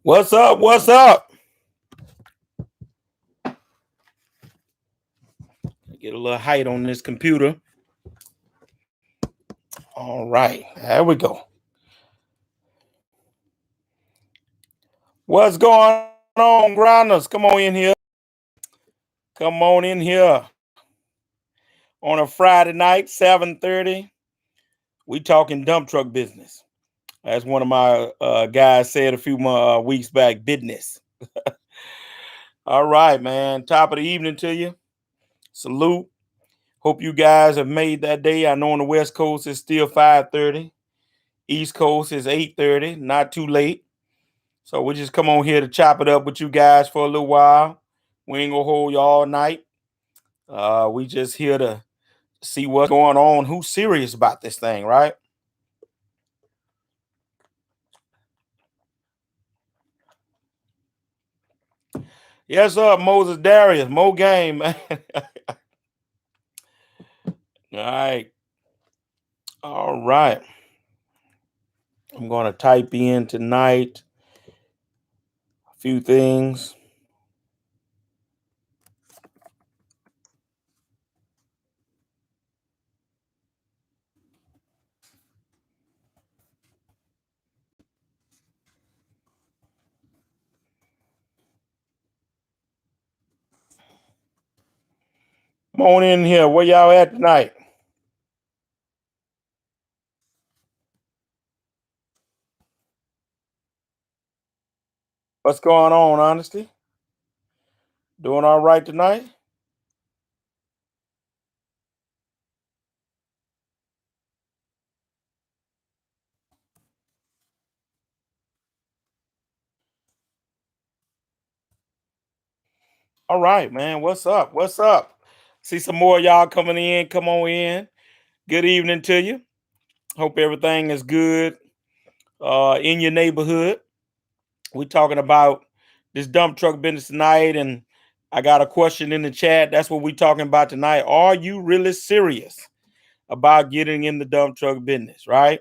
What's up? What's up? Get a little height on this computer. All right, there we go. What's going on, grinders? Come on in here. Come on in here on a Friday night, 7:30. We talking dump truck business. As one of my guys said a few weeks back, business. All right, man. Top of the evening to you. Salute. Hope you guys have made that day. I know on the West Coast it's still 5:30. East Coast is 8:30. Not too late. So we just come on here to chop it up with you guys for a little while. We ain't gonna hold you all night. We just here to see what's going on. Who's serious about this thing, right? Yes, sir, Moses Darius, Mo game, man. All right, all right. I'm gonna type in tonight a few things. Come on in here. Where y'all at tonight? What's going on, honesty? Doing all right tonight? All right, man. What's up? What's up? See some more of y'all coming in. Come on in. Good evening to you. Hope everything is good in your neighborhood. We're talking about this dump truck business tonight, and I got a question in the chat. That's what we're talking about tonight. Are you really serious about getting in the dump truck business, right?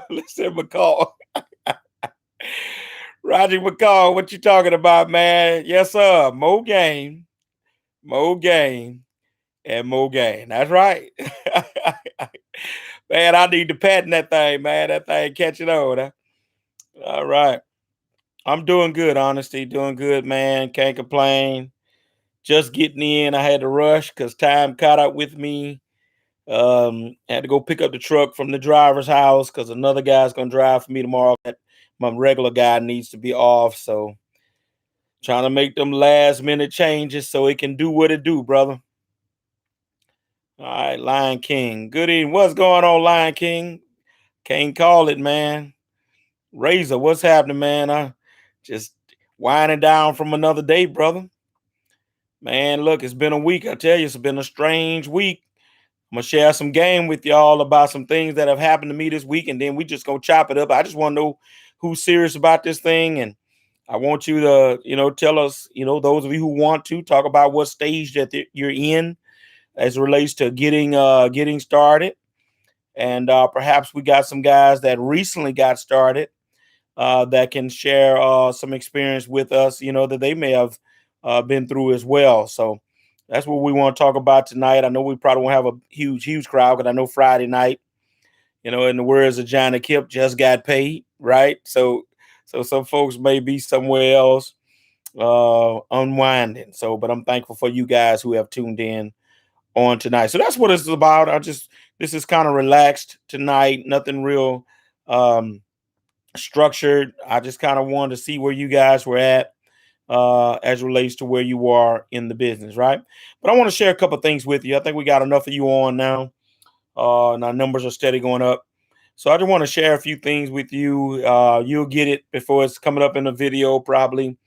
Listen, McCall. Roger McCall, what you talking about, man? Yes, sir. Mo game, and Mo game. That's right. Man, I need to patent that thing, man. That thing catching on. Huh? All right. I'm doing good, honesty. Doing good, man. Can't complain. Just getting in. I had to rush because time caught up with me. Had to go pick up the truck from the driver's house because another guy's gonna drive for me tomorrow. My regular guy needs to be off, so trying to make them last minute changes so it can do what it do, brother. All right, Lion King. Good evening. What's going on, Lion King? Can't call it, man. Razor, what's happening, man? I just winding down from another day, brother. Man, look, it's been a week. I tell you, it's been a strange week. I'm gonna share some game with y'all about some things that have happened to me this week, and then we just gonna chop it up. I just want to know who's serious about this thing, and I want you to, tell us, those of you who want to talk about what stage that you're in as it relates to getting started, and perhaps we got some guys that recently got started that can share some experience with us, that they may have been through as well. So that's what we want to talk about tonight. I know we probably won't have a huge crowd because I know Friday night, in the words of Johnny Kip, just got paid, right? So some folks may be somewhere else unwinding. So, but I'm thankful for you guys who have tuned in on tonight. So that's what it's about. This is kind of relaxed tonight, nothing real structured. I just kind of wanted to see where you guys were at as relates to where you are in the business, right? But I want to share a couple of things with you. I think we got enough of you on now, and our numbers are steady going up. So I just want to share a few things with you. You'll get it before it's coming up in the video, probably.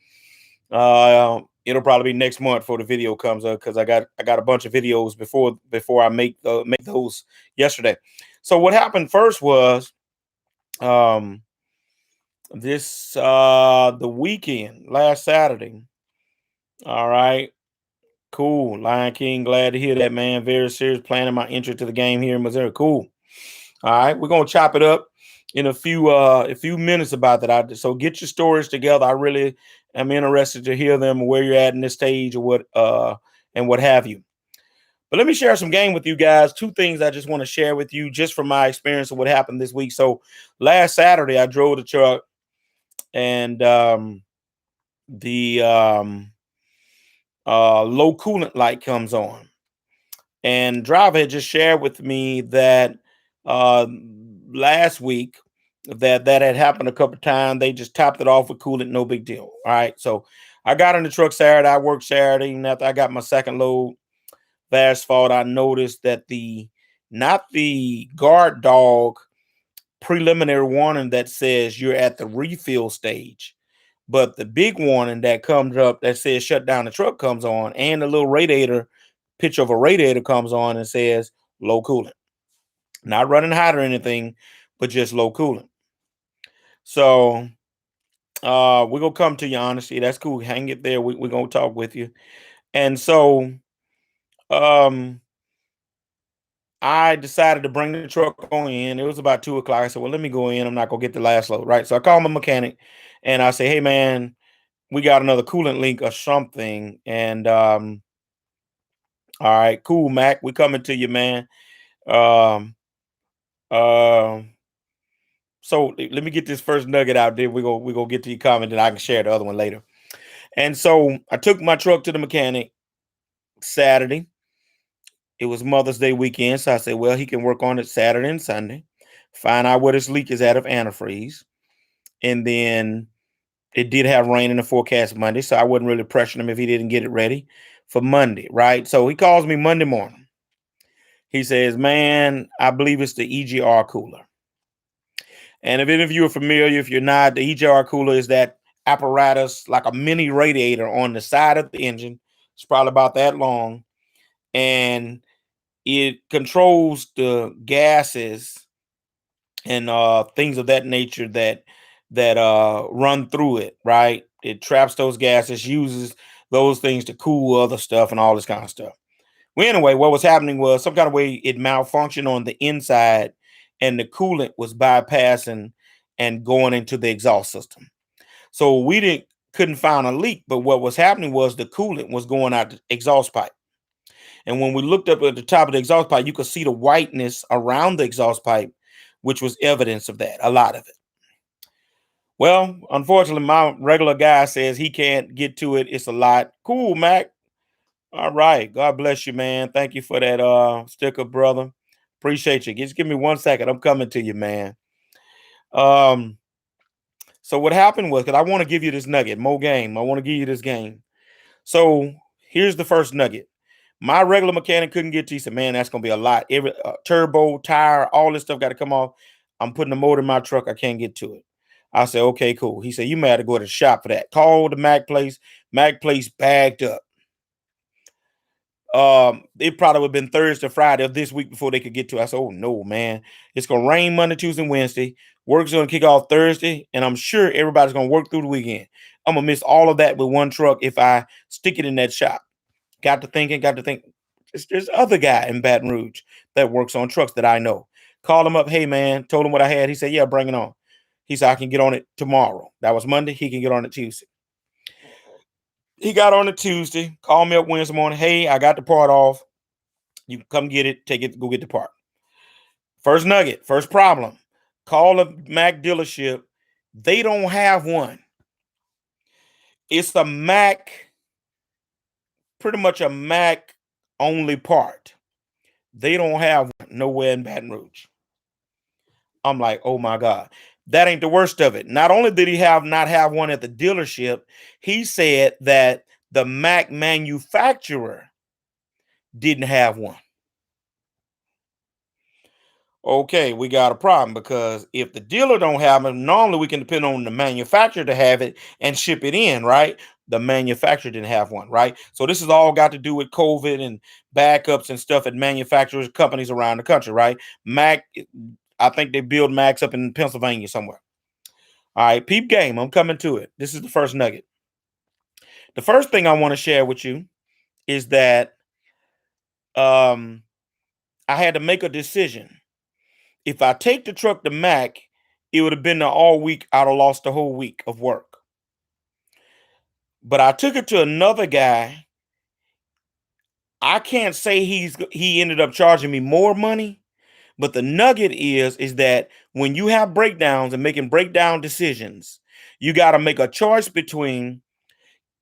It'll probably be next month before the video comes up because I got a bunch of videos before I make those yesterday. So what happened first was um this the weekend last Saturday. All right. Cool. Lion King, glad to hear that, man. Very serious planning my entry to the game here in Missouri. Cool. All right, we're gonna chop it up. in a few minutes about that. So get your stories together. I really am interested to hear them, where you're at in this stage, or what have you. But let me share some game with you guys. Two things I just want to share with you, just from my experience of what happened this week. So last Saturday, I drove the truck, and the low coolant light comes on, and driver had just shared with me that uh, last week that had happened a couple of times. They just topped it off with coolant, no big deal. All right, so I got in the truck Saturday. I worked Saturday, even after I got my second load. Fast forward, I noticed that not the guard dog preliminary warning that says you're at the refill stage, but the big warning that comes up that says shut down the truck comes on, and the little radiator picture of a radiator comes on and says low coolant. Not running hot or anything, but just low coolant. So we're gonna come to you, honesty. That's cool. Hang it there. We're gonna talk with you. And so um I decided to bring the truck on in. It was about 2 o'clock. I said, well, let me go in. I'm not gonna get the last load, right? So I called my mechanic and I say, hey man, we got another coolant leak or something. And all right, cool, Mac. We coming to you, man. Um um so let me get this first nugget out there. We go get to your comment, and I can share the other one later. And so I took my truck to the mechanic Saturday. It was Mother's Day weekend, so I said, well, he can work on it Saturday and Sunday, find out what his leak is out of antifreeze. And then it did have rain in the forecast Monday, so I wasn't really pressuring him if he didn't get it ready for Monday, right? So he calls me Monday morning. He says, man, I believe it's the EGR cooler. And if any of you are familiar, if you're not, the EGR cooler is that apparatus, like a mini radiator on the side of the engine. It's probably about that long. And it controls the gases and things of that nature that run through it, right? It traps those gases, uses those things to cool other stuff and all this kind of stuff. Well, anyway, what was happening was some kind of way it malfunctioned on the inside, and the coolant was bypassing and going into the exhaust system. So we didn't couldn't find a leak, but what was happening was the coolant was going out the exhaust pipe. And when we looked up at the top of the exhaust pipe, you could see the whiteness around the exhaust pipe, which was evidence of that, a lot of it. Well, unfortunately, my regular guy says he can't get to it. It's a lot. Cool, Mac. All right. God bless you, man. Thank you for that sticker, brother. Appreciate you. Just give me 1 second. I'm coming to you, man. Um, so what happened was, because I want to give you this nugget, more game. I want to give you this game. So here's the first nugget. My regular mechanic couldn't get to. He said, "Man, that's gonna be a lot. Every turbo, tire, all this stuff got to come off. I'm putting the motor in my truck. I can't get to it." I said, "Okay, cool." He said, "You may have to go to the shop for that. Call the Mac place. Mac place bagged up. It probably would have been Thursday, Friday of this week before they could get to it." I said, "Oh no, man! It's gonna rain Monday, Tuesday, and Wednesday. Work's gonna kick off Thursday, and I'm sure everybody's gonna work through the weekend. I'm gonna miss all of that with one truck if I stick it in that shop." Got to think. There's other guy in Baton Rouge that works on trucks that I know. Called him up. Hey man, told him what I had. He said, yeah, bring it on. He said, I can get on it tomorrow. That was Monday. He can get on it Tuesday. He got on it Tuesday. Called me up Wednesday morning. Hey, I got the part off. You can come get it. Take it. Go get the part. First nugget. First problem. Call a Mac dealership. They don't have one. It's a Mac, pretty much a Mac only part. They don't have one nowhere in Baton Rouge. I'm like, oh my God. That ain't the worst of it. Not only did he not have one at the dealership, he said that the Mac manufacturer didn't have one. Okay, we got a problem, because if the dealer don't have it, normally we can depend on the manufacturer to have it and ship it in, right? The manufacturer didn't have one, right? So this has all got to do with COVID and backups and stuff at manufacturers companies around the country, right? Mac, I think they build Macs up in Pennsylvania somewhere. All right, peep game. I'm coming to it. This is the first nugget. The first thing I want to share with you is that I had to make a decision. If I take the truck to Mac, it would have been there all week. I'd have lost the whole week of work. But I took it to another guy. I can't say he ended up charging me more money, but the nugget is that when you have breakdowns and making breakdown decisions, you got to make a choice between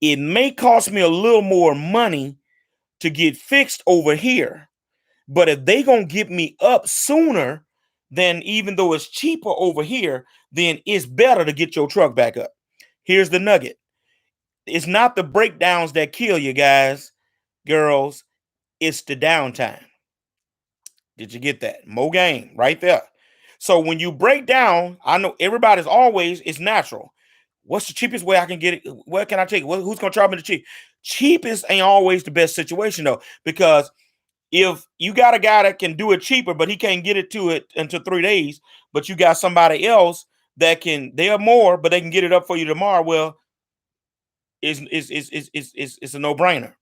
it may cost me a little more money to get fixed over here, but if they gonna get me up sooner, then even though it's cheaper over here, then it's better to get your truck back up. Here's the nugget. It's not the breakdowns that kill you, guys, girls. It's the downtime. Did you get that? Mo game right there. So when you break down, I know everybody's always, it's natural. What's the cheapest way I can get it? Where can I take it? Who's going to charge me the cheap? Cheapest ain't always the best situation, though, because if you got a guy that can do it cheaper, but he can't get it to it until 3 days, but you got somebody else that can, they're more, but they can get it up for you tomorrow, well, it's a no-brainer.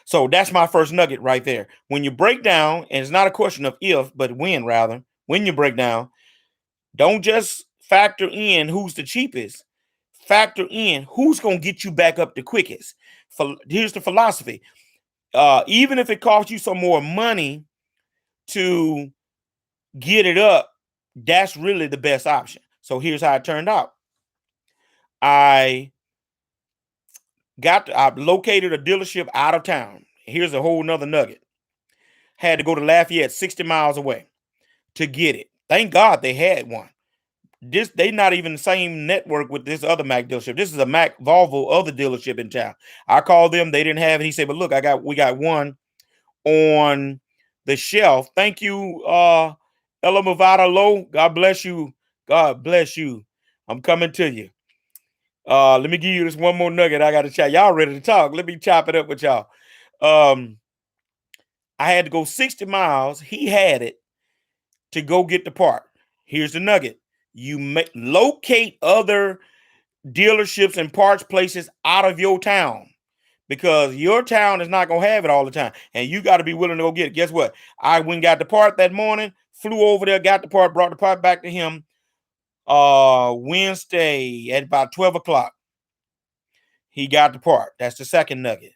So that's my first nugget right there. When you break down, and it's not a question of if, but when, rather, when you break down, don't just factor in who's the cheapest. Factor in who's going to get you back up the quickest. Here's the philosophy. Even if it costs you some more money to get it up, that's really the best option. So here's how it turned out. I located a dealership out of town. Here's a whole nother nugget. Had to go to Lafayette, 60 miles away, to get it. Thank God they had one. They not even the same network with this other Mac dealership. This is a Mac Volvo other dealership in town. I called them, they didn't have it. He said, but look, we got one on the shelf. Thank you, Ella Movada Low. God bless you. God bless you. I'm coming to you. Let me give you this one more nugget. I got to chat. Y'all ready to talk? Let me chop it up with y'all. I had to go 60 miles. He had it to go get the part. Here's the nugget. You locate other dealerships and parts places out of your town, because your town is not going to have it all the time. And you got to be willing to go get it. Guess what? I went and got the part that morning, flew over there, got the part, brought the part back to him Wednesday at about 12 o'clock. He got the part. That's the second nugget.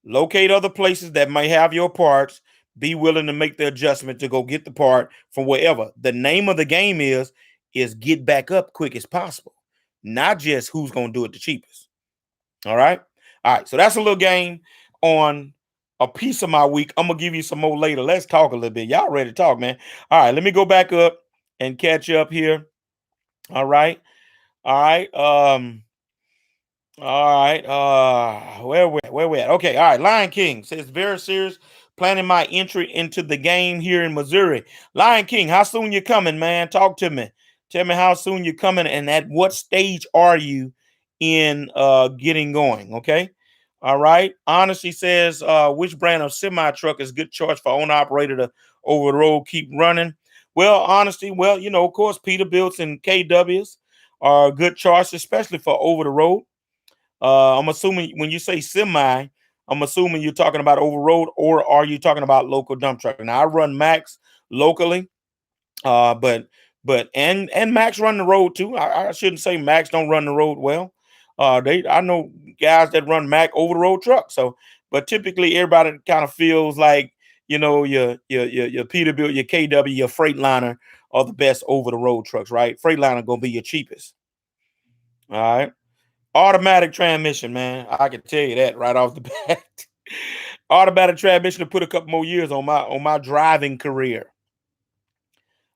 Locate other places that may have your parts. Be willing to make the adjustment to go get the part from wherever. The name of the game is get back up quick as possible, not just who's going to do it the cheapest. All right. So that's a little game on a piece of my week. I'm going to give you some more later. Let's talk a little bit. Y'all ready to talk, man? All right. Let me go back up and catch up here. All right. Where we at? Okay, all right. Lion King says, very serious. Planning my entry into the game here in Missouri. Lion King, how soon you coming, man? Talk to me. Tell me how soon you're coming and at what stage are you in getting going? Okay. All right. Honesty says, which brand of semi truck is good choice for owner operator to over the road keep running? Well, Honesty, of course, Peterbilts and KWs are a good choice, especially for over the road. I'm assuming when you say semi, I'm assuming you're talking about over road, or are you talking about local dump truck? Now I run Max locally, but Max run the road too. I shouldn't say Max don't run the road well. I know guys that run Mac over the road trucks. So, but typically everybody kind of feels like your Peterbilt, your KW, your Freightliner are the best over the road trucks, right? Freightliner gonna be your cheapest. All right. Automatic transmission, man. I can tell you that right off the bat. Automatic transmission to put a couple more years on my driving career.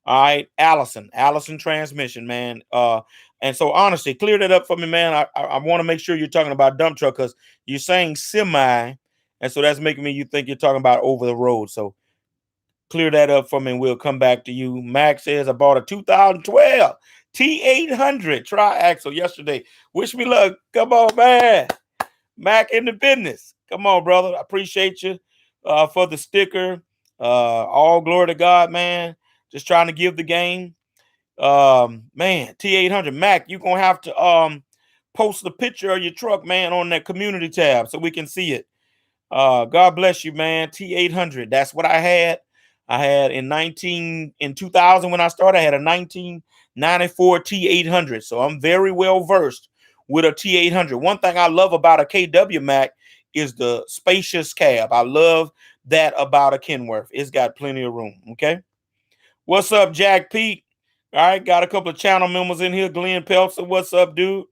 All right, Allison transmission, man. And so honestly, clear that up for me, man. I want to make sure you're talking about dump truck, because you're saying semi, and so that's making you think you're talking about over the road. So clear that up for me, and we'll come back to you. Max says, I bought a 2012 T800 tri-axle yesterday. Wish me luck. Come on, man. Mac in the business. Come on, brother. I appreciate you for the sticker. All glory to God, man. Just trying to give the game. Man, T800 Mac, you're going to have to post the picture of your truck, man, on that community tab so we can see it. God bless you, man. T800. That's what I had. I had in 2000 when I started, I had a 1994 T800. So I'm very well versed with a T800. One thing I love about a KW Mac is the spacious cab. I love that about a Kenworth. It's got plenty of room. Okay. What's up, Jack Pete? All right, got a couple of channel members in here. Glenn Peltzer, what's up, dude?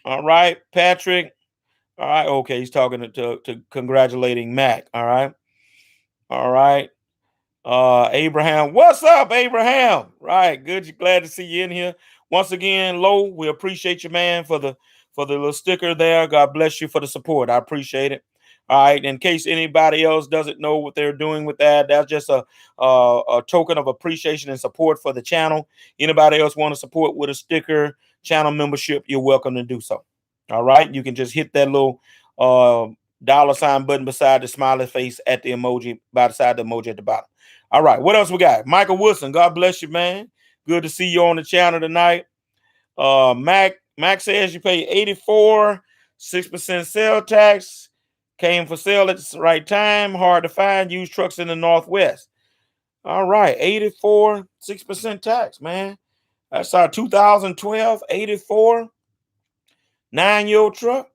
All right, Patrick. All right, okay, he's talking to congratulating Mac. All right, all right. Abraham, what's up, Abraham? Right, good. Glad to see you in here once again. Low, we appreciate you, man, for the little sticker there. God bless you for the support. I appreciate it. All right. In case anybody else doesn't know what they're doing with that, that's just a token of appreciation and support for the channel. Anybody else want to support with a sticker, channel membership, you're welcome to do so. All right. You can just hit that little $ button beside the smiley face at the emoji, by the side of the emoji at the bottom. All right, what else we got? Michael Wilson, God bless you, man. Good to see you on the channel tonight. Mac says you pay 84, 6% sale tax. Came for sale at the right time. Hard to find used trucks in the Northwest. All right, 84, 6% tax, man. That's our 2012 84 9-year-old truck.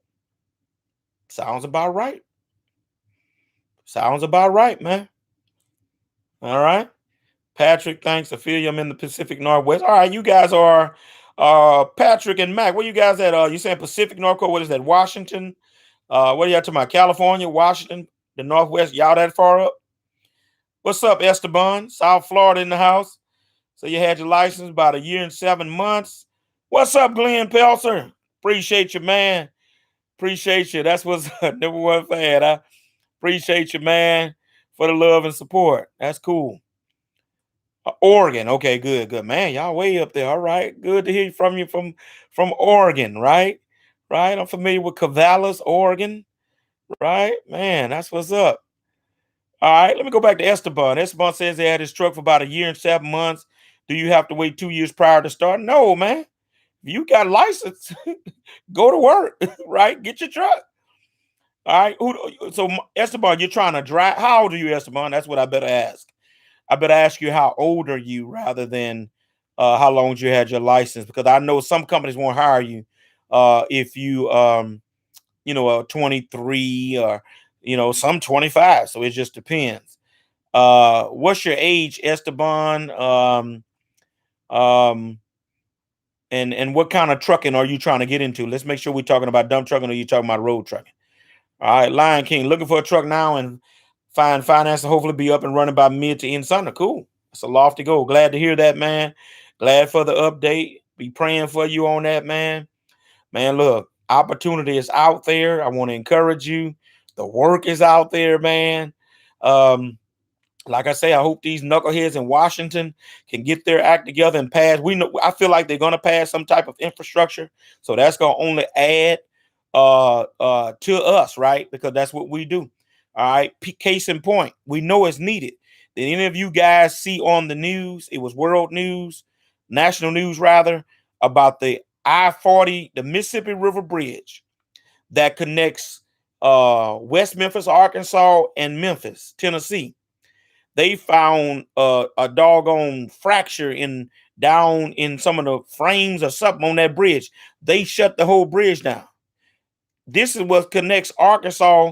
Sounds about right. Sounds about right, man. All right. Patrick, thanks. Ophelia, I'm in the Pacific Northwest. All right, you guys are Patrick and Mac. Where you guys at? You saying Pacific Northwest? What is that? Washington? What are you talking about? California, Washington, the Northwest? Y'all that far up? What's up, Esteban? South Florida in the house. So you had your license about a year and 7 months. What's up, Glenn Pelser? Appreciate you, man. Appreciate you. That's what's number one fan. I appreciate you, man, for the love and support. That's cool. Oregon. Okay, good, man. Y'all way up there. All right, good to hear from you from Oregon, right? Right. I'm familiar with Corvallis, Oregon. Right, man. That's what's up. All right, let me go back to Esteban. Esteban says they had his truck for about a year and 7 months. Do you have to wait 2 years prior to start? No, man. If you got a license, go to work. Right, get your truck. All right. So Esteban, you're trying to drive. How old are you, Esteban? That's what I better ask. I better ask you how old are you rather than how long you had your license, because I know some companies won't hire you if you 23 or some 25. So it just depends. What's your age, Esteban? Um, and what kind of trucking are you trying to get into? Let's make sure we're talking about dump trucking or you talking about road trucking. All right, Lion King, looking for a truck now and find finance to hopefully be up and running by mid to end summer. Cool. It's a lofty goal. Glad to hear that, man. Glad for the update. Be praying for you on that, man. Man, look, opportunity is out there. I want to encourage you. The work is out there, man. Like I say, I hope these knuckleheads in Washington can get their act together and pass. I feel like they're going to pass some type of infrastructure, so that's going to only add to us, right? Because that's what we do. All right. Case in point, we know it's needed. Did any of you guys see on the news? It was world news, national news rather, about the I-40, the Mississippi River Bridge that connects West Memphis, Arkansas, and Memphis, Tennessee. They found a doggone fracture down in some of the frames or something on that bridge. They shut the whole bridge down. This is what connects Arkansas,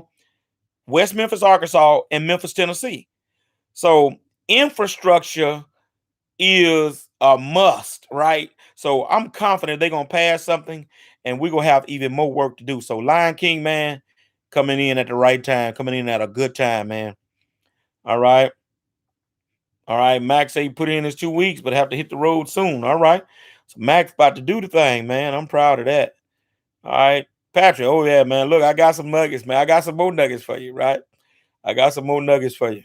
West Memphis, Arkansas, and Memphis, Tennessee. So infrastructure is a must, right? So I'm confident they're going to pass something and we're going to have even more work to do. So Lion King, man, coming in at the right time, coming in at a good time, man. All right. All right. Max say he put in his 2 weeks, but have to hit the road soon. All right. So Max about to do the thing, man. I'm proud of that. All right. Patrick, oh yeah, man. Look, I got some nuggets, man. I got some more nuggets for you, right? I got some more nuggets for you.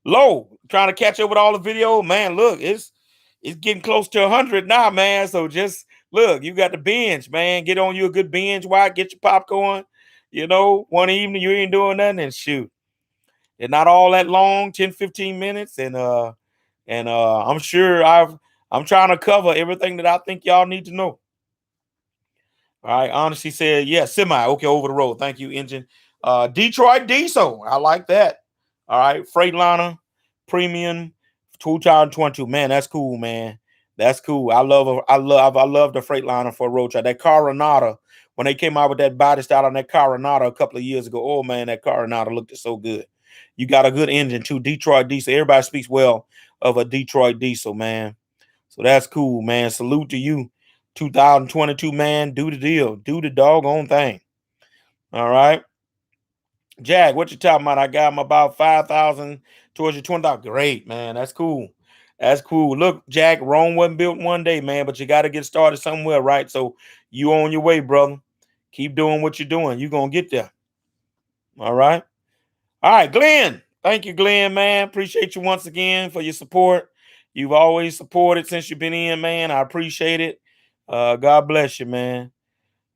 Low, trying to catch up with all the video, man. Look, it's getting close to 100 now, man. So just look, you got the binge, man. Get on you a good binge watch, get your popcorn. One evening you ain't doing nothing and shoot. They're not all that long, 10, 15 minutes. And I'm sure I'm trying to cover everything that I think y'all need to know. All right, Honesty said, yeah, semi. Okay, over the road. Thank you, engine. Detroit diesel. I like that. All right, Freightliner. Premium 2022. Man, that's cool, man. That's cool. I love the Freightliner for a road truck. That Coronado, when they came out with that body style on that Coronado a couple of years ago, oh man, that Coronado looked so good. You got a good engine too. Detroit diesel. Everybody speaks well of a Detroit diesel, man. So that's cool, man. Salute to you. 2022, man. Do the deal. Do the doggone thing. All right. Jag, what you talking about? I got him about 5,000 towards your 20,000. Great, man. That's cool. That's cool. Look, Jack, Rome wasn't built one day, man, but you got to get started somewhere, right? So you on your way, brother. Keep doing what you're doing. You're going to get there. All right. All right, Glenn. Thank you, Glenn, man. Appreciate you once again for your support. You've always supported since you've been in, man. I appreciate it. God bless you, man.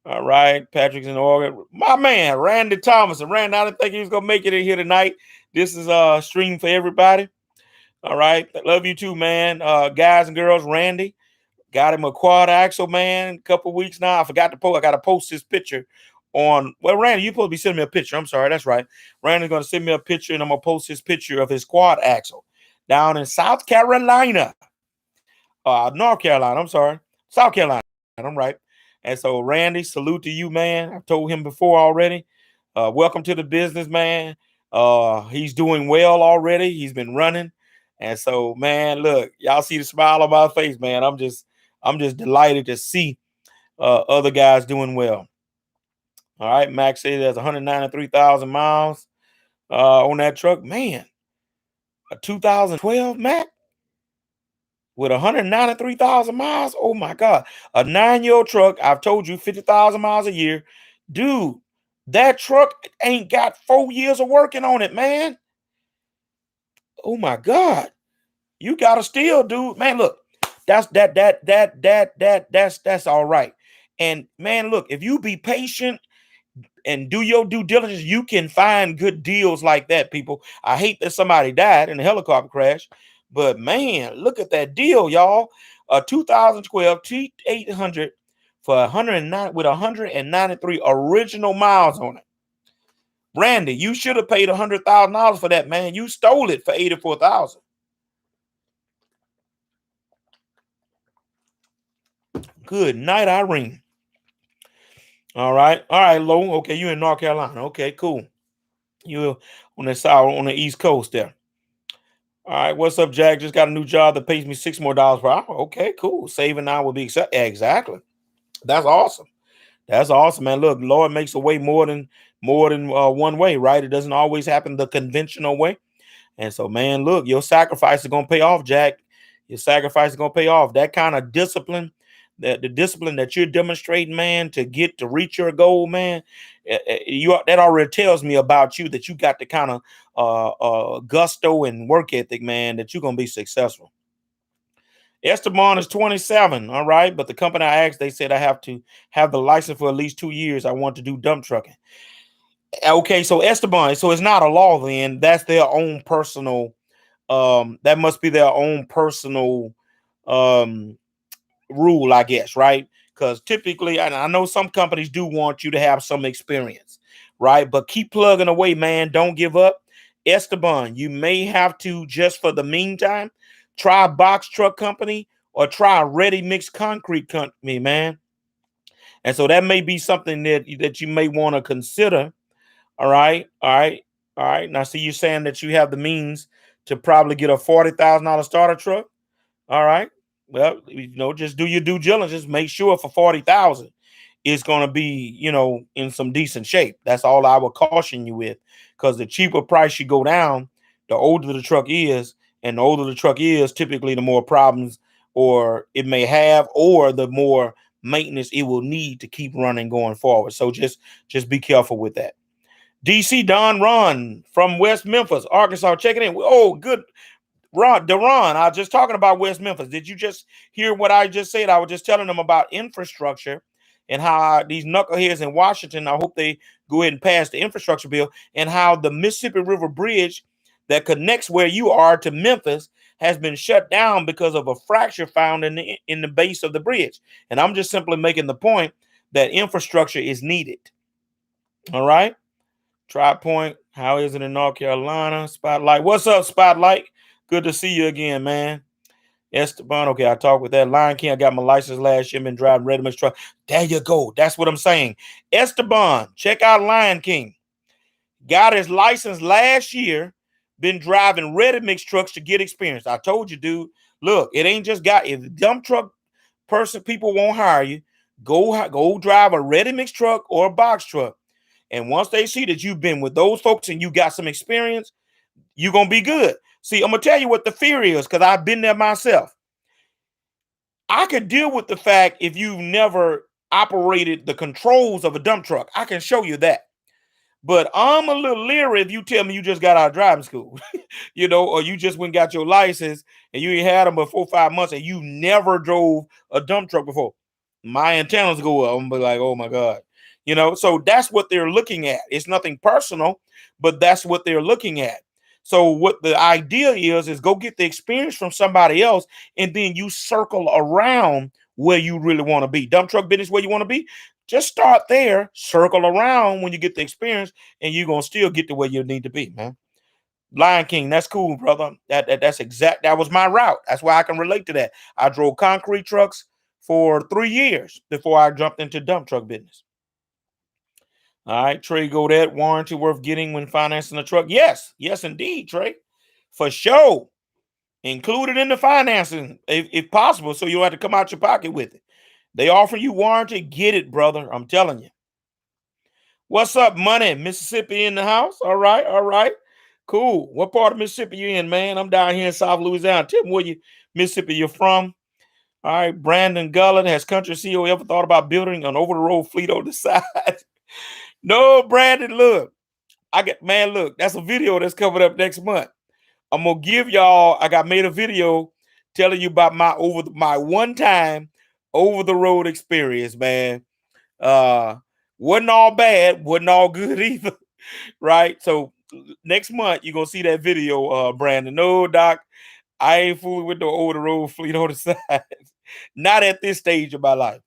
All right, Patrick's in Oregon. My man, Randy Thomas. And Randy, I didn't think he was gonna make it in here tonight. This is a stream for everybody. All right. Love you too, man. Guys and girls, Randy. Got him a quad axle, man. A couple weeks now. I forgot to post. I gotta post this picture on. Well, Randy, you're supposed to be sending me a picture. I'm sorry, that's right. Randy's gonna send me a picture, and I'm gonna post this picture of his quad axle down in South Carolina. North Carolina. I'm sorry. South Carolina. I'm right. And so, Randy, salute to you, man. I've told him before already. Welcome to the business, man. He's doing well already. He's been running. And so, man, look, y'all see the smile on my face, man. I'm just delighted to see other guys doing well. All right, Max said there's 193,000 miles on that truck. Man, a 2012 Mac with 193,000 miles. Oh my God. A 9-year-old truck. I've told you 50,000 miles a year. Dude, that truck ain't got 4 years of working on it, man. Oh my God. You gotta still, dude. Man, look, that's all right. And man, look, if you be patient and do your due diligence, you can find good deals like that, people. I hate that somebody died in a helicopter crash, but man, look at that deal, y'all. A 2012 T800 for 109 with 193 original miles on it. Randy, you should have paid $100,000 for that, man. You stole it for 84,000. Good night, Irene. All right, Lo. Okay, you in North Carolina. Okay, cool. You on the south, on the East Coast there. All right, what's up, Jack? Just got a new job that pays me $6 more per hour. Okay, cool. Saving now will be exactly. That's awesome. That's awesome, man. Look, Lord makes a way more than one way, right? It doesn't always happen the conventional way. And so, man, look, your sacrifice is gonna pay off, Jack. Your sacrifice is gonna pay off. That kind of discipline, the discipline that you're demonstrating, man, to reach your goal, man. That already tells me about you that you got the kind of gusto and work ethic, man, that you're gonna be successful. Esteban is 27, all right. But the company I asked, they said I have to have the license for at least 2 years. I want to do dump trucking. Okay, so Esteban, so it's not a law then. That's their own personal, that must be their own personal rule, I guess, right? Because typically, and I know some companies do want you to have some experience, right? But keep plugging away, man. Don't give up. Esteban, you may have to, just for the meantime, try a box truck company or try a ready mixed concrete company, man. And so that may be something that you may want to consider. All right. All right. All right. Now, see, you're saying that you have the means to probably get a $40,000 starter truck. All right. Well, just do your due diligence. Make sure for 40,000, it's going to be, in some decent shape. That's all I would caution you with, because the cheaper price you go down, the older the truck is, and the older the truck is, typically the more problems or it may have, or the more maintenance it will need to keep running going forward. So just be careful with that. DC Don Ron from West Memphis, Arkansas, checking in. Oh, good. Deron, I was just talking about West Memphis. Did you just hear what I just said? I was just telling them about infrastructure and how these knuckleheads in Washington, I hope they go ahead and pass the infrastructure bill, and how the Mississippi River Bridge that connects where you are to Memphis has been shut down because of a fracture found in the base of the bridge. And I'm just simply making the point that infrastructure is needed. All right. Tri Point, how is it in North Carolina? Spotlight. What's up, Spotlight? Good to see you again, man. Esteban, okay, I talked with that. Lion King, I got my license last year, been driving ready mix truck. There you go. That's what I'm saying. Esteban, check out Lion King. Got his license last year, been driving ready mix trucks to get experience. I told you, dude, look, it ain't just got, if the dump truck person, people won't hire you, go drive a ready mix truck or a box truck. And once they see that you've been with those folks and you got some experience, you're going to be good. See, I'm going to tell you what the fear is because I've been there myself. I could deal with the fact if you've never operated the controls of a dump truck. I can show you that. But I'm a little leery if you tell me you just got out of driving school, or you just went and got your license and you ain't had them for 4 or 5 months and you never drove a dump truck before. My antennas go up. I'm be like, oh my God. So that's what they're looking at. It's nothing personal, but that's what they're looking at. So what the idea is go get the experience from somebody else, and then you circle around where you really want to be. Dump truck business where you want to be. Just start there, circle around when you get the experience, and you're gonna still get to where you need to be, man. Lion King, that's cool, brother. That was my route. That's why I can relate to that. I drove concrete trucks for 3 years before I jumped into dump truck business. All right, Trey Godet, warranty worth getting when financing a truck? Yes, indeed, Trey, for sure. Included in the financing, if possible, so you don't have to come out your pocket with it. They offer you warranty, get it, brother. I'm telling you. What's up, money? Mississippi in the house? All right. Cool. What part of Mississippi you in, man? I'm down here in South Louisiana. Tell me where Mississippi you're from. All right, Brandon Gullett, has Country CEO ever thought about building an over-the-road fleet on the side? No, Brandon, look. Look, that's a video that's coming up next month. I'm gonna give y'all, made a video telling you about my one time over the road experience, man. Wasn't all bad, wasn't all good either. Right. So next month you're gonna see that video, Brandon. No, Doc, I ain't fooling with the over the road fleet on the side. Not at this stage of my life.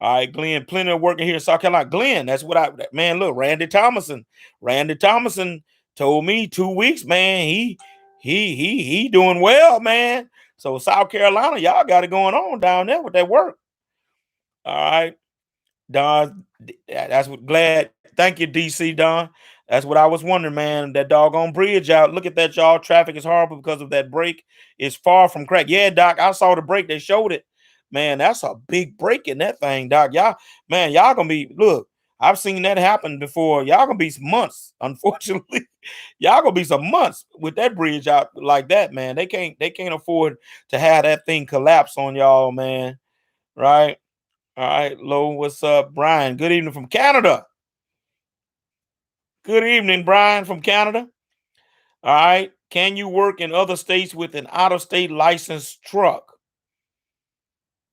All right, Glenn, plenty of working here in South Carolina. Glenn, that's what look, Randy Thomason told me 2 weeks, man, he doing well, man. So South Carolina, y'all got it going on down there with that work. All right, Don, that's what glad. Thank you, DC Don. That's what I was wondering, man. That doggone bridge out. Look at that, y'all. Traffic is horrible because of that break. It's far from crack. Yeah, Doc, I saw the break. They showed it. Man, that's a big break in that thing, Doc. Y'all gonna be, look, I've seen that happen before. Y'all gonna be some months, unfortunately. Y'all gonna be some months with that bridge out like that, man. They can't afford to have that thing collapse on y'all, man. Right? All right, Lo, what's up? Brian, good evening from Canada. Good evening, Brian from Canada. All right. Can you work in other states with an out-of-state licensed truck?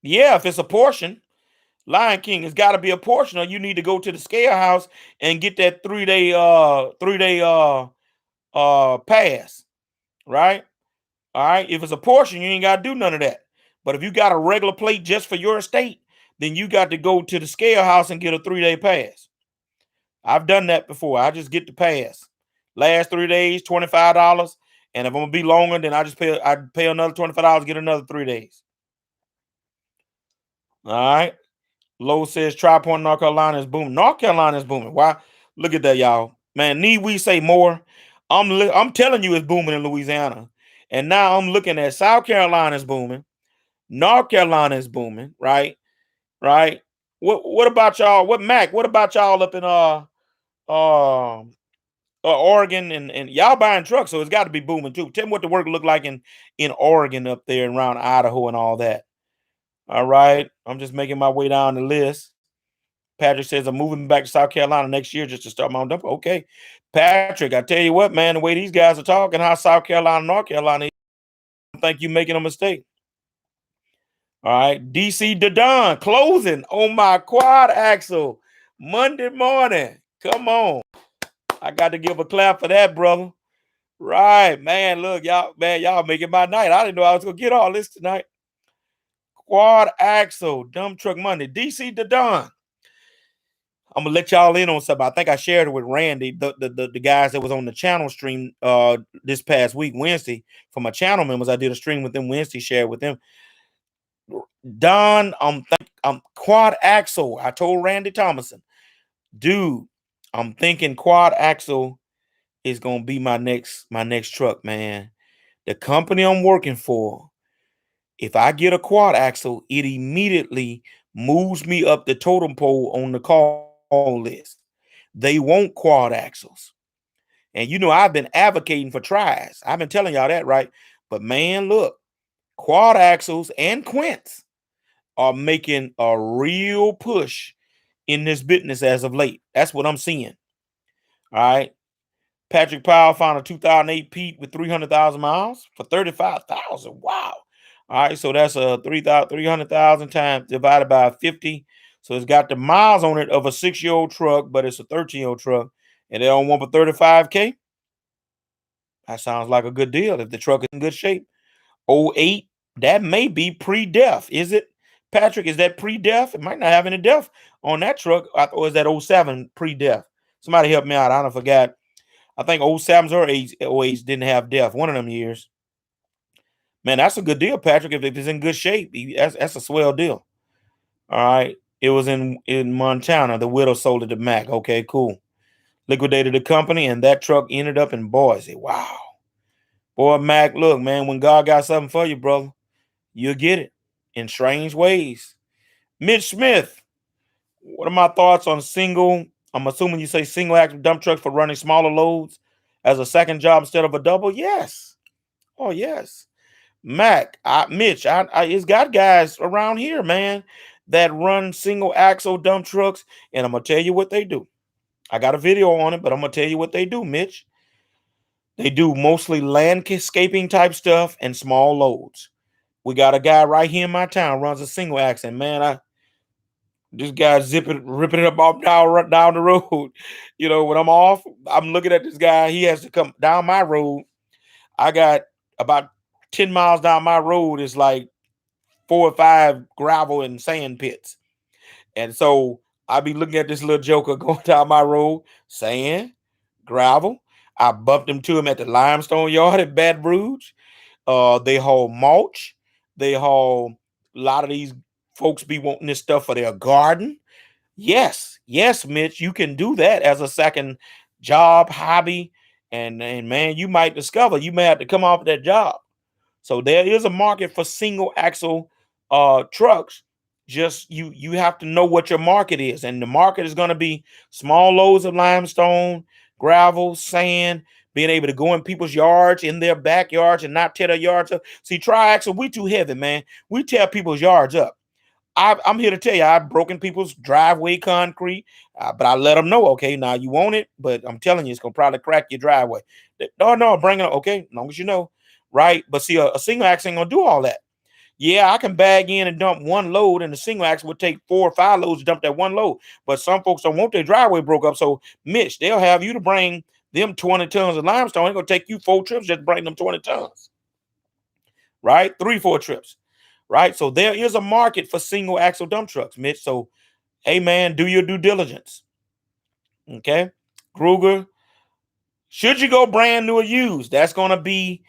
Yeah, if it's a portion. Lion King, it's got to be a portion, or you need to go to the scale house and get that 3-day pass. Right? All right. If it's a portion, you ain't got to do none of that. But if you got a regular plate just for your estate, then you got to go to the scale house and get a 3-day pass. I've done that before. I just get the pass. Last 3 days, $25. And if I'm gonna be longer, then I pay another $25, get another 3 days. All right. Lowe says Tri Point, North Carolina is booming. North Carolina is booming. Why? Look at that, y'all. Man, need we say more? I'm telling you it's booming in Louisiana. And now I'm looking at South Carolina is booming. North Carolina is booming, right? Right. What about y'all? What about y'all up in Oregon and y'all buying trucks, so it's got to be booming too. Tell me what the work look like in Oregon up there and around Idaho and all that. All right, I'm just making my way down the list. Patrick says I'm moving back to South Carolina next year just to start my own dump. Okay, Patrick, I tell you what, man, the way these guys are talking, how South Carolina, North Carolina, I think you're making a mistake. All right, DC Dadon closing on my quad axle Monday morning. Come on. I got to give a clap for that, brother. Right, man. Look, y'all making my night. I didn't know I was gonna get all this tonight. Quad axle, dump truck Monday. DC Dadon. I'm gonna let y'all in on something. I think I shared it with Randy, the guys that was on the channel stream this past week, Wednesday, for my channel members. I did a stream with them Wednesday, shared with them. Don, I'm quad axle. I told Randy Thomason, dude, I'm thinking quad axle is gonna be my next truck, man. The company I'm working for, if I get a quad axle, it immediately moves me up the totem pole on the call list. They want quad axles. And you know, I've been advocating for tries. I've been telling y'all that, right? But man, look, quad axles and quints are making a real push in this business as of late. That's what I'm seeing. All right. Patrick Powell found a 2008 Pete with 300,000 miles for 35,000. Wow. All right. So that's a 300,000 times divided by 50. So it's got the miles on it of a 6-year-old truck, but it's a 13-year-old truck. And they don't want for 35K. That sounds like a good deal if the truck is in good shape. '08, that may be pre-def. Is it, Patrick? Is that pre-def? It might not have any def on that truck. Or is that '07 pre-def? Somebody help me out. I don't forget. I think '07s or '08s didn't have def. One of them years. Man, that's a good deal, Patrick. If it's in good shape, that's a swell deal. All right. It was in Montana. The widow sold it to Mac. Okay, cool. Liquidated the company, and that truck ended up in Boise. Wow. Boy, Mac, look, man, when God got something for you, brother, you'll get it in strange ways. Mitch Smith, what are my thoughts on single? I'm assuming you say single axle dump trucks for running smaller loads as a second job instead of a double? Yes. Oh, yes. Mac, Mitch, it's got guys around here, man, that run single axle dump trucks, and I'm going to tell you what they do. I got a video on it, but I'm going to tell you what they do, Mitch. They do mostly landscaping type stuff and small loads. We got a guy right here in my town runs a single axle. Man, this guy ripping it up off down the road. You know, when I'm off, I'm looking at this guy. He has to come down my road. I got about 10 miles down my road is like 4 or 5 gravel and sand pits. And so I be looking at this little joker going down my road, sand, gravel. I bumped into him at the limestone yard at Baton Rouge. They haul mulch. They haul a lot of these folks be wanting this stuff for their garden. Yes, yes, Mitch, you can do that as a second job, hobby, and man, you might discover you may have to come off that job. So there is a market for single axle trucks. Just you have to know what your market is, and the market is going to be small loads of limestone, gravel, sand, being able to go in people's yards, in their backyards, and not tear their yards up. See, triaxle, we too heavy, man. We tear people's yards up. I'm here to tell you, I've broken people's driveway concrete, but I let them know, okay, now you want it, but I'm telling you, it's gonna probably crack your driveway. No, bring it up, okay, as long as you know, right? But see, a single axle ain't gonna do all that. Yeah, I can bag in and dump one load, and the single axle would take 4 or 5 loads to dump that one load. But some folks don't want their driveway broke up, so Mitch, they'll have you to bring them 20 tons of limestone. It's gonna take you 4 trips just to bring them 20 tons, right? 3, 4 trips. Right. So there is a market for single axle dump trucks, Mitch. So, hey, man, do your due diligence. Okay. Kruger, should you go brand new or used? That's going to be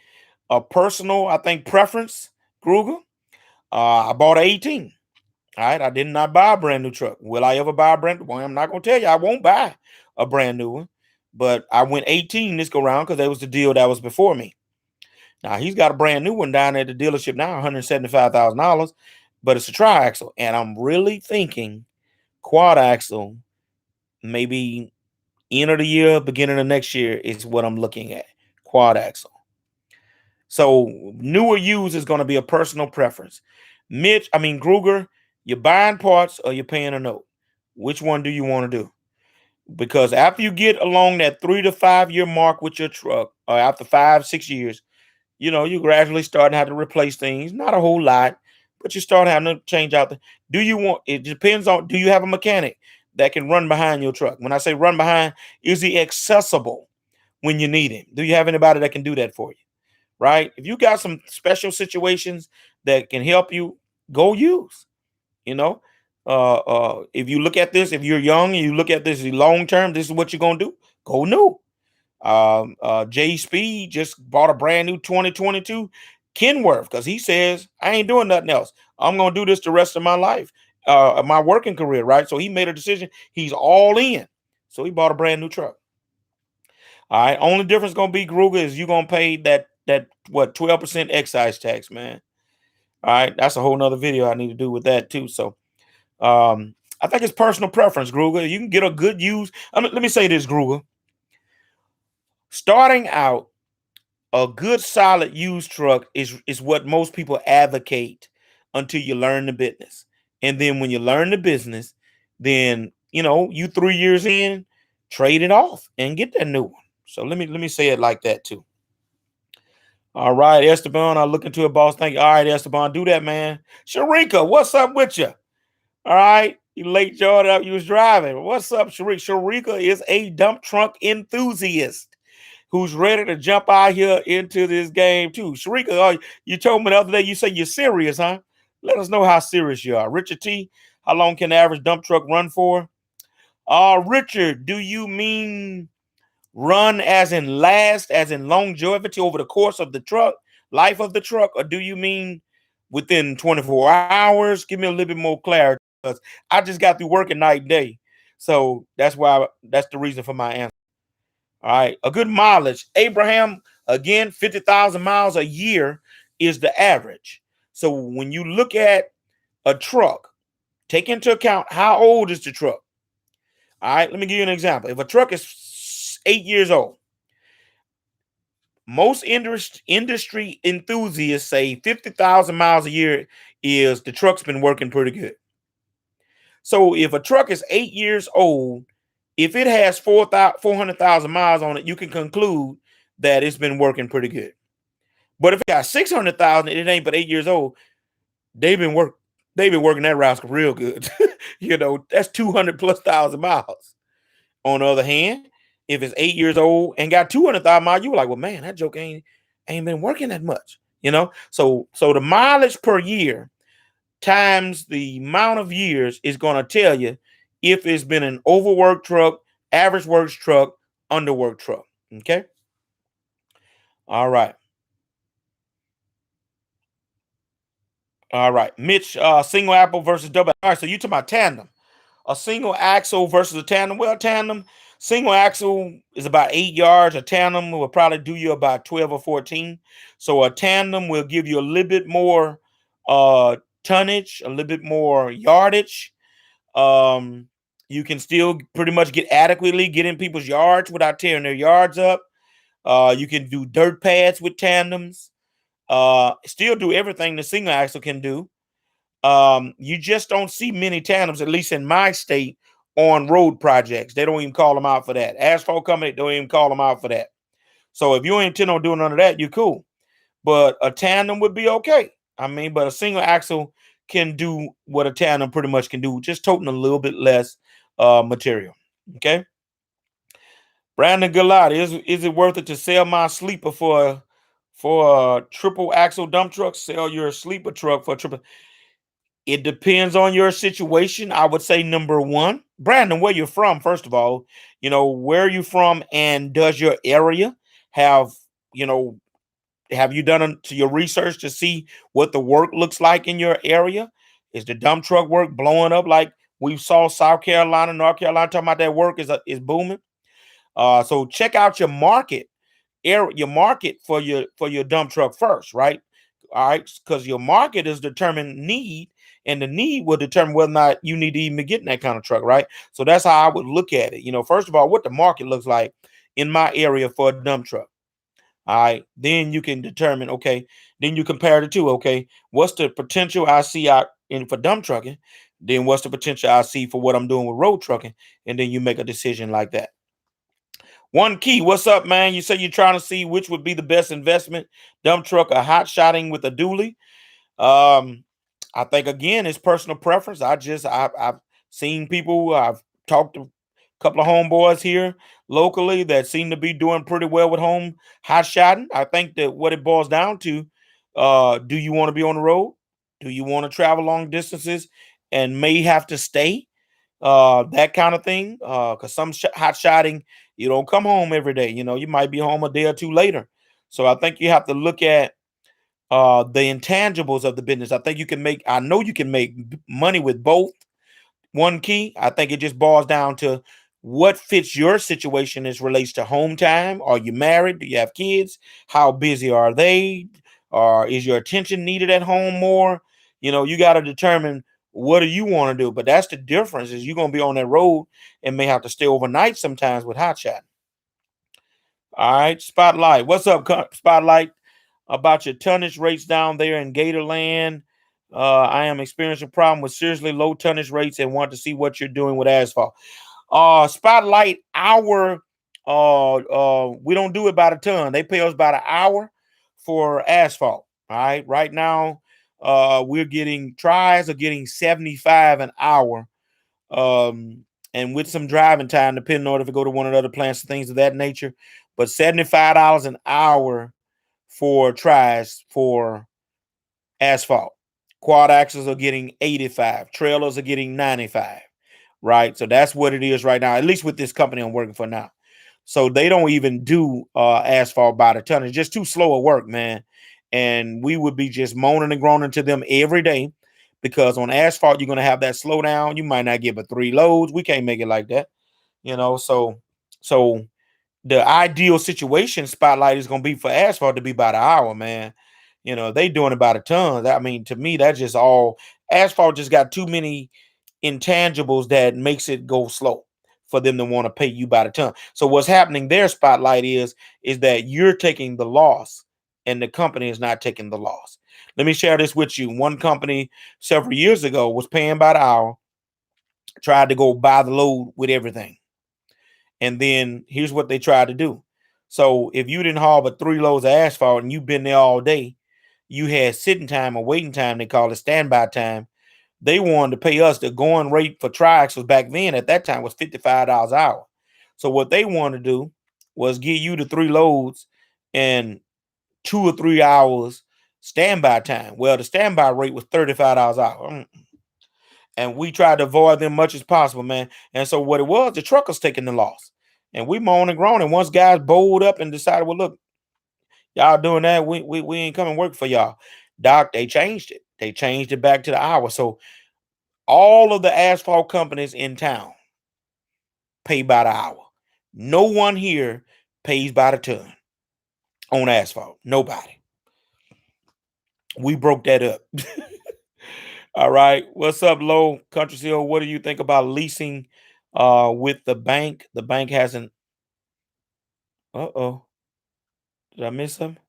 a personal, I think, preference. Kruger, I bought an 18. All right. I did not buy a brand new truck. Will I ever buy a brand new one? I'm not going to tell you. I won't buy a brand new one. But I went 18 this go round because that was the deal that was before me. Now he's got a brand new one down at the dealership now, $175,000, but it's a triaxle. And I'm really thinking quad axle, maybe end of the year, beginning of next year is what I'm looking at. Quad axle. So new or used is going to be a personal preference. Kruger, you're buying parts or you're paying a note. Which one do you want to do? Because after you get along that 3 to 5 year mark with your truck, or after 5, 6 years, you gradually start to have to replace things. Not a whole lot, but you start having to change out it depends on, do you have a mechanic that can run behind your truck? When I say run behind, is he accessible when you need him? Do you have anybody that can do that for you? Right? If you got some special situations that can help you, go use, you know. If you look at this, if you're young and you look at this long term, this is what you're gonna do. Go new. J Speed just bought a brand new 2022 Kenworth because he says I ain't doing nothing else. I'm gonna do this the rest of my life, my working career, right? So he made a decision. He's all in. So he bought a brand new truck. All right. Only difference gonna be Gruger is you gonna pay that what 12% excise tax, man. All right, that's a whole nother video I need to do with that too. So I think it's personal preference, Gruger. You can get a good use. I mean, let me say this, Gruger. Starting out, a good solid used truck is what most people advocate until you learn the business. And then when you learn the business, then you 3 years in, trade it off and get that new one. So let me say it like that too. All right, Esteban, I'll look into it, boss. Thank you. All right, Esteban, do that, man. Sharika, what's up with you? All right, you late, Jordan. You was driving. What's up, Sharika? Sharika is a dump truck enthusiast who's ready to jump out here into this game too. Sharika, you told me the other day you say you're serious, huh? Let us know how serious you are. Richard T, how long can the average dump truck run for? Richard, do you mean run as in last, as in longevity over the course of the truck, life of the truck, or do you mean within 24 hours? Give me a little bit more clarity because I just got through working night and day. So that's the reason for my answer. All right. A good mileage. Abraham, again, 50,000 miles a year is the average. So when you look at a truck, take into account how old is the truck. All right. Let me give you an example. If a truck is 8 years old, most industry enthusiasts say 50,000 miles a year is the truck's been working pretty good. So if a truck is 8 years old, if it has 400,000 miles on it, you can conclude that it's been working pretty good. But if it got 600,000, it ain't but 8 years old. They've been working that rascal real good. That's 200 plus thousand miles. On the other hand, if it's 8 years old and got 200,000 miles, you were like, well, man, that joke ain't been working that much. So the mileage per year times the amount of years is going to tell you if it's been an overworked truck, average works truck, underworked truck. Okay. All right. All right. Mitch, single axle versus double. All right. So you talking about tandem. A single axle versus a tandem. Well, tandem, single axle is about 8 yards. A tandem will probably do you about 12 or 14. So a tandem will give you a little bit more tonnage, a little bit more yardage. You can still pretty much get in people's yards without tearing their yards up. You can do dirt pads with tandems. Still do everything the single axle can do. You just don't see many tandems, at least in my state, on road projects. They don't even call them out for that. Asphalt company don't even call them out for that. So if you ain't intend on doing none of that, you're cool. But a tandem would be okay. But a single axle can do what a tandem pretty much can do, just toting a little bit less material. Okay. Brandon Galati, is it worth it to sell my sleeper for a triple axle dump truck? Sell your sleeper truck for a triple. It depends on your situation. I would say number one, Brandon, where you're from, first of all, where are you from, and does your area have, have you done to your research to see what the work looks like in your area? Is the dump truck work blowing up like we saw South Carolina, North Carolina talking about that work is booming? So check out your market for your dump truck first, right? All right, because your market is determined need, and the need will determine whether or not you need to even get in that kind of truck, right? So that's how I would look at it. First of all, what the market looks like in my area for a dump truck. All right, then you can determine, okay, then you compare the two. Okay, what's the potential I see out in for dump trucking? Then what's the potential I see for what I'm doing with road trucking? And then you make a decision like that. One Key, what's up, man? You say you're trying to see which would be the best investment, dump truck or hot shotting with a dually. I think again, it's personal preference. I've seen people. I've talked to a couple of homeboys here locally that seem to be doing pretty well with home hot shotting. I think that what it boils down to, do you want to be on the road? Do you want to travel long distances and may have to stay, that kind of thing. Because some hot shotting, you don't come home every day. You might be home a day or two later. So I think you have to look at the intangibles of the business. I know you can make money with both. One key, I think it just boils down to what fits your situation as relates to home time. Are you married? Do you have kids? How busy are they? Or is your attention needed at home more? You got to determine what do you want to do. But that's the difference is you're going to be on that road and may have to stay overnight sometimes with hot shot. All right, Spotlight. What's up, Spotlight? About your tonnage rates down there in Gatorland. I am experiencing a problem with seriously low tonnage rates and want to see what you're doing with asphalt. Spotlight, we don't do it by the ton. They pay us by the hour for asphalt. All right. Right now, we're getting tries are getting 75 an hour. And with some driving time, depending on if we go to one of the other plants and things of that nature. But $75 an hour for tries for asphalt. Quad axles are getting 85. Trailers are getting 95. Right. So that's what it is right now, at least with this company I'm working for now. So they don't even do asphalt by the ton. It's just too slow of work, man. And we would be just moaning and groaning to them every day because on asphalt, you're going to have that slowdown. You might not get but 3 loads. We can't make it like that, So the ideal situation Spotlight is going to be for asphalt to be by the hour, man. They doing about a ton. I mean, to me, that's just all asphalt just got too many intangibles that makes it go slow for them to want to pay you by the ton. So what's happening there, Spotlight, is that you're taking the loss and the company is not taking the loss. Let me share this with you. One company several years ago was paying by the hour, tried to go buy the load with everything. And then here's what they tried to do. So if you didn't haul but 3 loads of asphalt and you've been there all day, you had sitting time or waiting time. They call it standby time. They wanted to pay us. The going rate for triaxles back then at that time was $55 an hour. So what they wanted to do was give you the 3 loads and 2 or 3 hours standby time. Well, the standby rate was $35 an hour. And we tried to avoid them much as possible, man. And so what it was, the truckers taking the loss. And we moaned and groaned. And once guys bowled up and decided, well, look, y'all doing that, we ain't coming work for y'all. Doc, they changed it. They changed it back to the hour. So all of the asphalt companies in town pay by the hour. No one here pays by the ton on asphalt. Nobody. We broke that up. All right. What's up, Low Country Seal? What do you think about leasing with the bank? The bank hasn't. Uh-oh. Did I miss something?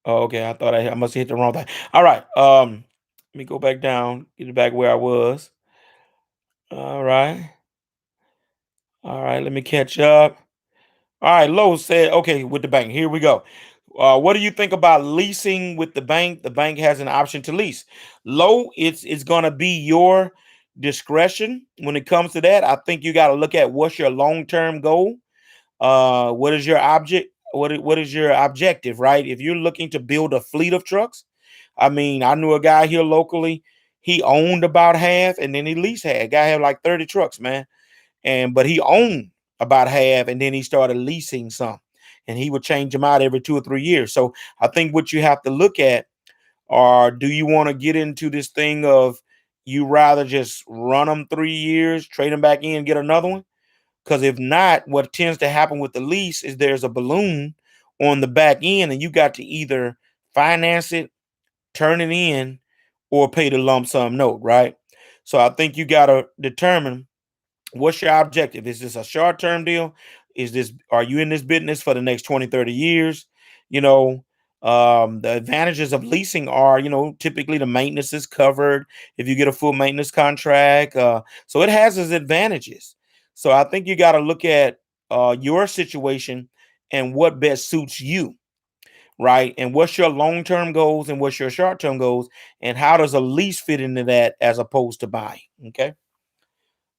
Oh, okay. I thought I must have hit the wrong thing. All right. Let me go back down, get it back where I was. All right. All right. Let me catch up. All right. Lowe said, okay, with the bank. Here we go. What do you think about leasing with the bank? The bank has an option to lease. Low, it's gonna be your discretion when it comes to that. I think you got to look at what's your long-term goal. What is your object? What is your objective, right? If you're looking to build a fleet of trucks, I mean, I knew a guy here locally. He owned about half, and then he leased half. Guy had like 30 trucks, man, but he owned about half, and then he started leasing some, and he would change them out every 2 or 3 years. So I think what you have to look at are, do you want to get into this thing of you rather just run them 3 years, trade them back in, get another one? Because if not, what tends to happen with the lease is there's a balloon on the back end, and you got to either finance it, turn it in, or pay the lump sum note, right? So I think you got to determine what's your objective. Is this a short-term deal? Are you in this business for the next 20, 30 years? You know, the advantages of leasing are, typically the maintenance is covered if you get a full maintenance contract. So it has its advantages. So I think you got to look at your situation and what best suits you, right? And what's your long-term goals and what's your short-term goals, and how does a lease fit into that as opposed to buying? Okay.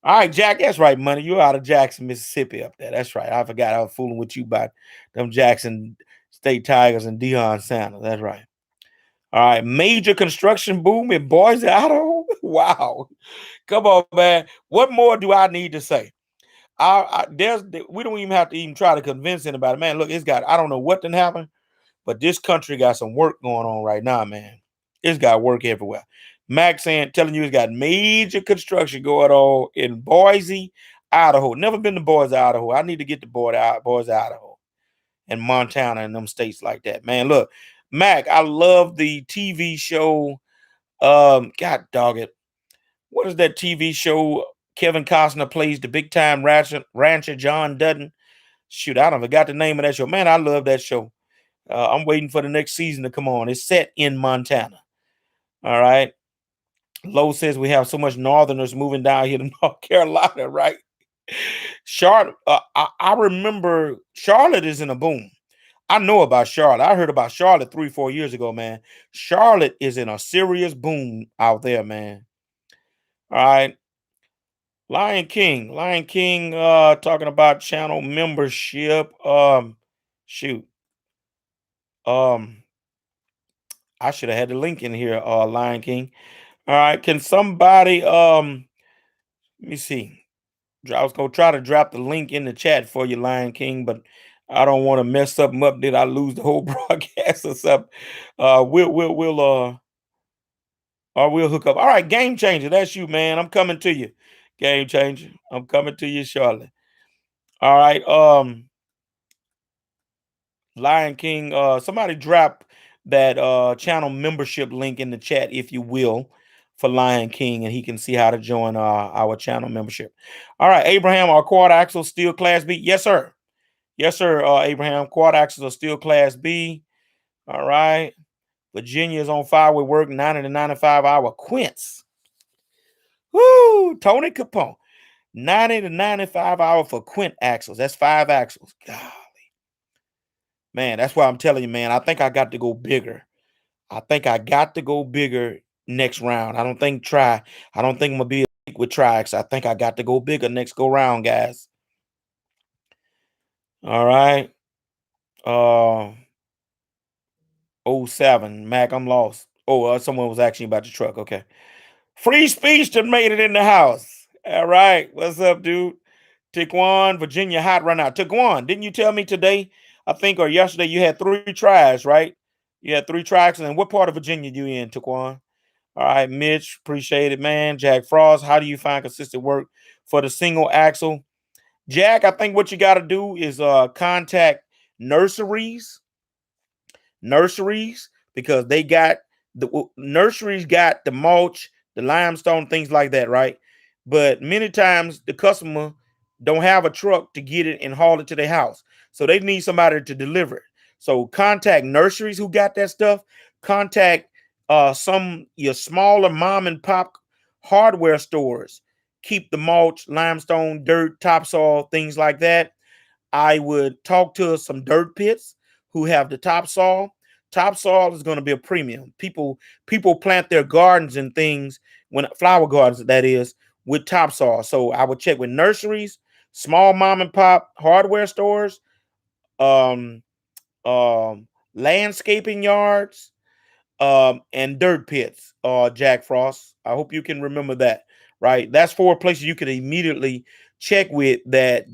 All right, Jack, that's right, money. You're out of Jackson, Mississippi up there. That's right. I forgot I was fooling with you about them Jackson State Tigers and Deion Sanders. That's right. All right. Major construction boom in Boise, Idaho. Wow. Come on, man. What more do I need to say? We don't even have to even try to convince anybody. Man, look, I don't know what done happened, but this country got some work going on right now, man. It's got work everywhere. Max telling you it's got major construction going on in Boise, Idaho. Never been to Boise, Idaho. I need to get to Boise, Idaho and Montana and them states like that. Man, look, Mac, I love the TV show. God dog it. What is that TV show? Kevin Costner plays the big time rancher John Dutton. Shoot, I don't forgot the name of that show. Man, I love that show. I'm waiting for the next season to come on. It's set in Montana. All right. Lowe says we have so much Northerners moving down here to North Carolina, right? Charlotte, I remember Charlotte is in a boom. I know about Charlotte. I heard about Charlotte 3-4 years ago, man. Charlotte is in a serious boom out there, man. All right. Lion King, talking about channel membership. Shoot. I should have had the link in here, Lion King. All right. Can somebody let me see. I was gonna try to drop the link in the chat for you, Lion King, but I don't want to mess something up. Did I lose the whole broadcast or something? We'll hook up. All right, Game Changer. That's you, man. I'm coming to you. Game Changer. I'm coming to you shortly. All right. Lion King, somebody drop that channel membership link in the chat, if you will, for Lion King, and he can see how to join our channel membership. All right, Abraham, our quad axle still class B? Yes, sir. Yes, sir, Abraham. Quad axles are still class B. All right. Virginia is on fire with work, 90 to 95 hour quints. Woo! Tony Capone. 90 to 95 hour for quint axles. That's 5 axles. God. Man, that's why I'm telling you, man. I think I got to go bigger. Next round. I don't think I'm gonna be with Trix. I think I got to go bigger next go round, guys. All right. 07. Mac, I'm lost. Oh, someone was asking about the truck. Okay. Free speech that made it in the house. All right. What's up, dude? Taquan, Virginia hot right now. Taquan, didn't you tell me today, I think, or yesterday, you had 3 tries, right? You had 3 tries. And what part of Virginia you in, Taquan? All right, Mitch, appreciate it, man. Jack Frost, how do you find consistent work for the single axle? Jack, I think what you got to do is contact nurseries, because nurseries got the mulch, the limestone, things like that, right? But many times the customer don't have a truck to get it and haul it to their house, so they need somebody to deliver it. So contact nurseries who got that stuff. Contact some your smaller mom and pop hardware stores. Keep the mulch, limestone, dirt, topsoil, things like that. I would talk to some dirt pits who have the topsoil. Topsoil is going to be a premium. People plant their gardens and things, when flower gardens, that is, with topsoil. So I would check with nurseries, small mom and pop hardware stores, um, landscaping yards, and dirt pits. Jack Frost. I hope you can remember that. Right, that's 4 places you could immediately check with that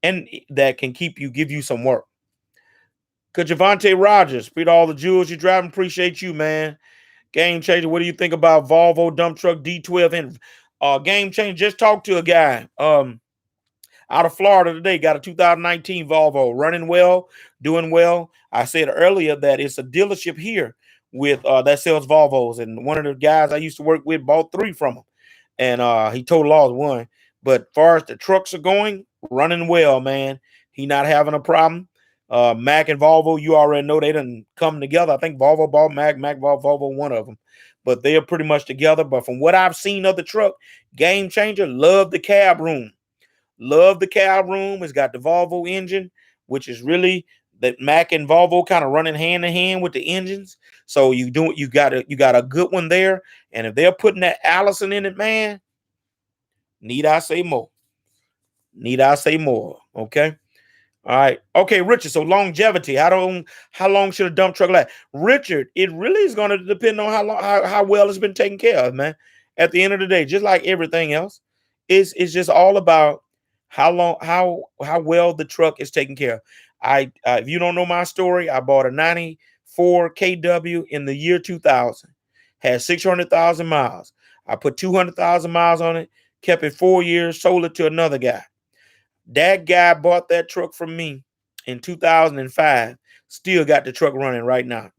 can give you some work. Cause Javante Rogers, beat all the jewels you driving. Appreciate you, man. Game Changer. What do you think about Volvo dump truck D12 and Game Changer? Just talked to a guy out of Florida today. Got a 2019 Volvo, running well, doing well. I said earlier that it's a dealership here with that sells Volvos, and one of the guys I used to work with bought 3 from him, and he total lost 1. But far as the trucks are going, running well, man. He not having a problem. Mac and Volvo, you already know they done come together. I think Volvo bought Mac bought Volvo, one of them. But they are pretty much together. But from what I've seen of the truck, Game Changer, love the cab room. Love the cab room. It's got the Volvo engine, which is really that Mac and Volvo kind of running hand in hand with the engines. So you got a good one there. And if they're putting that Allison in it, man, need I say more? Okay. All right. Okay, Richard. So longevity. How long should a dump truck last? Richard, it really is going to depend on how well it's been taken care of, man. At the end of the day, just like everything else, it's just all about how well the truck is taken care of. If you don't know my story, I bought a 94 KW in the year 2000. Had 600,000 miles. I put 200,000 miles on it, kept it 4 years, sold it to another guy. That guy bought that truck from me in 2005. Still got the truck running right now.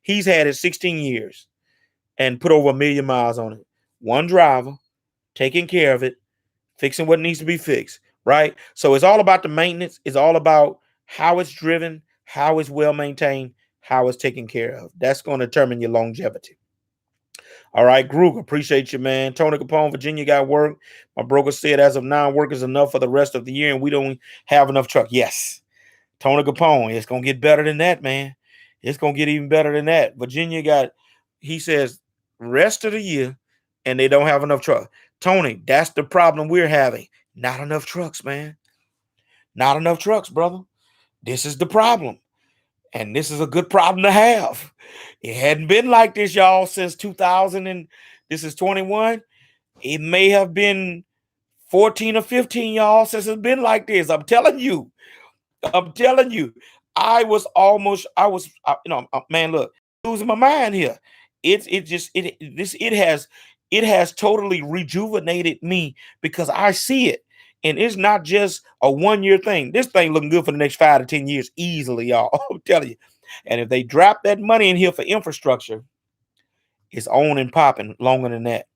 He's had it 16 years and put over 1 million miles on it. One driver, taking care of it, fixing what needs to be fixed. Right. So it's all about the maintenance. It's all about how it's driven, how it's well maintained, how it's taken care of. That's going to determine your longevity. All right, Groog, appreciate you, man. Tony Capone, Virginia got work. My broker said as of now, work is enough for the rest of the year, and we don't have enough truck. Yes, Tony Capone, it's gonna get better than that, man. It's gonna get even better than that. Virginia got, he says, rest of the year, and they don't have enough truck. Tony, that's the problem we're having. Not enough trucks, man. Not enough trucks, brother. This is the problem. And this is a good problem to have. It hadn't been like this, y'all, since 2000, and this is 21. It may have been 14 or 15, y'all, since it's been like this. I'm telling you. I'm telling you. Man, look, losing my mind here. It has totally rejuvenated me because I see it. And it's not just a 1 year thing. This thing looking good for the next 5 to 10 years easily, y'all. I'm telling you. And if they drop that money in here for infrastructure, it's on and popping longer than that.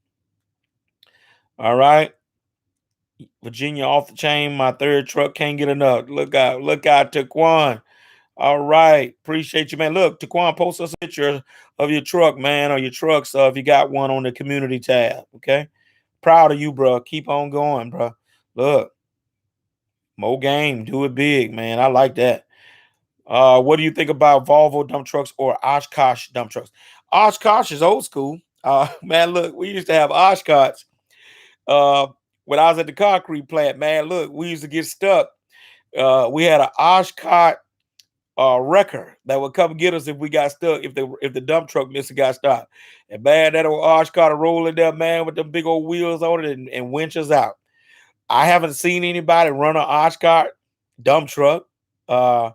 All right. Virginia off the chain. My third truck can't get enough. Look out, Taquan. All right. Appreciate you, man. Look, Taquan, post us a picture of your truck, man, or your trucks. If you got one on the community tab. Okay. Proud of you, bro. Keep on going, bro. Look. More game. Do it big, man. I like that. What do you think about Volvo dump trucks or Oshkosh dump trucks? Oshkosh is old school. Man, look, we used to have Oshkosh. When I was at the concrete plant, man, look, we used to get stuck. We had an Oshkosh wrecker that would come get us if we got stuck, if the dump truck missing got stopped. And man, that old Oshkosh rolling there, man, with the big old wheels on it and winch us out. I haven't seen anybody run an Oshkosh dump truck. But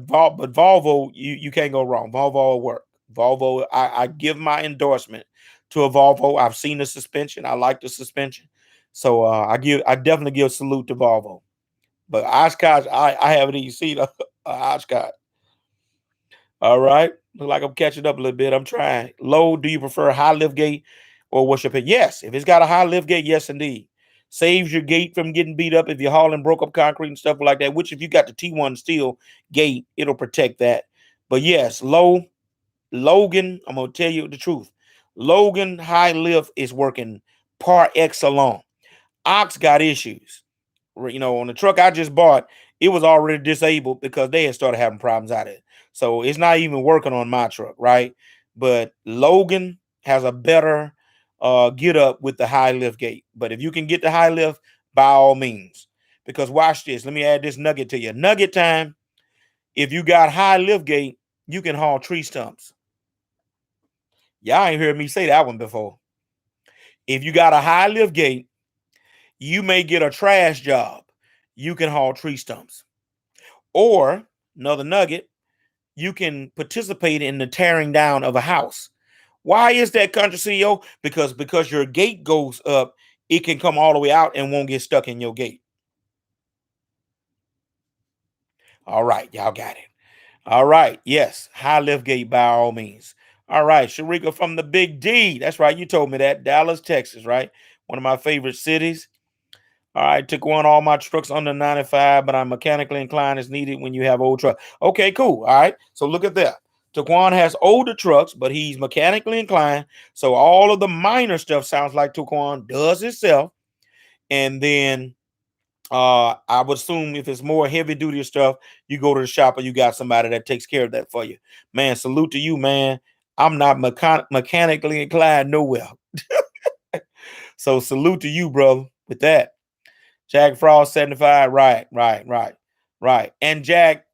Volvo, you can't go wrong. Volvo will work. Volvo, I give my endorsement to a Volvo. I've seen the suspension. I like the suspension. So I definitely give salute to Volvo. But Oshkosh, I haven't even seen a Oshkosh. All right. Look like I'm catching up a little bit. I'm trying. Low, do you prefer high lift gate or what's your opinion? Yes. If it's got a high lift gate, yes, indeed. Saves your gate from getting beat up if you're hauling broke up concrete and stuff like that, which if you got the T1 steel gate, it'll protect that. But yes, Logan, I'm going to tell you the truth. Logan high lift is working par excellence. Ox got issues. On the truck I just bought, it was already disabled because they had started having problems out of it. So it's not even working on my truck, right? But Logan has a better get up with the high lift gate. But if you can get the high lift, by all means. Because watch this. Let me add this nugget to you. Nugget time. If you got high lift gate, you can haul tree stumps. Y'all ain't heard me say that one before. If you got a high lift gate, you may get a trash job. You can haul tree stumps. Or another nugget, you can participate in the tearing down of a house. Why is that, country CEO? Because your gate goes up, it can come all the way out and won't get stuck in your gate. All right, y'all got it. All right, yes, high lift gate by all means. All right, Sharika from the Big D. That's right, you told me that. Dallas, Texas, right? One of my favorite cities. All right, took all my trucks under 95, but I'm mechanically inclined as needed when you have old truck. Okay, cool. All right, so look at that. Taquan has older trucks, but he's mechanically inclined. So all of the minor stuff sounds like Taquan does itself. And then I would assume if it's more heavy duty stuff, you go to the shop or you got somebody that takes care of that for you. Man, salute to you, man. I'm not mechanically inclined nowhere. So salute to you, bro, with that. Jack Frost 75. Right. Right. And Jack,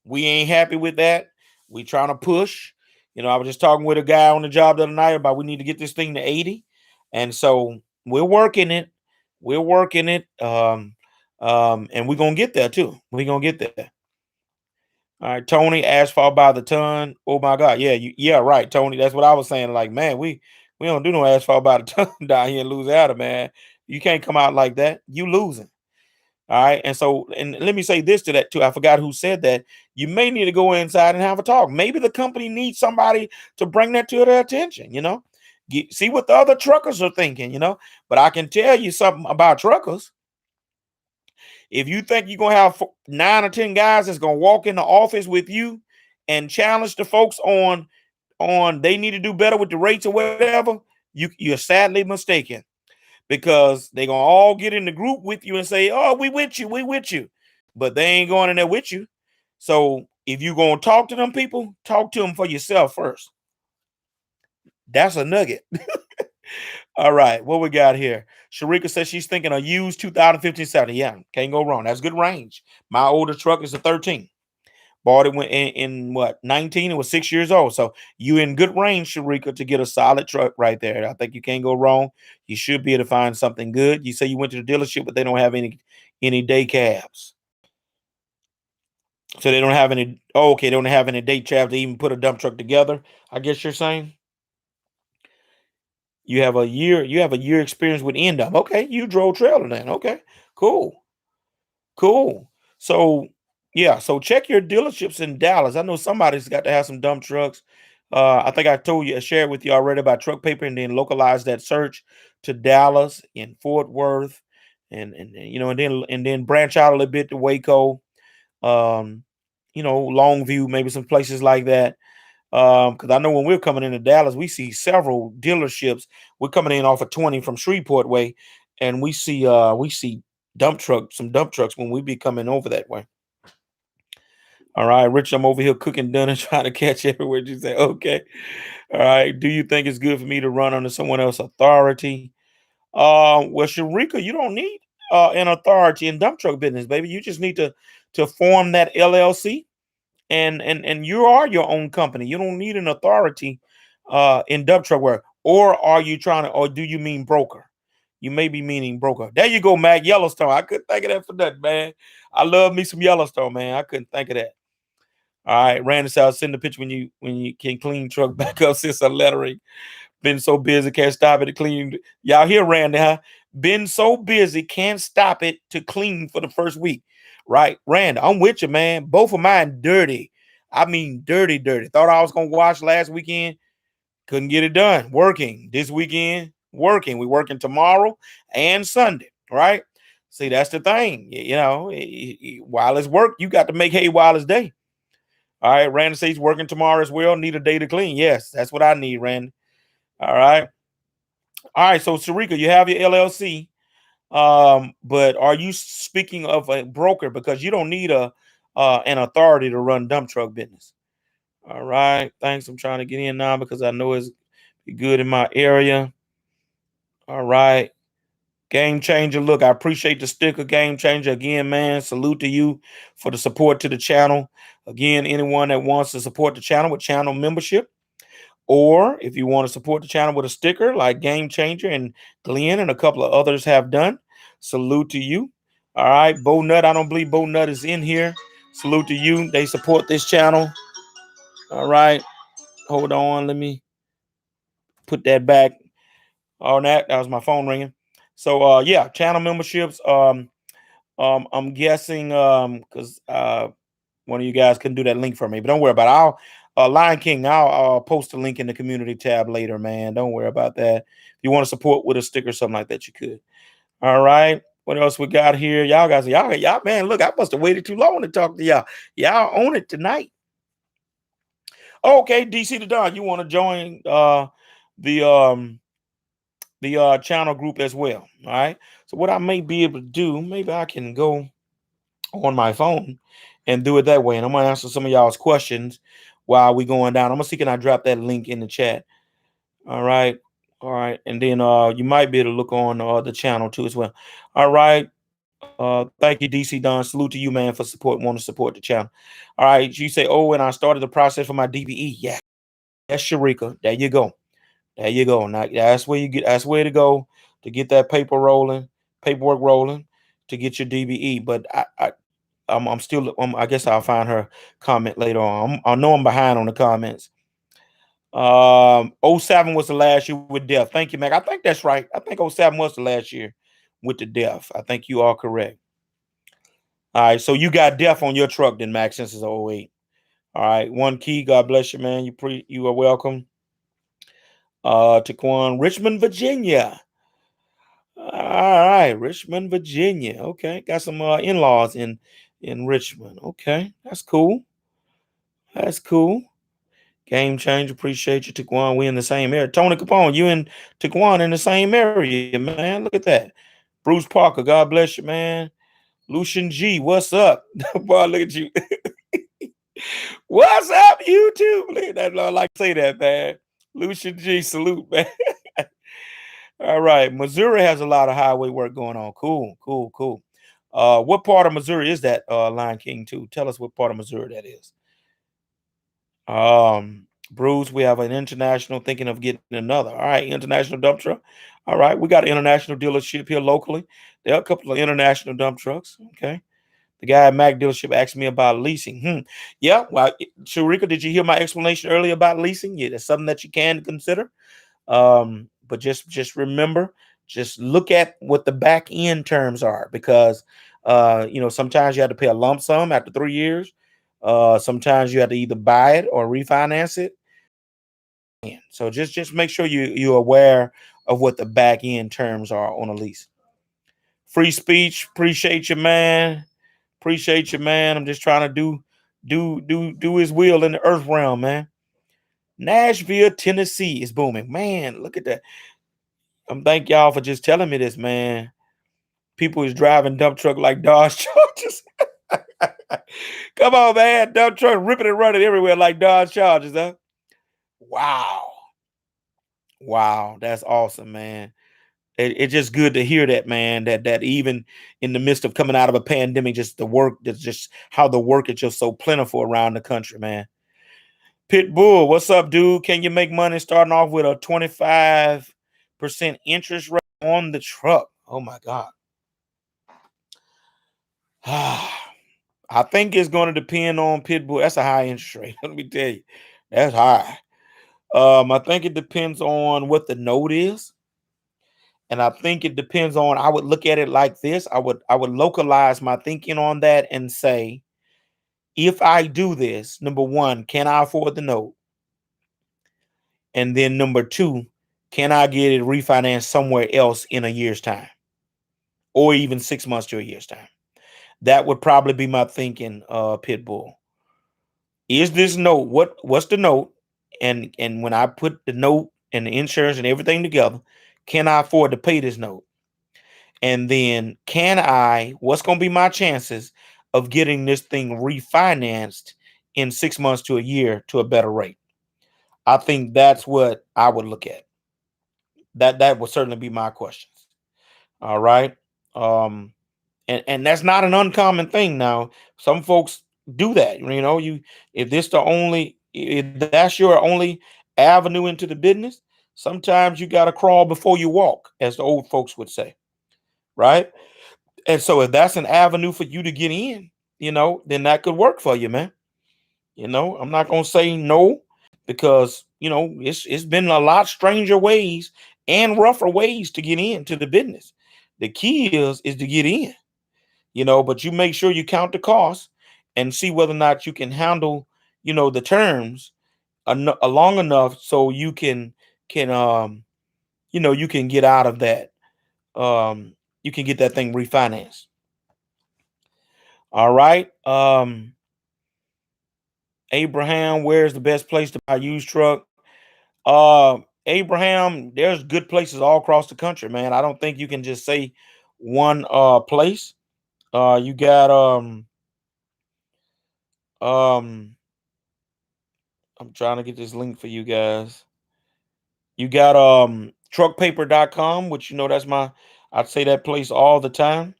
we ain't happy with that. We trying to push. I was just talking with a guy on the job the other night about we need to get this thing to 80. And so we're working it. We're working it. And we're gonna get there too. We're gonna get there. All right, Tony, asphalt by the ton. Oh my God. Yeah, yeah, right, Tony. That's what I was saying. Like, man, we don't do no asphalt by the ton down here in Louisiana, man. You can't come out like that. You losing. All right. And so, and let me say this to that too. I forgot who said that. You may need to go inside and have a talk. Maybe the company needs somebody to bring that to their attention. See what the other truckers are thinking. But I can tell you something about truckers. If you think you're going to have 9 or 10 guys that's going to walk in the office with you and challenge the folks on they need to do better with the rates or whatever, you're sadly mistaken, because they're gonna all get in the group with you and say, "Oh, we with you," but they ain't going in there with you. So if you're gonna talk to them people, talk to them for yourself first. That's a nugget. All right, what we got here? Sharika says she's thinking a used 2015 Saturday. Yeah, can't go wrong. That's good range. My older truck is a 13. Bought it when in what 19? It was 6 years old. So you in good range, Sharika, to get a solid truck right there. I think you can't go wrong. You should be able to find something good. You say you went to the dealership, but they don't have any day cabs. So they don't have any. Oh, okay, they don't have any day cabs to even put a dump truck together. I guess you're saying you have a year. You have a year experience with Endum. Okay, you drove trailer then. Okay, cool. Cool. So yeah, so check your dealerships in Dallas. I know somebody's got to have some dump trucks. I think I told you, I shared with you already about truck paper, and then localize that search to Dallas and Fort Worth, and then branch out a little bit to Waco, um, Longview, maybe some places like that. Because I know when we're coming into Dallas, we see several dealerships. We're coming in off of 20 from Shreveport way, and we see some dump trucks when we be coming over that way. All right, Rich, I'm over here cooking dinner, trying to catch everywhere. You say, okay. All right. Do you think it's good for me to run under someone else's authority? Well, Sharika, you don't need an authority in dump truck business, baby. You just need to form that LLC, and you are your own company. You don't need an authority in dump truck work. Or are you trying to, or do you mean broker? You may be meaning broker. There you go, Mac. Yellowstone. I couldn't think of that for nothing, man. I love me some Yellowstone, man. I couldn't think of that. All right, Randy said I'll send the picture when you can clean truck back up since I'm lettering. Been so busy, can't stop it to clean. Y'all hear Randy, huh? Been so busy, can't stop it to clean for the first week. Right, Randy, I'm with you, man. Both of mine dirty. I mean, dirty, dirty. Thought I was gonna wash last weekend, couldn't get it done. Working this weekend, working. We working tomorrow and Sunday, right? See, that's the thing. While it's work, you got to make hay while it's day. All right, Randy says he's working tomorrow as well. Need a day to clean. Yes, that's what I need, Randy. All right. All right. So Sharika, you have your LLC. But are you speaking of a broker? Because you don't need an authority to run dump truck business. All right. Thanks. I'm trying to get in now because I know it's good in my area. All right. Game changer. Look, I appreciate the sticker, game changer. Again, man, salute to you for the support to the channel. Again, anyone that wants to support the channel with channel membership, or if you want to support the channel with a sticker like Game Changer and Glenn and a couple of others have done, salute to you. All right, Bo Nut. I don't believe Bo Nut is in here. Salute to you. They support this channel. All right, hold on. Let me put that back on that. That was my phone ringing. So yeah, channel memberships. I'm guessing because one of you guys couldn't do that link for me, but don't worry about it. Lion King, I'll post a link in the community tab later, man. Don't worry about that. If you want to support with a sticker or something like that, you could. All right. What else we got here? Y'all guys, y'all, man, look, I must have waited too long to talk to y'all. Y'all own it tonight. Okay, DC the Don, you want to join the channel group as well. All right. So what I may be able to do, maybe I can go on my phone and do it that way. And I'm gonna answer some of y'all's questions while we going down. I'm gonna see can I drop that link in the chat. All right. All right. And then you might be able to look on the channel too as well. All right. Thank you, DC Don. Salute to you, man, for want to support the channel. All right, you say, oh, and I started the process for my DBE. Yeah, that's Sharika. There you go. There you go. Now that's where you get. That's where to go to get that paperwork rolling to get your DBE. But I'm still. I guess I'll find her comment later on. I know I'm behind on the comments. '07 was the last year with death. Thank you, Mac. I think that's right. I think '07 was the last year with the death. I think you are correct. All right, so you got death on your truck then, Mac, since it's '08. All right, one key. God bless you, man. You are welcome. Taquan, Richmond, Virginia. All right, Richmond, Virginia. Okay, got some in-laws in Richmond. Okay, that's cool. That's cool. Game changer. Appreciate you, Taquan. We in the same area. Tony Capone, you and Taquan in the same area, man. Look at that. Bruce Parker, God bless you, man. Lucian G, what's up? Boy, look at you. What's up, YouTube? I like to say that, man. Lucian G, salute, man. All right. Missouri has a lot of highway work going on. Cool, cool, cool. What part of Missouri is that, Lion King 2? Tell us what part of Missouri that is. Bruce, we have an international thinking of getting another. All right, international dump truck. All right, we got an international dealership here locally. There are a couple of international dump trucks. Okay. The guy at Mac dealership asked me about leasing. Yeah, well, Sharika, did you hear my explanation earlier about leasing? Yeah, that's something that you can consider. But just remember, just look at what the back end terms are, because sometimes you have to pay a lump sum after 3 years. Sometimes you have to either buy it or refinance it. So just make sure you're aware of what the back end terms are on a lease. Free speech, appreciate you, man. Appreciate you, man. I'm just trying to do his will in the earth realm, man. Nashville, Tennessee is booming. Man, look at that. Thank y'all for just telling me this, man. People is driving dump truck like Dodge Chargers. Come on, man. Dump truck ripping and running everywhere like Dodge Chargers, huh? Wow. Wow. That's awesome, man. It's just good to hear that, man. That even in the midst of coming out of a pandemic, just the work, that's just how the work is just so plentiful around the country, man. Pitbull, what's up, dude? Can you make money starting off with a 25% interest rate on the truck? Oh my God. I think it's going to depend on Pitbull. That's a high interest rate. Let me tell you, that's high. I think it depends on what the note is, and I think it depends on. I would look at it like this. I would localize my thinking on that and say, if I do this, number one, can I afford the note? And then number two, can I get it refinanced somewhere else in a year's time, or even 6 months to a year's time? That would probably be my thinking, Pitbull. Is this note what's the note? And when I put the note and the insurance and everything together, can I afford to pay this note? And then what's going to be my chances of getting this thing refinanced in 6 months to a year to a better rate? I think that's what I would look at. That would certainly be my questions. All right. And that's not an uncommon thing. Now, some folks do that. If that's your only avenue into the business, sometimes you got to crawl before you walk, as the old folks would say, right? And so if that's an avenue for you to get in, then that could work for you, man. I'm not gonna say no, because it's been a lot stranger ways and rougher ways to get into the business. The key is to get in, but you make sure you count the costs and see whether or not you can handle, the terms long enough so can you can get out of that. You can get that thing refinanced. All right. Abraham, where's the best place to buy a used truck? Abraham, there's good places all across the country, man. I don't think you can just say one place. You got um I'm trying to get this link for you guys. You got truckpaper.com, which that's I'd say that place all the time.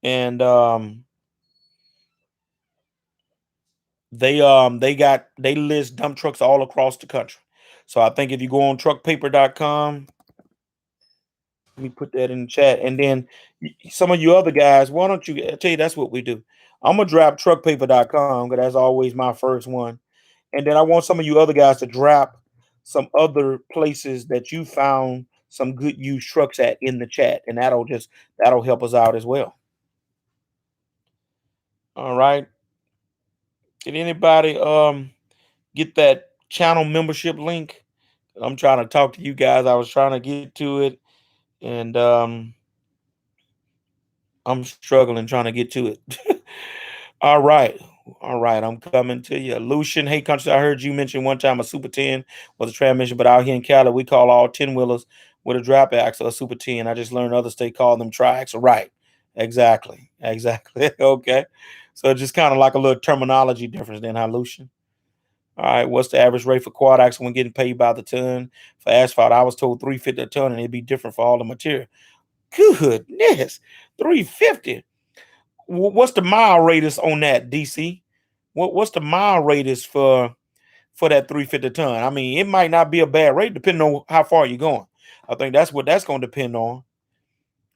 and they list dump trucks all across the country. So I think if you go on truckpaper.com, let me put that in the chat. And then some of you other guys, why don't you I tell you that's what we do. I'm gonna drop truckpaper.com because that's always my first one. And then I want some of you other guys to drop some other places that you found some good used trucks at in the chat. And that'll help us out as well. All right. Did anybody get that channel membership link? I'm trying to talk to you guys. I was trying to get to it, and I'm struggling trying to get to it. All right. All right. I'm coming to you. Lucian, hey, country. I heard you mention one time a Super 10 was a transmission, but out here in Cali, we call all 10 wheelers with a drop axle a Super 10. I just learned other states call them tri-axle. Right. Exactly. Exactly. Okay. So just kind of like a little terminology difference then, huh, Lucian? All right. What's the average rate for quad axle when getting paid by the ton? For asphalt, I was told 350 a ton, and it'd be different for all the material. Goodness. 350. What's the mile radius on that, DC? What's the mile radius for that 350 ton? I mean, it might not be a bad rate depending on how far you're going. I think that's what that's going to depend on.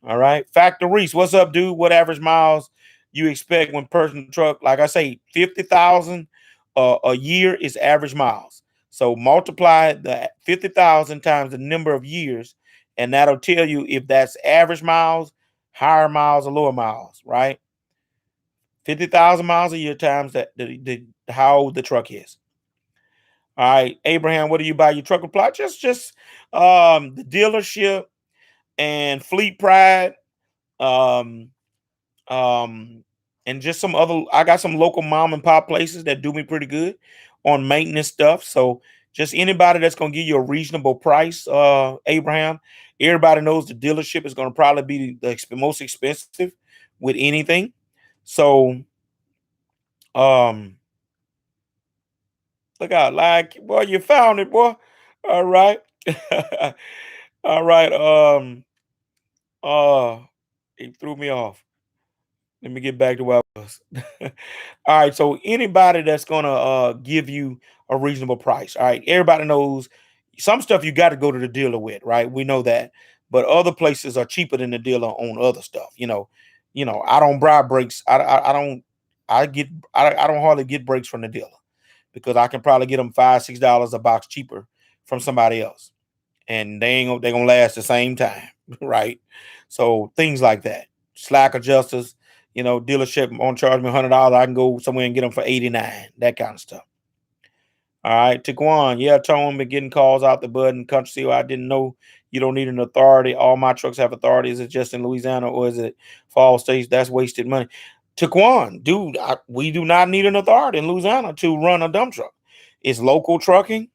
All right, Factor Reese, what's up, dude? What average miles you expect when person truck? Like I say, 50,000 a year is average miles. So multiply the 50,000 times the number of years, and that'll tell you if that's average miles, higher miles, or lower miles. Right? 50,000 miles a year times the how old the truck is. All right, Abraham, what do you buy your truck apply? Just the dealership and Fleet Pride, um, um, and just some other. I got some local mom and pop places that do me pretty good on maintenance stuff. So just anybody that's gonna give you a reasonable price, Abraham. Everybody knows the dealership is gonna probably be the most expensive with anything. So um look out, like, boy, you found it, boy. All right. All right. Uh, it threw me off. Let me get back to where I was. All right. So anybody that's gonna give you a reasonable price. All right. Everybody knows some stuff you got to go to the dealer with, right? We know that. But other places are cheaper than the dealer on other stuff. I don't buy brakes. I don't I don't hardly get brakes from the dealer because I can probably get them $5-6 a box cheaper from somebody else, and they gonna last the same time, right? So things like that, slack adjusters, dealership won't charge me $100. I can go somewhere and get them for 89. That kind of stuff. All right, Taquan, yeah, Tone been getting calls out the bud and country. I didn't know you don't need an authority. All my trucks have authority. Is it just in Louisiana or is it for all states? That's wasted money. Taquan, dude, we do not need an authority in Louisiana to run a dump truck. It's local trucking,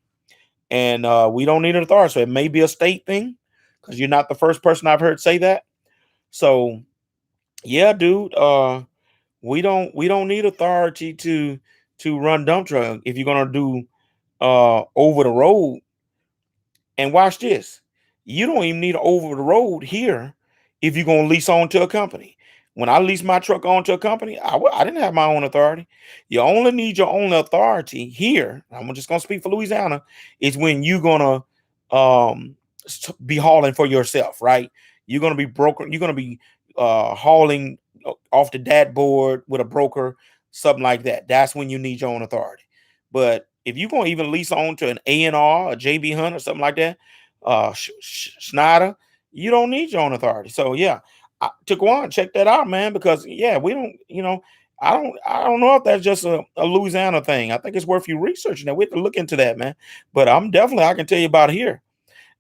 and we don't need an authority. So it may be a state thing because you're not the first person I've heard say that. So yeah, dude, we don't need authority to run dump truck. If you're gonna do over the road, and watch this. You don't even need over the road here if you're going to lease on to a company. When I leased my truck on to a company, I didn't have my own authority. You only need your own authority here. I'm just going to speak for Louisiana. Is when you're going to be hauling for yourself, right? You're going to be broker. You're going to be hauling off the dat board with a broker, something like that. That's when you need your own authority. But if you're going to even lease on to an A&R, a JB Hunt, or something like that, Schneider, you don't need your own authority. So yeah, Taquan, check that out, man, because yeah, we don't, I don't know if that's just a Louisiana thing. I think it's worth you researching that. We have to look into that, man. But I can tell you about here.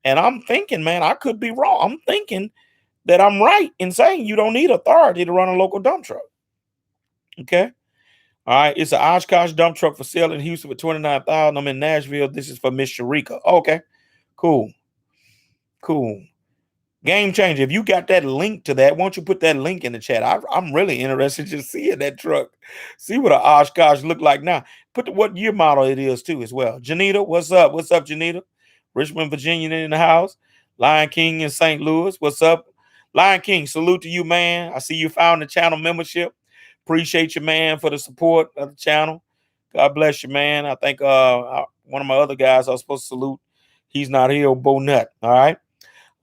And I'm thinking, man, I could be wrong. I'm thinking that I'm right in saying you don't need authority to run a local dump truck. Okay. All right, it's an Oshkosh dump truck for sale in Houston for 29,000. I'm in Nashville. This is for Miss Sharika. Okay, cool, cool. Game changer. If you got that link to that, why don't you put that link in the chat? I'm really interested to see that truck. See what an Oshkosh look like now. Put what year model it is too as well. Janita, what's up? What's up, Janita? Richmond, Virginia in the house. Lion King in St. Louis. What's up? Lion King, salute to you, man. I see you found the channel membership. Appreciate you, man, for the support of the channel. God bless you, man. I think one of my other guys I was supposed to salute, he's not here, Bo Nut. All right.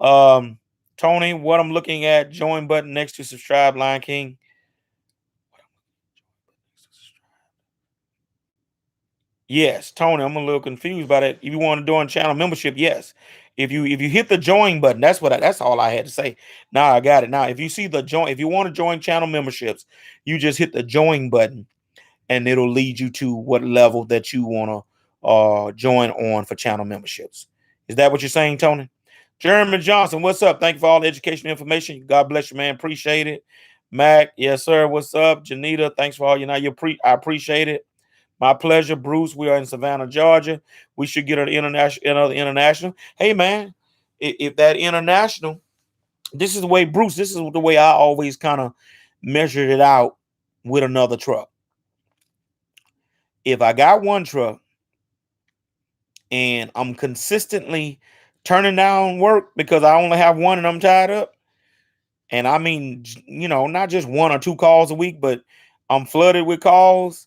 Um, Tony, what I'm looking at, join button next to subscribe, Lion King. Yes, Tony, I'm a little confused by that. If you want to join channel membership, yes. If you hit the join button, that's all I had to say. Now I got it. Now, if you see the join, if you want to join channel memberships, you just hit the join button and it'll lead you to what level that you want to join on for channel memberships. Is that what you're saying, Tony? Jeremy Johnson, what's up? Thank you for all the educational information. God bless you, man. Appreciate it. Mac, yes, sir. What's up? Janita, thanks for all you know. I appreciate it. My pleasure, Bruce. We are in Savannah, Georgia. We should get another international. Hey, man, if that international, this is the way, Bruce, this is the way I always kind of measured it out with another truck. If I got one truck and I'm consistently turning down work because I only have one and I'm tied up, and I mean, not just one or two calls a week, but I'm flooded with calls,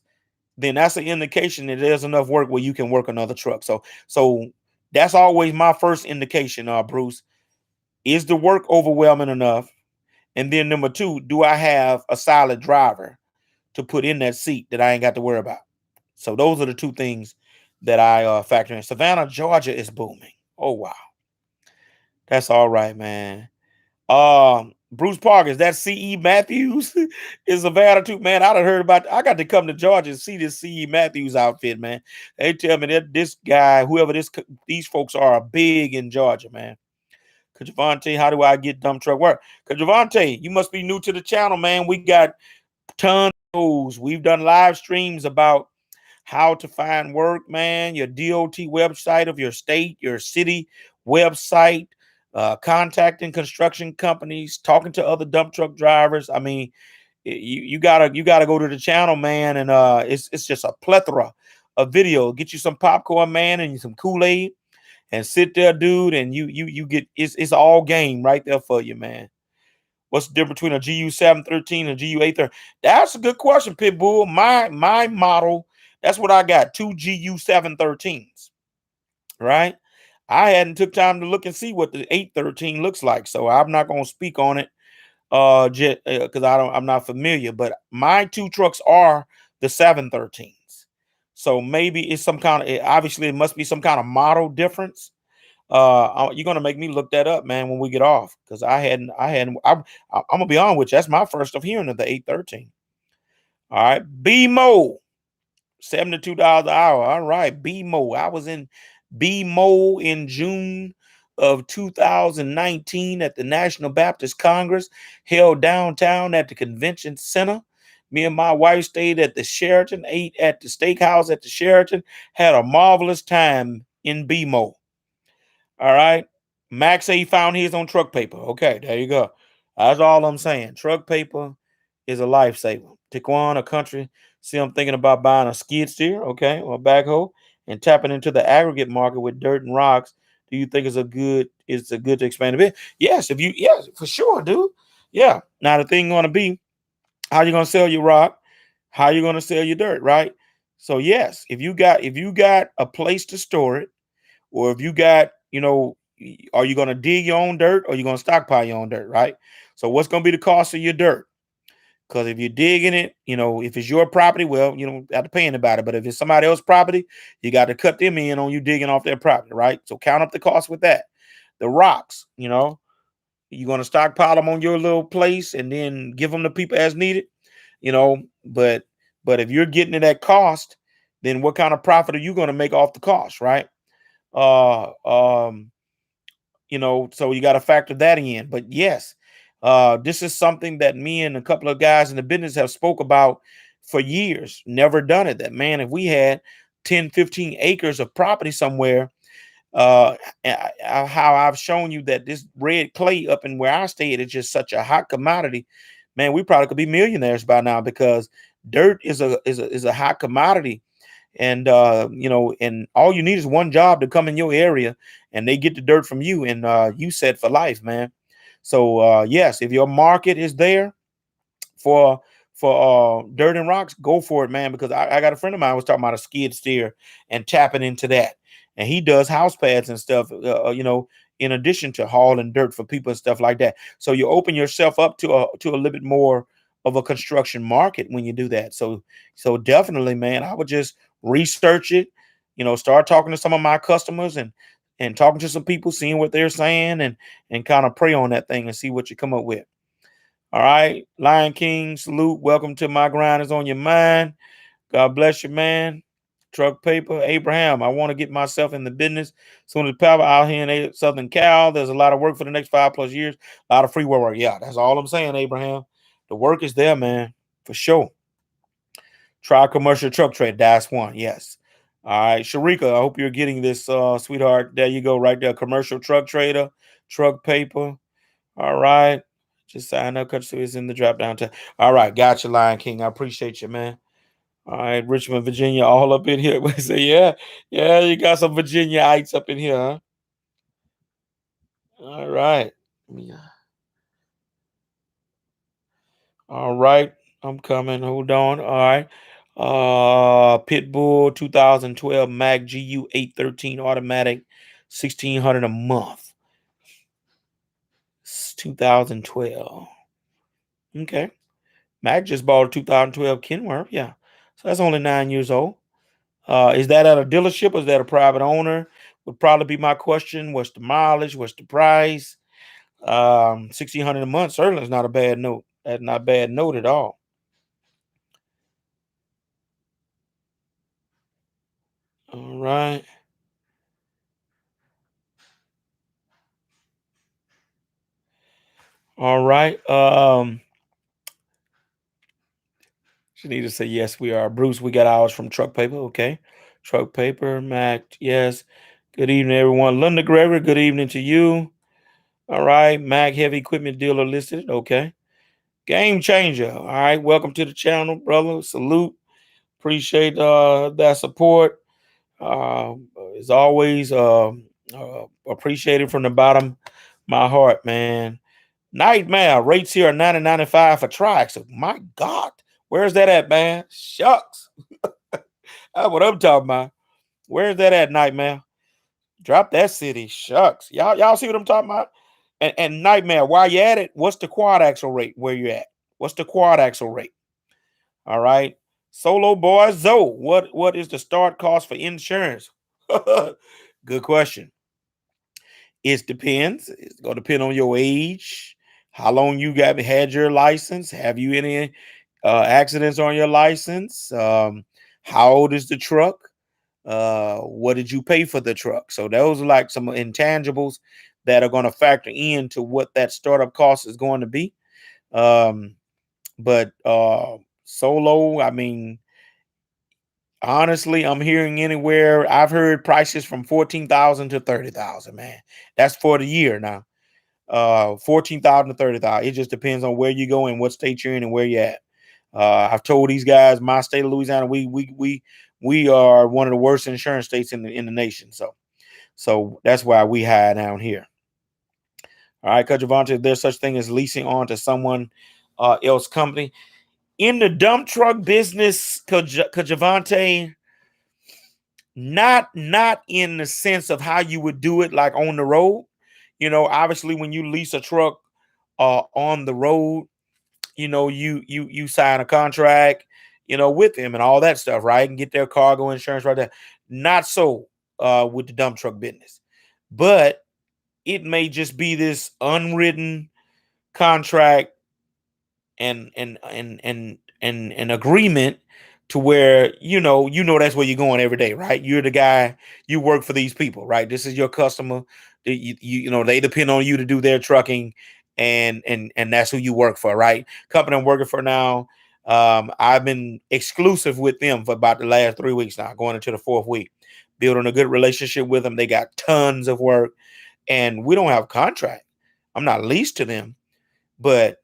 then that's an indication that there's enough work where you can work another truck. So that's always my first indication, Bruce. Is the work overwhelming enough? And then number two, do I have a solid driver to put in that seat that I ain't got to worry about? So those are the two things that I factor in. Savannah, Georgia is booming. Oh, wow. That's all right, man. Bruce Parker, is that C.E. Matthews? Is of attitude, man. I done heard about. I got to come to Georgia and see this C.E. Matthews outfit, man. They tell me that this guy, whoever these folks are big in Georgia, man. Javante, how do I get dump truck work? Javante, you must be new to the channel, man. We got tons of those. We've done live streams about how to find work, man. Your DOT website of your state, your city website. Contacting construction companies, talking to other dump truck drivers. I mean, you gotta go to the channel, man, and it's just a plethora of video. Get you some popcorn, man, and some Kool-Aid, and sit there, dude, and you get it's all game right there for you, man. What's the difference between a GU 713 and a GU 813? That's a good question, Pitbull. My model, that's what I got, 2 GU 713s, right? I hadn't took time to look and see what the 813 looks like, so I'm not going to speak on it because I'm not familiar. But my two trucks are the 713s, so maybe it's some kind of, obviously it must be some kind of model difference. You're gonna make me look that up, man, when we get off, because I'm gonna be on with you. That's my first of hearing of the 813. All right, BMO. $72 an hour. All right, BMO. I was in BMO in June of 2019 at the National Baptist Congress, held downtown at the Convention Center. Me and my wife stayed at the Sheraton, ate at the steakhouse at the Sheraton, had a marvelous time in BMO. All right. Max said he found his on truck paper. Okay, there you go. That's all I'm saying. Truck paper is a lifesaver. Tijuana, a country. See, I'm thinking about buying a skid steer, okay, or a backhoe, and tapping into the aggregate market with dirt and rocks. Do you think it's a good to expand a bit? Yes, yes, for sure, dude. Yeah. Now the thing gonna be, how you gonna sell your rock? How you gonna sell your dirt, right? So yes, if you got a place to store it, or if you got, are you going to dig your own dirt, or are you going to stockpile your own dirt, right? So what's going to be the cost of your dirt? Because if you're digging it, if it's your property, well, you don't have to pay anybody. But if it's somebody else's property, you got to cut them in on you digging off their property, right? So count up the cost with that. The rocks, you're going to stockpile them on your little place and then give them to people as needed, but if you're getting it at cost, then what kind of profit are you going to make off the cost, right? So you got to factor that in. But yes, this is something that me and a couple of guys in the business have spoke about for years. Never done it. That, man, if we had 10, 15 acres of property somewhere, how I've shown you that this red clay up in where I stay, it's just such a hot commodity, man, we probably could be millionaires by now, because dirt is a hot commodity. And and all you need is one job to come in your area, and they get the dirt from you, and you set for life, man. So yes, if your market is there for dirt and rocks, go for it, man. Because I got a friend of mine who was talking about a skid steer and tapping into that, and he does house pads and stuff. In addition to hauling dirt for people and stuff like that. So you open yourself up to a little bit more of a construction market when you do that. So definitely, man, I would just research it. Start talking to some of my customers and talking to some people, seeing what they're saying, and kind of pray on that thing and see what you come up with. All right. Lion King, salute. Welcome to My Grind is on Your Mind. God bless you, man. Truck paper. Abraham, I want to get myself in the business. Soon as power out here in Southern Cal, there's a lot of work for the next 5+ years. A lot of free work. Yeah, that's all I'm saying, Abraham. The work is there, man, for sure. Try commercial truck trade. That's one. Yes. All right. Sharika, I hope you're getting this, sweetheart. There you go, right there. Commercial truck trader, truck paper. All right. Just sign up. Cut is in the drop down tab. All right. Got you, Lion King. I appreciate you, man. All right. Richmond, Virginia, all up in here. We say, yeah. Yeah, you got some Virginiaites up in here, huh? All right. Yeah. All right. I'm coming. Hold on. All right. Pitbull 2012 Mac GU 813 automatic, 1600 a month. 2012. Okay. Mac just bought a 2012 Kenworth. Yeah. So that's only 9 years old. Is that at a dealership or is that a private owner? Would probably be my question. What's the mileage? What's the price? 1600 a month certainly is not a bad note. That's not a bad note at all. All right. All right. She need to say yes, we are. Bruce, we got ours from Truck Paper. Okay. Truck Paper, Mac, yes. Good evening, everyone. Linda Gregory, good evening to you. All right. Mac Heavy Equipment Dealer listed. Okay. Game Changer. All right. Welcome to the channel, brother. Salute. Appreciate that support. As always, appreciated from the bottom of my heart, man. Nightmare rates here are $90.95 for triaxle. My God, where's that at, man? Shucks, that's what I'm talking about. Where's that at, Nightmare? Drop that city. Shucks, y'all see what I'm talking about? And Nightmare, while you at it, what's the quad axle rate where you at? What's the quad axle rate? All right. Solo boy Zoe, what is the start cost for insurance? Good question. It depends. It's gonna depend on your age, how long you had your license. Have you any accidents on your license? How old is the truck? What did you pay for the truck? So those are like some intangibles that are going to factor into what that startup cost is going to be. But solo, I mean, honestly, I'm hearing anywhere. I've heard prices from 14,000 to 30,000. Man, that's for the year now. 14,000 to 30,000. It just depends on where you go and what state you're in and where you're at. I've told these guys, my state of Louisiana, we are one of the worst insurance states in the nation. So that's why we hire down here. All right, Coach Javante, there's such thing as leasing on to someone else company in the dump truck business, Coach Javante. Not in the sense of how you would do it like on the road. Obviously when you lease a truck on the road, you sign a contract, with them and all that stuff, right? And get their cargo insurance right there. Not so with the dump truck business. But it may just be this unwritten contract and agreement to where that's where you're going every day, right? You're the guy, you work for these people, right? This is your customer. They depend on you to do their trucking, and that's who you work for, right? Company I'm working for now, I've been exclusive with them for about the last 3 weeks now, going into the 4th week, building a good relationship with them. They got tons of work, and we don't have a contract. I'm not leased to them, but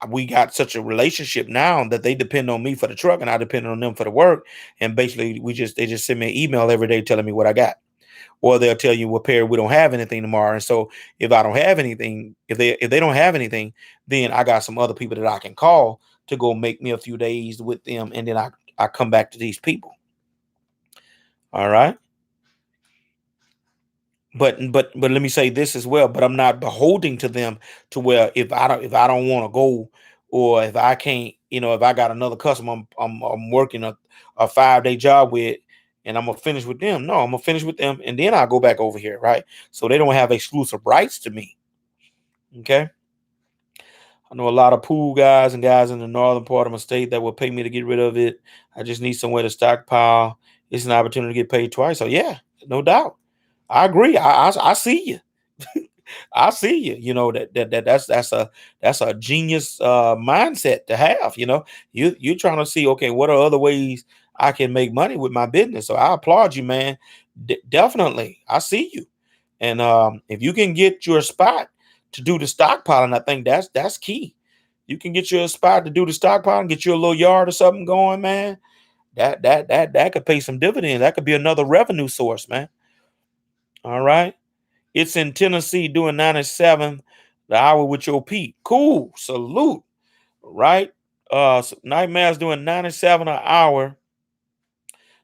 we got such a relationship now that they depend on me for the truck and I depend on them for the work. And basically they just send me an email every day telling me what I got. or they'll tell you, well, Perry, we don't have anything tomorrow. And so if I don't have anything, if they don't have anything, then I got some other people that I can call to go make me a few days with them, and then I come back to these people. All right. But let me say this as well. But I'm not beholding to them to where if I don't want to go, or if I can't, if I got another customer I'm working a 5 day job with, and I'm gonna finish with them. No, I'm gonna finish with them, and then I'll go back over here, right? So they don't have exclusive rights to me. Okay. I know a lot of pool guys and guys in the northern part of my state that will pay me to get rid of it. I just need somewhere to stockpile. It's an opportunity to get paid twice. So yeah, no doubt. I agree. I see you. I see you. That's a genius mindset to have. You're trying to see, okay, what are other ways I can make money with my business? So I applaud you, man. Definitely, I see you. And if you can get your spot to do the stockpiling, I think that's key. You can get your spot to do the stockpiling, get you a little yard or something going, man. That could pay some dividends. That could be another revenue source, man. All right. It's in Tennessee doing 97 the hour with your Pete. Cool. Salute. Right? Nightmare's doing 97 an hour.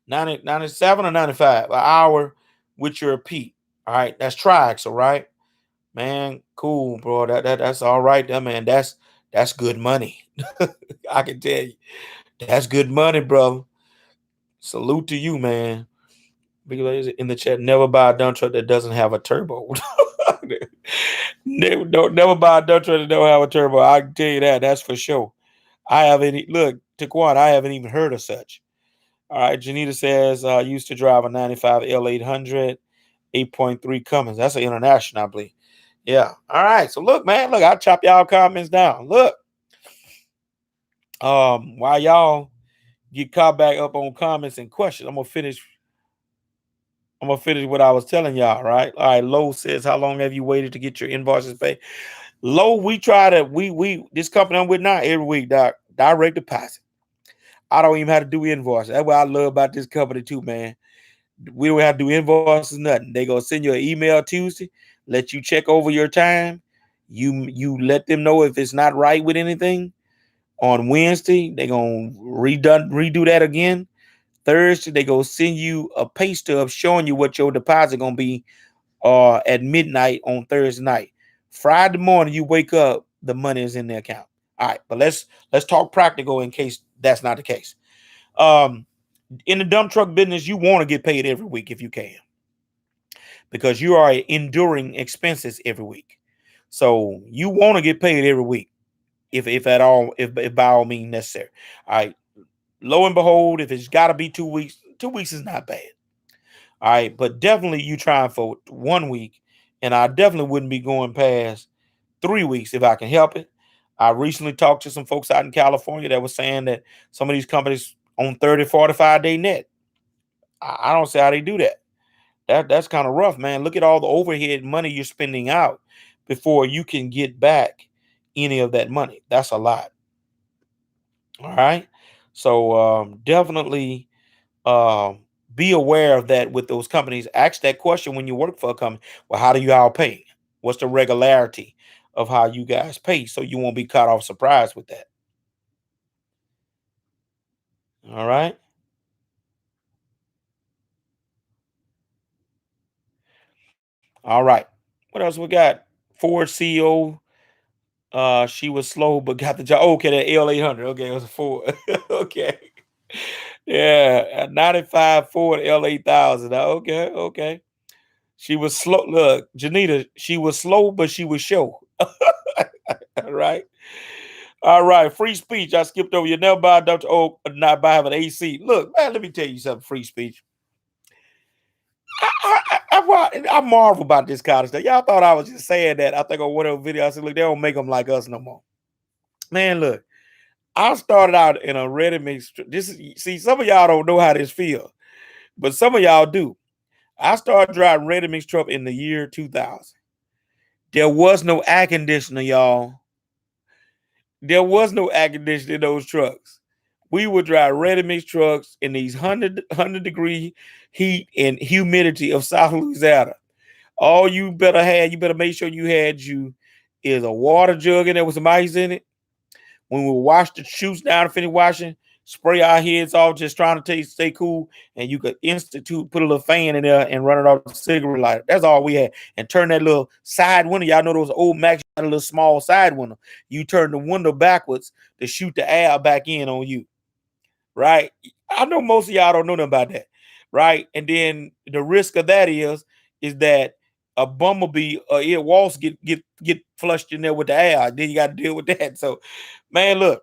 97 or 95 an hour with your Pete. All right. That's Triaxle, right? Man, cool, bro. That's all right there, man. That's good money. I can tell you. That's good money, brother. Salute to you, man. Big ladies in the chat, never buy a dump truck that doesn't have a turbo. Never buy a dump truck that don't have a turbo. I can tell you that. That's for sure. I haven't look, Taquan, I haven't even heard of such. All right, Janita says used to drive a 95 L800, 8.3 Cummins. That's an international, I believe. Yeah. All right. So look, man, look, I'll chop y'all comments down. Look. While y'all get caught back up on comments and questions, I'm gonna finish what I was telling y'all, right? All right, Lowe says, how long have you waited to get your invoices paid? Lowe, we try to we this company I'm with now every week, doc, direct deposit. I don't even have to do invoices. That's what I love about this company too, man. We don't have to do invoices, nothing. They gonna send you an email Tuesday, let you check over your time. You let them know if it's not right with anything. On Wednesday, they gonna redo that again. Thursday, they go send you a pay stub showing you what your deposit gonna be at midnight on Thursday night. Friday morning, you wake up, the money is in the account. All right, but let's talk practical in case that's not the case. Um, in the dump truck business, you want to get paid every week if you can, because you are enduring expenses every week. So you want to get paid every week, if at all, if by all means necessary. All right. Lo and behold, if it's got to be 2 weeks, 2 weeks is not bad. All right, but definitely you trying for 1 week, and I definitely wouldn't be going past 3 weeks if I can help it. I recently talked to some folks out in California that was saying that some of these companies on 30, 45 day net. I don't see how they do that. That's kind of rough, man. Look at all the overhead money you're spending out before you can get back any of that money. That's a lot. All right. So definitely um, be aware of that with those companies. Ask that question when you work for a company. Well, how do you all pay? What's the regularity of how you guys pay? So you won't be caught off surprise with that. All right. All right. What else we got? Ford CEO. She was slow but got the job. Okay, that L800. Okay, it was a Ford. Okay. Yeah, a 95 Ford L8000. Okay, okay. She was slow. Look, Janita, she was slow, but she was sure. All right. All right. Free speech. I skipped over. You never buy a Dr. O, not by having AC. Look, man, let me tell you something. Free speech. I marvel about this kind of stuff. Y'all thought I was just saying that. I think on whatever video I said, look, they don't make them like us no more. Man, look, I started out in a ready mix. See, some of y'all don't know how this feel, but some of y'all do. I started driving ready mix truck in the year 2000. There was no air conditioner, y'all. There was no air conditioner in those trucks. We would drive ready mix trucks in these 100 degree heat and humidity of South Louisiana. All you better make sure you had you is a water jug in there with some ice in it. When we wash the chutes down and finish washing, spray our heads off, just trying to stay cool. And you could institute, put a little fan in there and run it off the cigarette lighter. That's all we had. And turn that little side window. Y'all know those old Macs had a little small side window. You turn the window backwards to shoot the air back in on you. Right? I know most of y'all don't know nothing about that. Right? And then the risk of that is that a bumblebee or ear waltz get flushed in there with the air. Then you got to deal with that. So, man, look,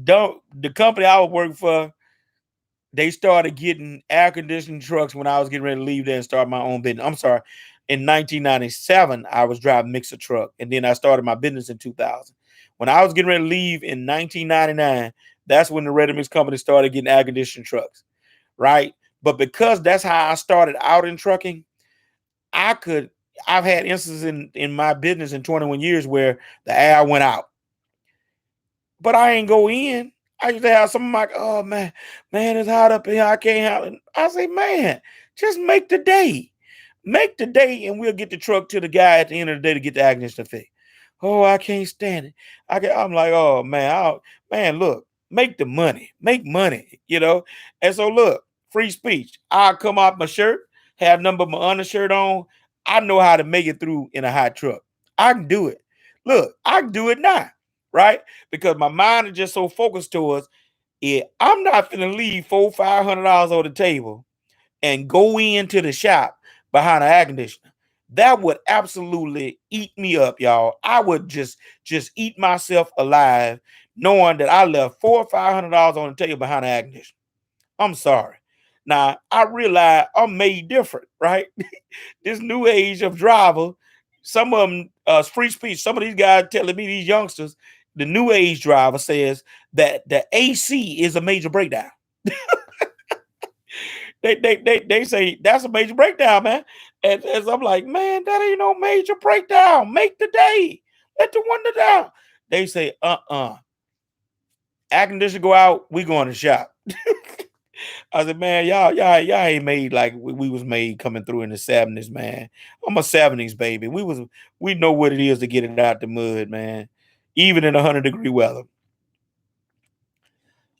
don't the company I was working for, they started getting air conditioning trucks when I was getting ready to leave there and start my own business. I'm sorry. In 1997, I was driving mixer truck, and then I started my business in 2000. When I was getting ready to leave in 1999, that's when the Ready Mix company started getting air conditioning trucks, right? But because that's how I started out in trucking, I've had instances in my business in 21 years where the air went out, but I ain't go in. I used to have some like, oh man, it's hot up here. I can't have it. I say, man, just make the day. Make the day, and we'll get the truck to the guy at the end of the day to get the ignition fixed. Oh, I can't stand it. I'm like, oh man, look, make the money, make money, And so look, free speech. I'll come off my shirt, have number my undershirt on. I know how to make it through in a hot truck. I can do it. Look, I can do it now, right? Because my mind is just so focused towards it. I'm not gonna leave $400-500 on the table and go into the shop behind an air conditioner. That would absolutely eat me up, y'all. I would just eat myself alive, knowing that I left $400-500 on the table behind an air conditioner. I'm sorry. Now I realize I'm made different, right? This new age of driver, some of them free speech. Some of these guys telling me, these youngsters, the new age driver says that the AC is a major breakdown. They say that's a major breakdown, man. And as I'm like, man, that ain't no major breakdown. Make the day. Let the window down. They say, air conditioner go out, we going to shop. I said, man, y'all ain't made like we was made coming through in the 70s, man. I'm a 70s baby. We know what it is to get it out the mud, man. Even in 100-degree weather.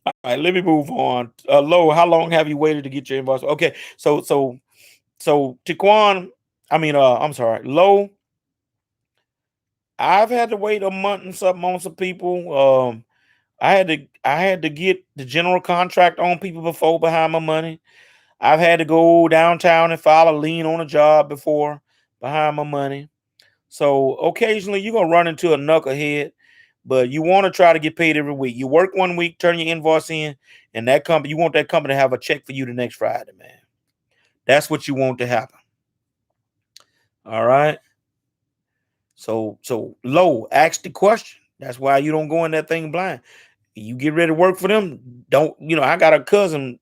All right, let me move on. Lo, how long have you waited to get your invoice? Okay, so Taquan, I'm sorry, Lo, I've had to wait a month and something on some people. I had to get the general contract on people before behind my money. I've had to go downtown and file a lien on a job before behind my money. So occasionally you're gonna run into a knucklehead, but you want to try to get paid every week. You work 1 week, turn your invoice in, and you want that company to have a check for you the next Friday, man. That's what you want to happen. All right. So Low, ask the question. That's why you don't go in that thing blind. You get ready to work for them. Don't I got a cousin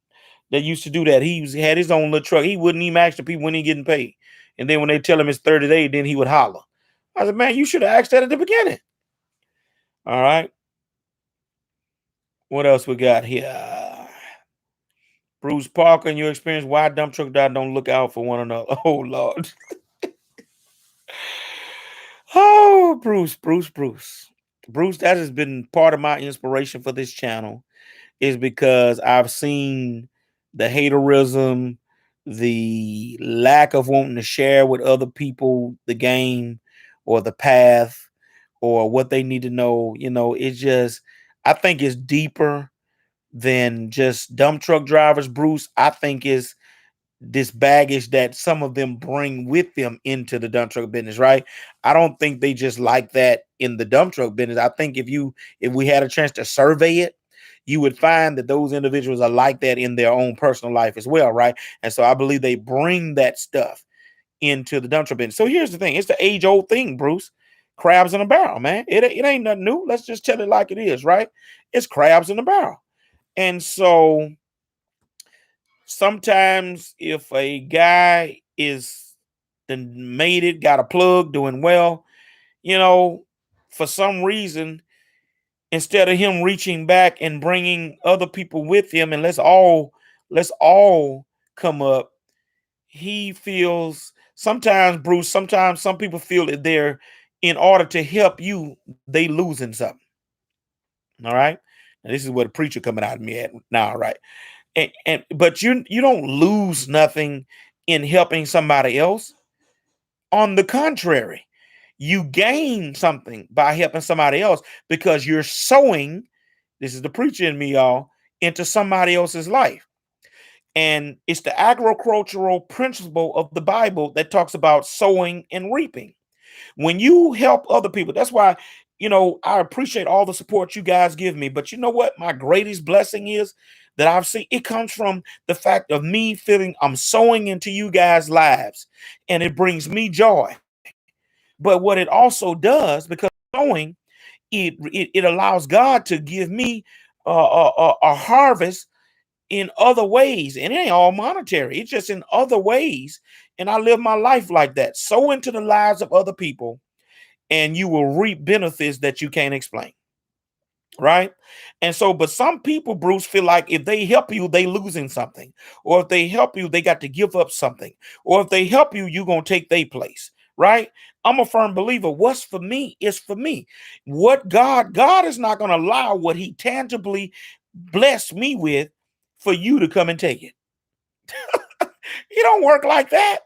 that used to do that. Had his own little truck. He wouldn't even ask the people when he getting paid. And then when they tell him it's 30 days, then he would holler. I said, man, you should have asked that at the beginning. All right. What else we got here? Bruce Parker, in your experience, why dump truck driver don't look out for one another? Oh, Lord. Oh, Bruce. Bruce, that has been part of my inspiration for this channel, is because I've seen the haterism, the lack of wanting to share with other people the game or the path or what they need to know. It's just, I think it's deeper than just dump truck drivers, Bruce. I think it's this baggage that some of them bring with them into the dump truck business, right? I don't think they just like that in the dump truck business. I think if we had a chance to survey it, you would find that those individuals are like that in their own personal life as well, right? And so I believe they bring that stuff into the dump truck business. So here's the thing: it's the age-old thing, Bruce. Crabs in a barrel, man. It ain't nothing new. Let's just tell it like it is, right? It's crabs in a barrel. And so sometimes if a guy is then made it, got a plug, doing well, for some reason, instead of him reaching back and bringing other people with him, and let's all come up, he feels sometimes, Bruce, sometimes some people feel that they're, in order to help you, they losing something. All right. Now, this is what a preacher coming out of me at now, right? And but you don't lose nothing in helping somebody else. On the contrary, you gain something by helping somebody else because you're sowing, this is the preacher in me, y'all, into somebody else's life. And it's the agricultural principle of the Bible that talks about sowing and reaping. When you help other people, that's why, I appreciate all the support you guys give me. But you know what? My greatest blessing is that I've seen it comes from the fact of me feeling I'm sowing into you guys' lives, and it brings me joy. But what it also does, because sowing, it allows God to give me a harvest in other ways, and it ain't all monetary. It's just in other ways, and I live my life like that. Sow into the lives of other people, and you will reap benefits that you can't explain. Right. And so, but some people, Bruce, feel like if they help you, they losing something. Or if they help you, they got to give up something. Or if they help you, you're going to take their place. Right. I'm a firm believer. What's for me is for me. What God is not going to allow what he tangibly blessed me with for you to come and take it. It don't work like that,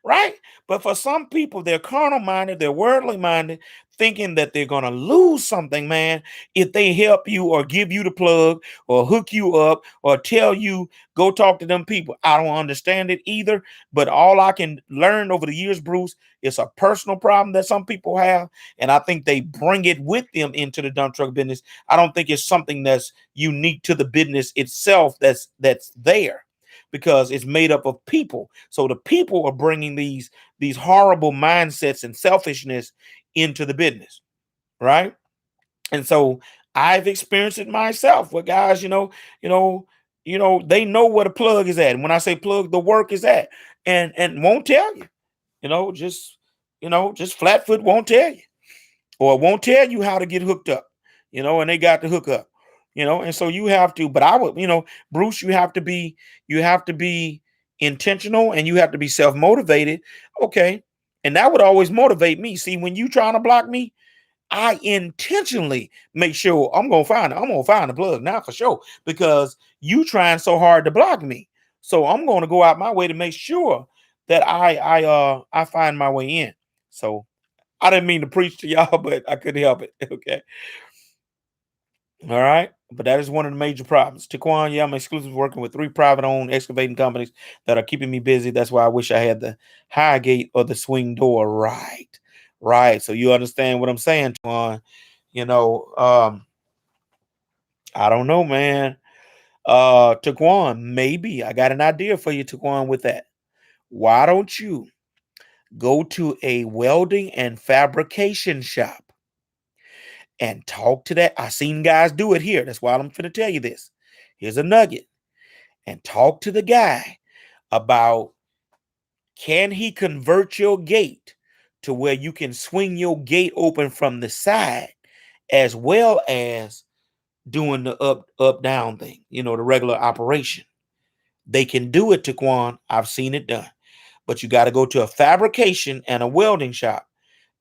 right? But for some people, they're carnal minded, they're worldly minded, thinking that they're going to lose something, man, if they help you or give you the plug or hook you up or tell you, go talk to them people. I don't understand it either. But all I can learn over the years, Bruce, it's a personal problem that some people have. And I think they bring it with them into the dump truck business. I don't think it's something that's unique to the business itself that's there, because it's made up of people. So the people are bringing these horrible mindsets and selfishness into the business, right? And so I've experienced it myself. Where guys, they know where the plug is at. And when I say plug, the work is at, and won't tell you. Just Flatfoot won't tell you, or won't tell you how to get hooked up. And they got the hook up. And so you have to, but I would, Bruce, you have to be intentional, and you have to be self-motivated. Okay. And that would always motivate me. See, when you trying to block me, I intentionally make sure I'm gonna find the plug now for sure, because you trying so hard to block me. So I'm gonna go out my way to make sure that I find my way in. So I didn't mean to preach to y'all, but I couldn't help it. Okay. All right. But that is one of the major problems. Taquan, yeah, I'm exclusively working with 3 private owned excavating companies that are keeping me busy. That's why I wish I had the high gate or the swing door. Right. Right. So you understand what I'm saying, Taquan. You know, um, I don't know, man. Taquan, maybe I got an idea for you, Taquan, with that. Why don't you go to a welding and fabrication shop and talk to that? I seen guys do it here. That's why I'm finna tell you this. Here's a nugget. And talk to the guy about, can he convert your gate to where you can swing your gate open from the side, as well as doing the up down thing, the regular operation. They can do it, Taquan. I've seen it done. But you got to go to a fabrication and a welding shop.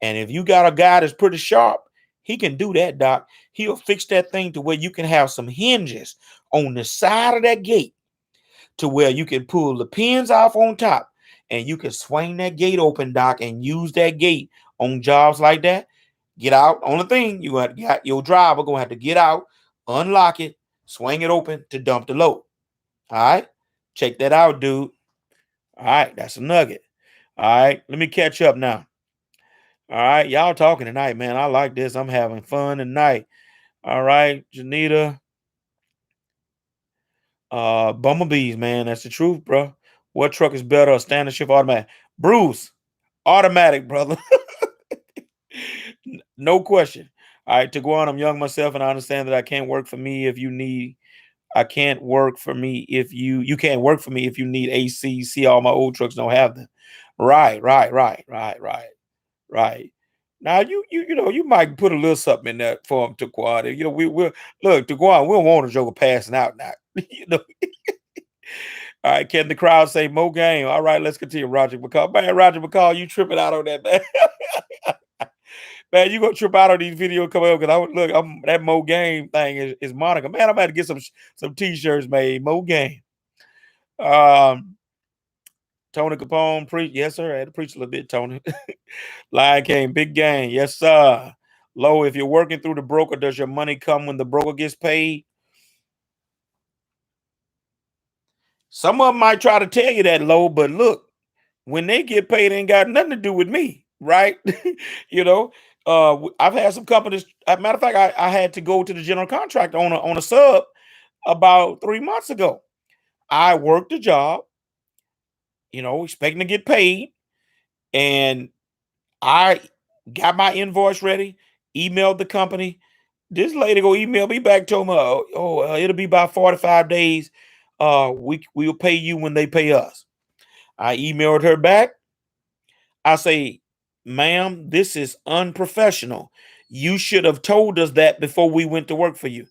And if you got a guy that's pretty sharp, he can do that, Doc. He'll fix that thing to where you can have some hinges on the side of that gate, to where you can pull the pins off on top, and you can swing that gate open, Doc, and use that gate on jobs like that. Get out. Only thing, got your driver gonna have to get out, unlock it, swing it open to dump the load. All right. Check that out, dude. All right. That's a nugget. All right. Let me catch up now. All right. Y'all talking tonight, man. I like this. I'm having fun tonight. All right. Janita. Bumblebees, man. That's the truth, bro. What truck is better, a standard shift automatic? Bruce, automatic, brother. No question. All right, Taguan, I'm young myself, and I understand that I can't work for me if you need. I can't work for me if you can't work for me if you need AC. See, all my old trucks don't have them. Right. Now you might put a little something in there for him, Taquan. We look, Taquan, we don't want a joker passing out now. you know. All right, can the crowd say Mo game? All right, let's continue. Roger McCall. Man, Roger McCall, you tripping out on that, man. Man, you gonna trip out on these videos coming up because I'm that Mo game thing is Monica. Man, I'm about to get some t-shirts made. Mo game. Um Tony Capone preach. Yes, sir. I had to preach a little bit, Tony. Lion King, big game. Yes, sir. Low, if you're working through the broker, does your money come when the broker gets paid? Some of them might try to tell you that, Low, but look, when they get paid, it ain't got nothing to do with me, right? you know, I've had some companies. As a matter of fact, I had to go to the general contractor on a sub about 3 months ago. I worked the job, expecting to get paid, and I got my invoice ready, emailed the company. This lady go email me back, told me, it'll be about 45 days. We'll pay you when they pay us. I emailed her back. I say, ma'am, this is unprofessional. You should have told us that before we went to work for you.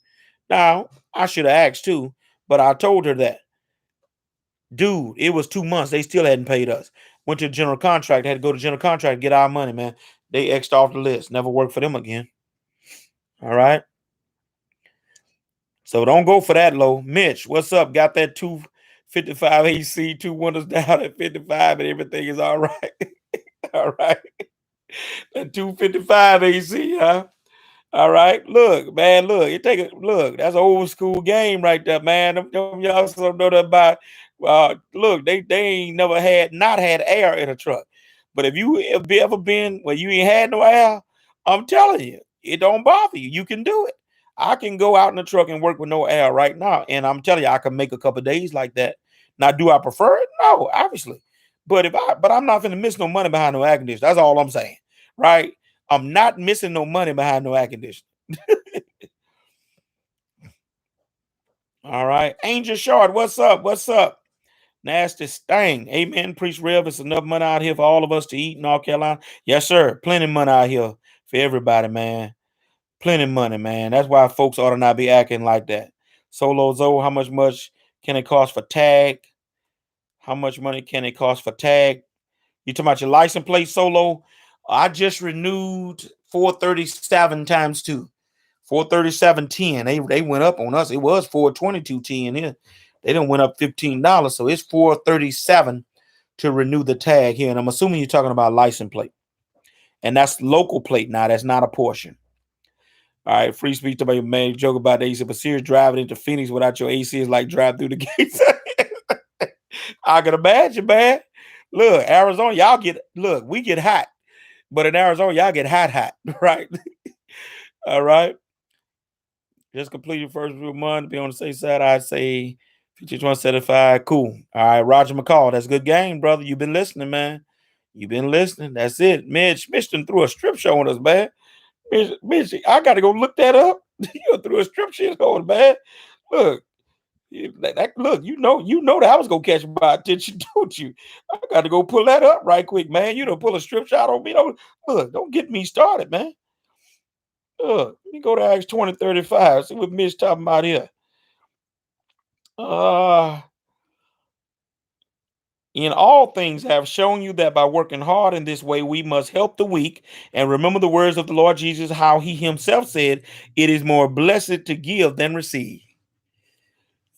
Now, I should have asked too, but I told her that. Dude, it was 2 months. They still hadn't paid us. Went to general contract, had to go to general contract, get our money, man. They X'd off the list. Never worked for them again. All right. So don't go for that low. Mitch, what's up? Got that 255 AC, two windows down at 55, and everything is all right. all right. That 255 AC, huh? All right. Look, man, look, look, that's an old school game right there, man. Them y'all don't know that about look, they ain't never not had air in a truck. But if you ever been where you ain't had no air, I'm telling you, it don't bother you. You can do it. I can go out in the truck and work with no air right now. And I'm telling you, I can make a couple days like that. Now, do I prefer it? No, obviously. But I'm not gonna miss no money behind no air conditioner. That's all I'm saying. Right? I'm not missing no money behind no air conditioner. All right. Angel Short, what's up? What's up? Nasty Sting. Amen. Priest Rev, it's enough money out here for all of us to eat in North Carolina. Yes, sir. Plenty of money out here for everybody, man. Plenty of money, man. That's why folks ought to not be acting like that. Solo Zoe, how much can it cost for tag? How much money can it cost for tag? You talking about your license plate, Solo? I just renewed 437 times 2. 437.10. They went up on us. It was 422.10 here. They done went up $15. So it's 437 to renew the tag here. And I'm assuming you're talking about license plate. And that's local plate now. That's not a portion. All right, free speech about your man. Joke about that. He said, but serious driving into Phoenix without your AC is like drive through the gates. I can imagine, man. Look, Arizona, we get hot. But in Arizona, y'all get hot, right? All right. Just complete your first real month. Be on the safe side. I'd say 5175. Cool. All right, Roger McCall. That's a good game, brother. You've been listening, man. You've been listening. That's it. Mitch done threw a strip show on us, man. Mitch, I got to go look that up. You threw a strip show on us, man. Look. Look, you know that I was gonna catch my attention, don't you? I got to go pull that up right quick, man. You don't pull a strip shot on me. Don't get me started, man. Let me go to Acts 20:35. See what Mitch talking about here. In all things, I have shown you that by working hard in this way, we must help the weak. And remember the words of the Lord Jesus, how he himself said, it is more blessed to give than receive.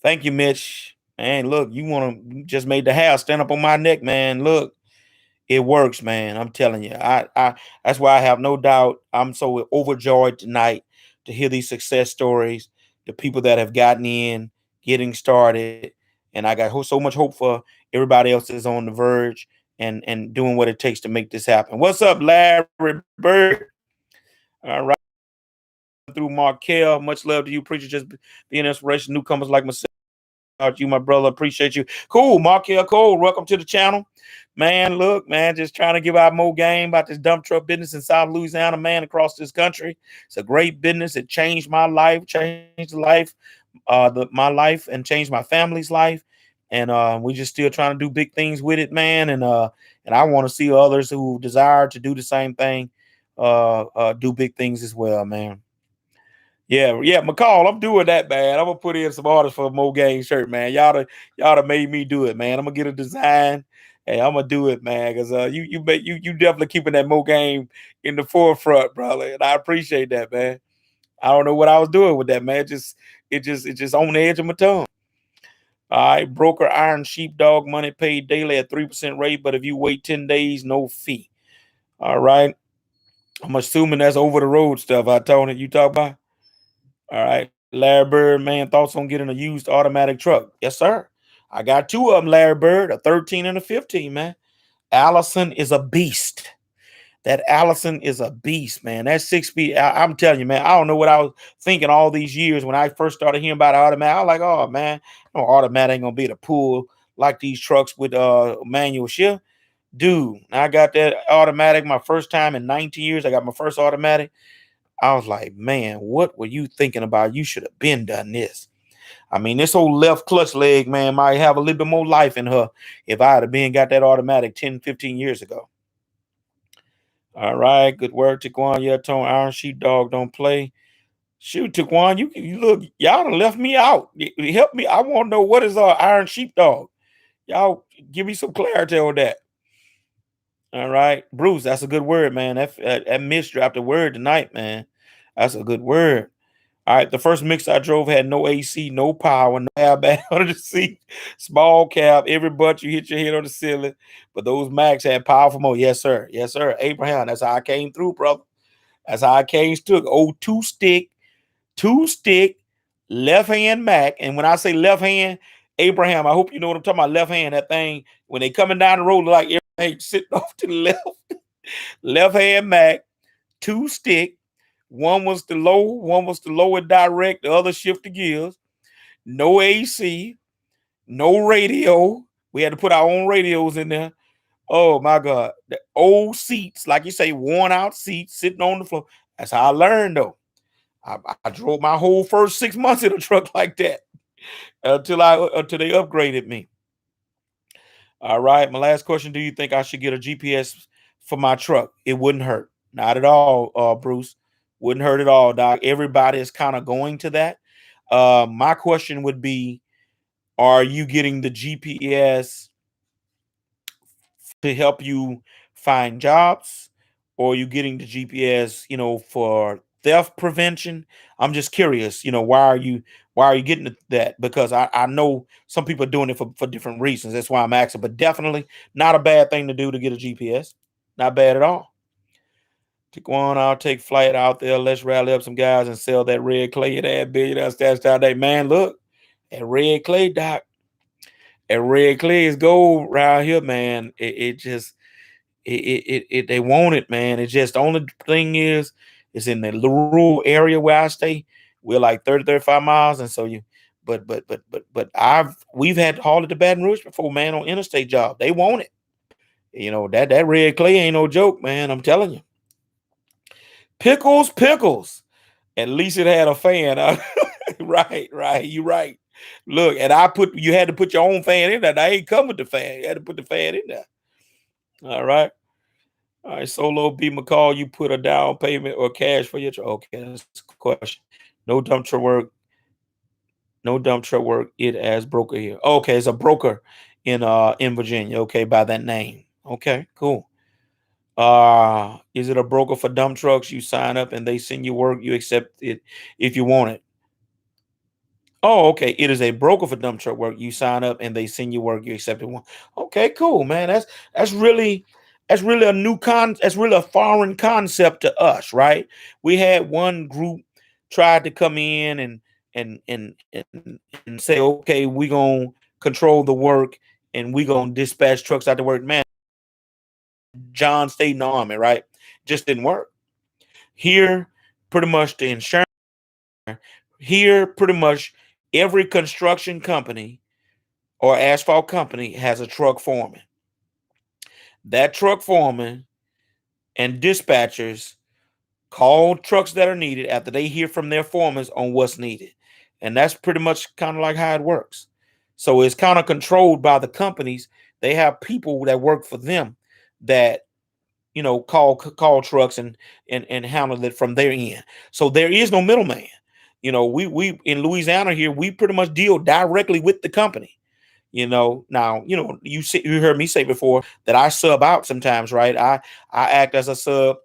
Thank you, Mitch. Man, look, you just made the hair stand up on my neck, man. Look, it works, man. I'm telling you. I that's why I have no doubt. I'm so overjoyed tonight to hear these success stories, the people that have gotten in, getting started, and I got so much hope for everybody else that's on the verge and doing what it takes to make this happen. What's up, Larry Bird? All right, through Markel. Much love to you, preacher. Just being inspiration, newcomers like myself. Out you, my brother. Appreciate you. Cool, Markel Cole. Welcome to the channel. Man, look, man, just trying to give out more game about this dump truck business in South Louisiana, man, across this country. It's a great business. It changed my life, changed the life, my life, and changed my family's life. And we just still trying to do big things with it, man. And I want to see others who desire to do the same thing do big things as well, man. Yeah, McCall, I'm doing that, man. I'm gonna put in some orders for a Mo Gang shirt, man. Y'all made me do it, man. I'm gonna get a design. Hey, I'm gonna do it, man. Cause you definitely keeping that Mo Gang in the forefront, brother. And I appreciate that, man. I don't know what I was doing with that, man. It just on the edge of my tongue. All right, broker iron sheepdog money paid daily at 3% rate, but if you wait 10 days, no fee. All right. I'm assuming that's over the road stuff. Tony, you talk about. All right. Larry Bird, man, thoughts on getting a used automatic truck? Yes, sir. I got two of them, Larry Bird, a 13 and a 15, man. Allison is a beast. That Allison is a beast, man. That 6 speed, I'm telling you, man, I don't know what I was thinking all these years when I first started hearing about automatic. I was like, oh, man, no automatic ain't going to be able to pull like these trucks with manual shift. Dude, I got that automatic my first time in 19 years. I got my first automatic. I was like, man, what were you thinking about? You should have been done this. I mean, this old left clutch leg, man, might have a little bit more life in her if I had been got that automatic 10, 15 years ago. All right, good work, Taquan. Yeah, Tone Iron Sheepdog don't play. Shoot, Taquan, you look, y'all done left me out. Help me. I want to know what is Iron Sheepdog. Y'all give me some clarity on that. All right, Bruce, that's a good word, man. That Mitch dropped a word tonight, man. That's a good word. All right, the first mix I drove had no AC, no power, no airbag under the seat, small cab, every butt you hit your head on the ceiling. But those Macs had powerful mode. Yes, sir. Yes, sir. Abraham, that's how I came through, brother. That's how I came through. Oh, two stick, left hand Mac. And when I say left hand, Abraham, I hope you know what I'm talking about. Left hand, that thing, when they coming down the road, like everything sitting off to the left. Left hand Mac, two stick. One was the low and direct, the other shift the gears. No AC, no radio. We had to put our own radios in there. Oh my God. The old seats, like you say, worn out seats sitting on the floor. That's how I learned though. I drove my whole first 6 months in a truck like that until they upgraded me. All right. My last question: do you think I should get a GPS for my truck? It wouldn't hurt. Not at all, Bruce. Wouldn't hurt at all, Doc. Everybody is kind of going to that. My question would be: are you getting the GPS to help you find jobs, or are you getting the GPS, for theft prevention? I'm just curious, why are you getting that? Because I know some people are doing it for different reasons. That's why I'm asking, but definitely not a bad thing to do to get a GPS. Not bad at all. Take one, I'll take flight out there. Let's rally up some guys and sell that red clay at that billionaire stats down there. Man, look, that red clay, Doc. That red clay is gold around here, man. It just they want it, man. It's just the only thing is it's in the rural area where I stay. We're like 30, 35 miles. And so but we've had to haul it to Baton Rouge before, man, on interstate job. They want it. That red clay ain't no joke, man. I'm telling you. Pickles. At least it had a fan. Right. You right. Look, and you had to put your own fan in there. I ain't come with the fan. You had to put the fan in there. All right. All right, Solo B. McCall, you put a down payment or cash for your truck. Okay, that's a question. No dump truck work. No dump truck work. It as broker here. Okay, it's a broker in Virginia. Okay, by that name. Okay, cool. Is it a broker for dump trucks? You sign up and they send you work. You accept it if you want it. Oh, okay. It is a broker for dump truck work. You sign up and they send you work. You accept it. Okay, cool, man. That's really a that's really a foreign concept to us, right? We had one group tried to come in and say, okay, we're gonna control the work and we're gonna dispatch trucks out to work. Man, John stayed in the army, right? Just didn't work. Here, pretty much the insurance here, pretty much every construction company or asphalt company has a truck foreman. That truck foreman and dispatchers call trucks that are needed after they hear from their foremen on what's needed. And that's pretty much kind of like how it works. So it's kind of controlled by the companies. They have people that work for them that call trucks and handle it from their end. So there is no middleman. We in Louisiana here, we pretty much deal directly with the company. Now, you heard me say before that I sub out sometimes, right? I act as a sub,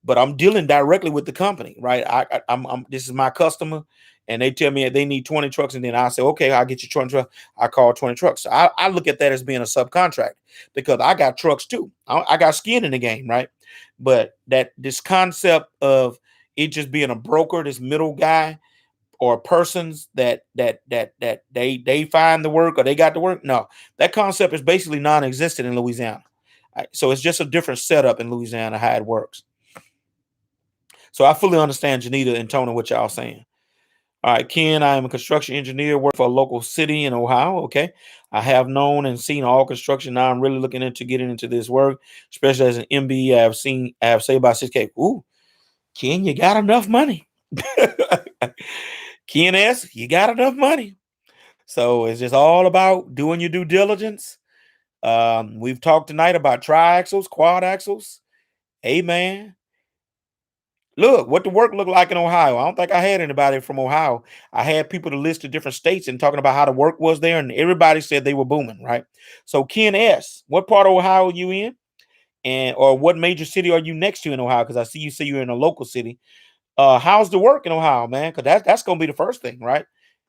but I'm dealing directly with the company, right? I'm this is my customer, and they tell me they need 20 trucks, and then I say, okay, I'll get you 20 trucks. I call 20 trucks. So I look at that as being a subcontract because I got trucks too. I got skin in the game, right? But that this concept of it just being a broker, this middle guy, or persons that they find the work or they got the work. No, that concept is basically non-existent in Louisiana. So it's just a different setup in Louisiana how it works. So I fully understand Janita and Tony what y'all saying. All right, Ken, I am a construction engineer, work for a local city in Ohio. Okay. I have known and seen all construction. Now I'm really looking into getting into this work, especially as an MBE. I have saved about 6K. Ooh, Ken, you got enough money. Ken S, you got enough money. So it's just all about doing your due diligence. We've talked tonight about triaxles, quad axles. Hey, man, look what the work looked like in Ohio. I don't think I had anybody from Ohio. I had people to list the different states and talking about how the work was there, and everybody said they were booming, right? So Ken S, what part of Ohio are you in? And or what major city are you next to in Ohio? Because I see you say you're in a local city. How's the work in Ohio, man? Because that's gonna be the first thing, right?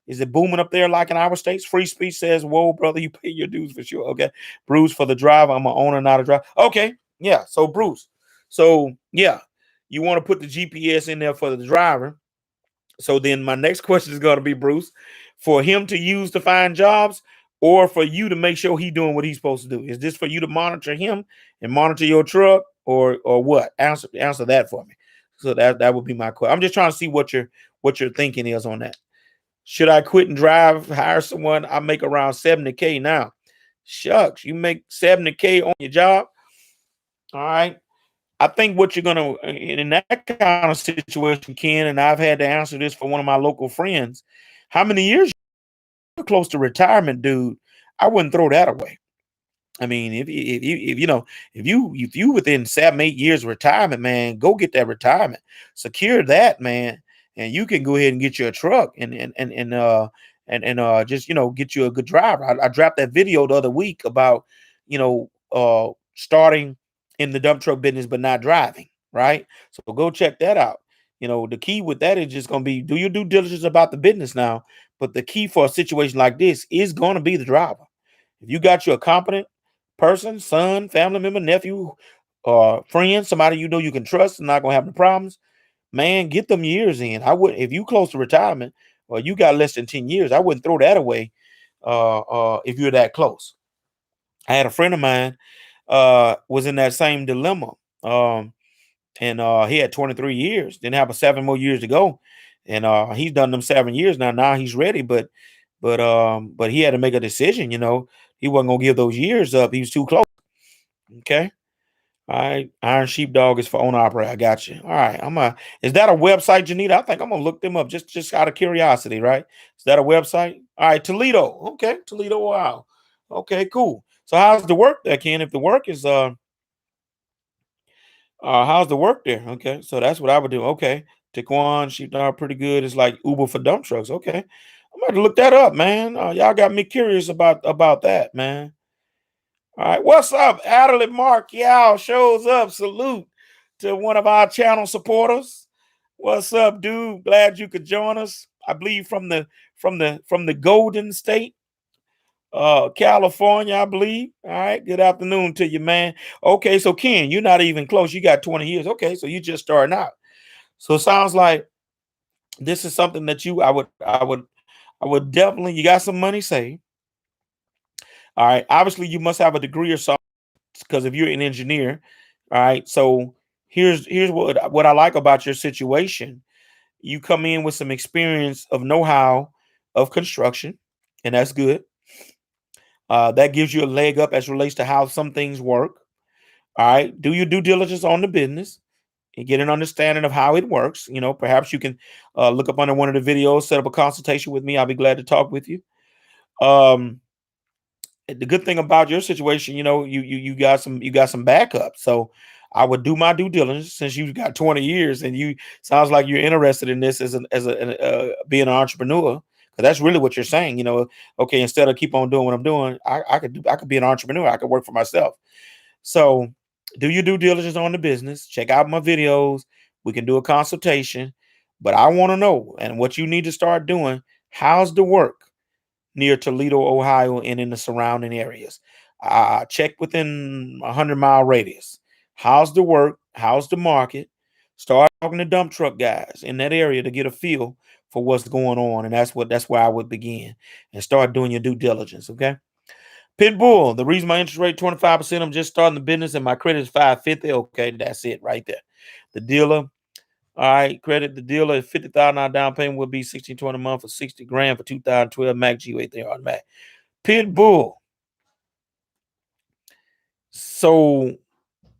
Is it booming up there like in our states? Free speech says, "Whoa, brother, you pay your dues for sure." Okay, Bruce, for the driver, I'm an owner, not a driver. Okay, yeah. So Bruce, so yeah, you want to put the GPS in there for the driver. So then my next question is going to be, Bruce, for him to use to find jobs, or for you to make sure he's doing what he's supposed to do. Is this for you to monitor him and monitor your truck, or what? Answer that for me. So that would be my question. I'm just trying to see what your thinking is on that. Should I quit and drive, hire someone? I make around 70K now. Shucks, you make 70K on your job. All right. I think what you're gonna in that kind of situation, Ken, and I've had to answer this for one of my local friends. How many years you're close to retirement, dude? I wouldn't throw that away. I mean, if you within 7, 8 years of retirement, man, go get that retirement, secure that, man, and you can go ahead and get you a truck and just get you a good driver. I dropped that video the other week about starting in the dump truck business but not driving, right? So go check that out. The key with that is just gonna be do your due diligence about the business now, but the key for a situation like this is gonna be the driver. If you got you a competent person, son, family member, nephew, friend, somebody you can trust and not gonna have no problems, man, get them years in. I would if you close to retirement or you got less than 10 years, I wouldn't throw that away if you're that close. I had a friend of mine was in that same dilemma. And he had 23 years, didn't have a 7 more years to go. And he's done them 7 years now. Now he's ready, but he had to make a decision, he wasn't gonna give those years up. He was too close. Okay. All right. Iron Sheepdog is for owner operator. I got you. All right. Is that a website, Janita? I think I'm gonna look them up just out of curiosity, right? Is that a website? All right, Toledo. Okay, Toledo, wow. Okay, cool. So how's the work there, Ken? If the work is how's the work there? Okay, so that's what I would do. Okay. Taquan, Sheepdog, pretty good. It's like Uber for dump trucks. Okay. I'm going to look that up, man. Y'all got me curious about that, man. All right, what's up, Adelaide Mark? Y'all shows up. Salute to one of our channel supporters. What's up, dude? Glad you could join us. I believe from the Golden State, California, I believe. All right, good afternoon to you, man. Okay, so Ken, you're not even close. You got 20 years. Okay, so you just starting out. So it sounds like this is something that I would definitely. You got some money saved. All right. Obviously, you must have a degree or something because if you're an engineer, all right. So here's what I like about your situation. You come in with some experience of know-how of construction, and that's good. That gives you a leg up as relates to how some things work. All right. Do your due diligence on the business and get an understanding of how it works. Perhaps you can look up under one of the videos, set up a consultation with me. I'll be glad to talk with you. Um, the good thing about your situation, you got some backup. So I would do my due diligence since you got 20 years and you sounds like you're interested in this being an entrepreneur. Because that's really what you're saying. Okay, instead of keep on doing what I'm doing, I could be an entrepreneur. I could work for myself. So do your due diligence on the business. Check out my videos. We can do a consultation. But I want to know, and what you need to start doing, how's the work near Toledo, Ohio, and in the surrounding areas? Check within a 100-mile radius. How's the work? How's the market? Start talking to dump truck guys in that area to get a feel for what's going on, and that's where I would begin and start doing your due diligence. Okay. Pitbull, the reason my interest rate 25%, I'm just starting the business and my credit is 550. Okay, that's it right there. The dealer, all right, credit the dealer at $50,000 down payment will be 1620 a month for 60 grand for 2012 Mac G8 there on Mac. Pitbull. So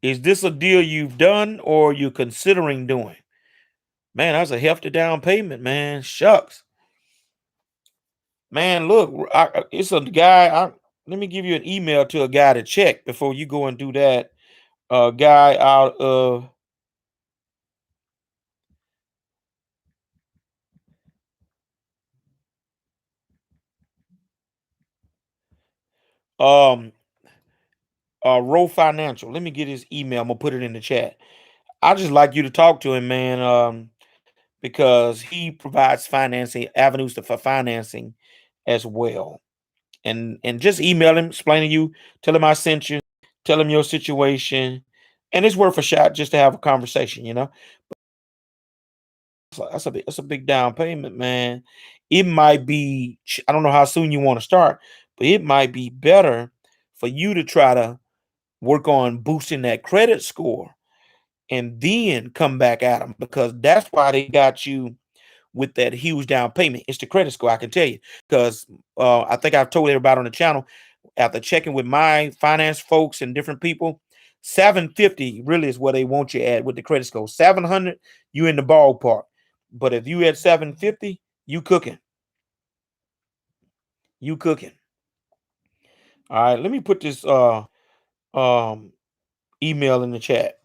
is this a deal you've done or you considering doing? Man, that's a hefty down payment, man. Shucks. Man, look, it's a guy. Let me give you an email to a guy to check before you go and do that. A guy out of um Row Financial. Let me get his email. I'm gonna put it in the chat. I just like you to talk to him, man, because he provides financing avenues for financing as well. And just email him, explain to you, tell him I sent you, tell him your situation, and it's worth a shot just to have a conversation. So that's a big down payment, man. It might be, I don't know how soon you want to start, but it might be better for you to try to work on boosting that credit score and then come back at them, because that's why they got you with that huge down payment. It's the credit score, I can tell you, because I think I've told everybody on the channel, after checking with my finance folks and different people, 750 really is where they want you at with the credit score. 700, you in the ballpark. But if you at 750, you cooking. You cooking. All right, let me put this um email in the chat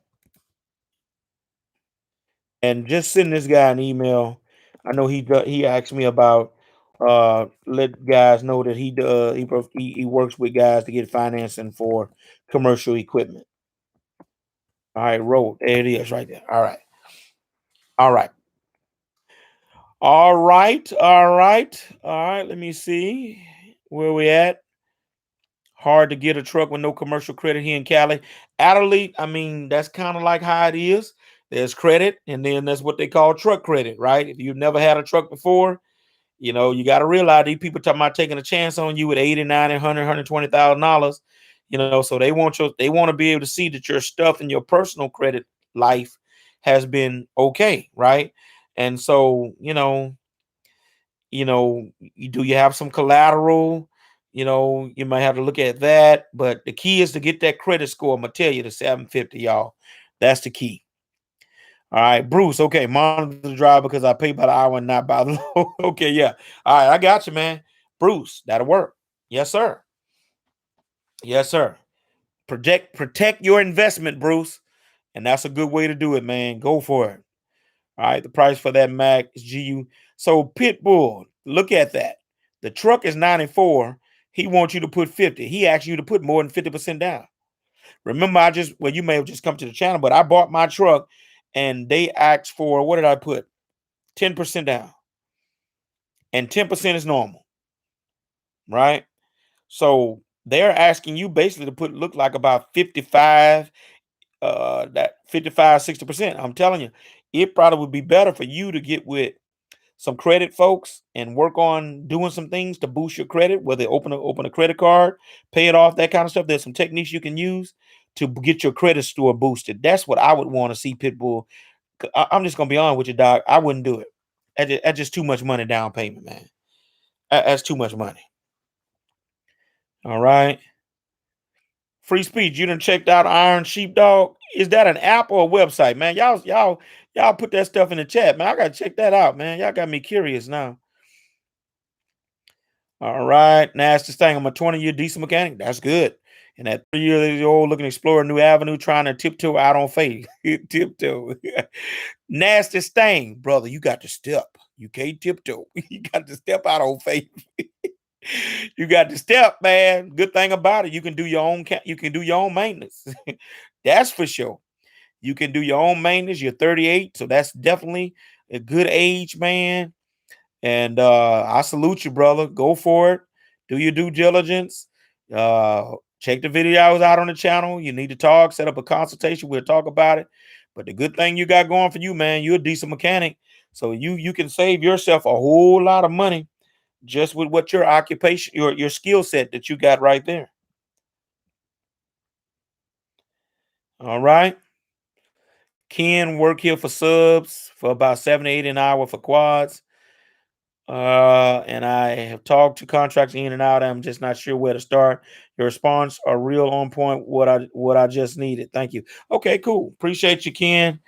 and just send this guy an email. I know he asked me about let guys know that he works with guys to get financing for commercial equipment. All right, road. There it is right there. All right. All right. All right. All right. All right. Let me see where we at. Hard to get a truck with no commercial credit here in Cali. Adelaide, I mean, that's kind of like how it is. There's credit, and then there's what they call truck credit, right? If you've never had a truck before, you got to realize these people talking about taking a chance on you with 80, 90, 100, $120,000. So they want to be able to see that your stuff in your personal credit life has been okay, right? And so, do you have some collateral? You might have to look at that, but the key is to get that credit score. I'm gonna tell you the 750, y'all. That's the key. All right, Bruce. Okay, monitor the drive because I pay by the hour and not by the load. Okay, yeah. All right, I got you, man. Bruce, that'll work. Yes, sir. Yes, sir. Protect your investment, Bruce, and that's a good way to do it, man. Go for it. All right, the price for that Mac is GU. So Pitbull, look at that. The truck is 94. He wants you to put 50. He asked you to put more than 50% down. Remember, you may have just come to the channel, but I bought my truck and they asked for, what did I put? 10% down. And 10% is normal, right? So they're asking you basically to look like about 55, that 55, 60%. I'm telling you, it probably would be better for you to get with some credit folks and work on doing some things to boost your credit, whether open a credit card, pay it off, that kind of stuff. There's some techniques you can use to get your credit score boosted. That's what I would want to see, Pitbull. I'm just gonna be honest with you, Doc. I wouldn't do it. That's just too much money down payment, man. That's too much money. All right. Free speech. You done checked out Iron Sheepdog? Is that an app or a website, man? Y'all put that stuff in the chat, man. I gotta check that out, man. Y'all got me curious now. All right. Now, this thing. I'm a 20-year diesel mechanic. That's good. And at 3 years old, looking to explore a new avenue, trying to tiptoe out on faith. Tiptoe. Nasty stain, brother. You got to step. You can't tiptoe. You got to step out on faith. You got to step, man. Good thing about it, you can do your own. You can do your own maintenance. That's for sure. You can do your own maintenance. You're 38, so that's definitely a good age, man. And I salute you, brother. Go for it. Do your due diligence. Check the videos out on the channel. You need to talk, set up a consultation. We'll talk about it. But the good thing you got going for you, man, you're a decent mechanic. So you can save yourself a whole lot of money just with what your occupation, your skill set that you got right there. All right. Ken work here for subs for about 7 to 8 an hour for quads. And I have talked to contractors in and out. I'm just not sure where to start. Your response are real on point. What I just needed. Thank you. Okay, cool. Appreciate you, Ken.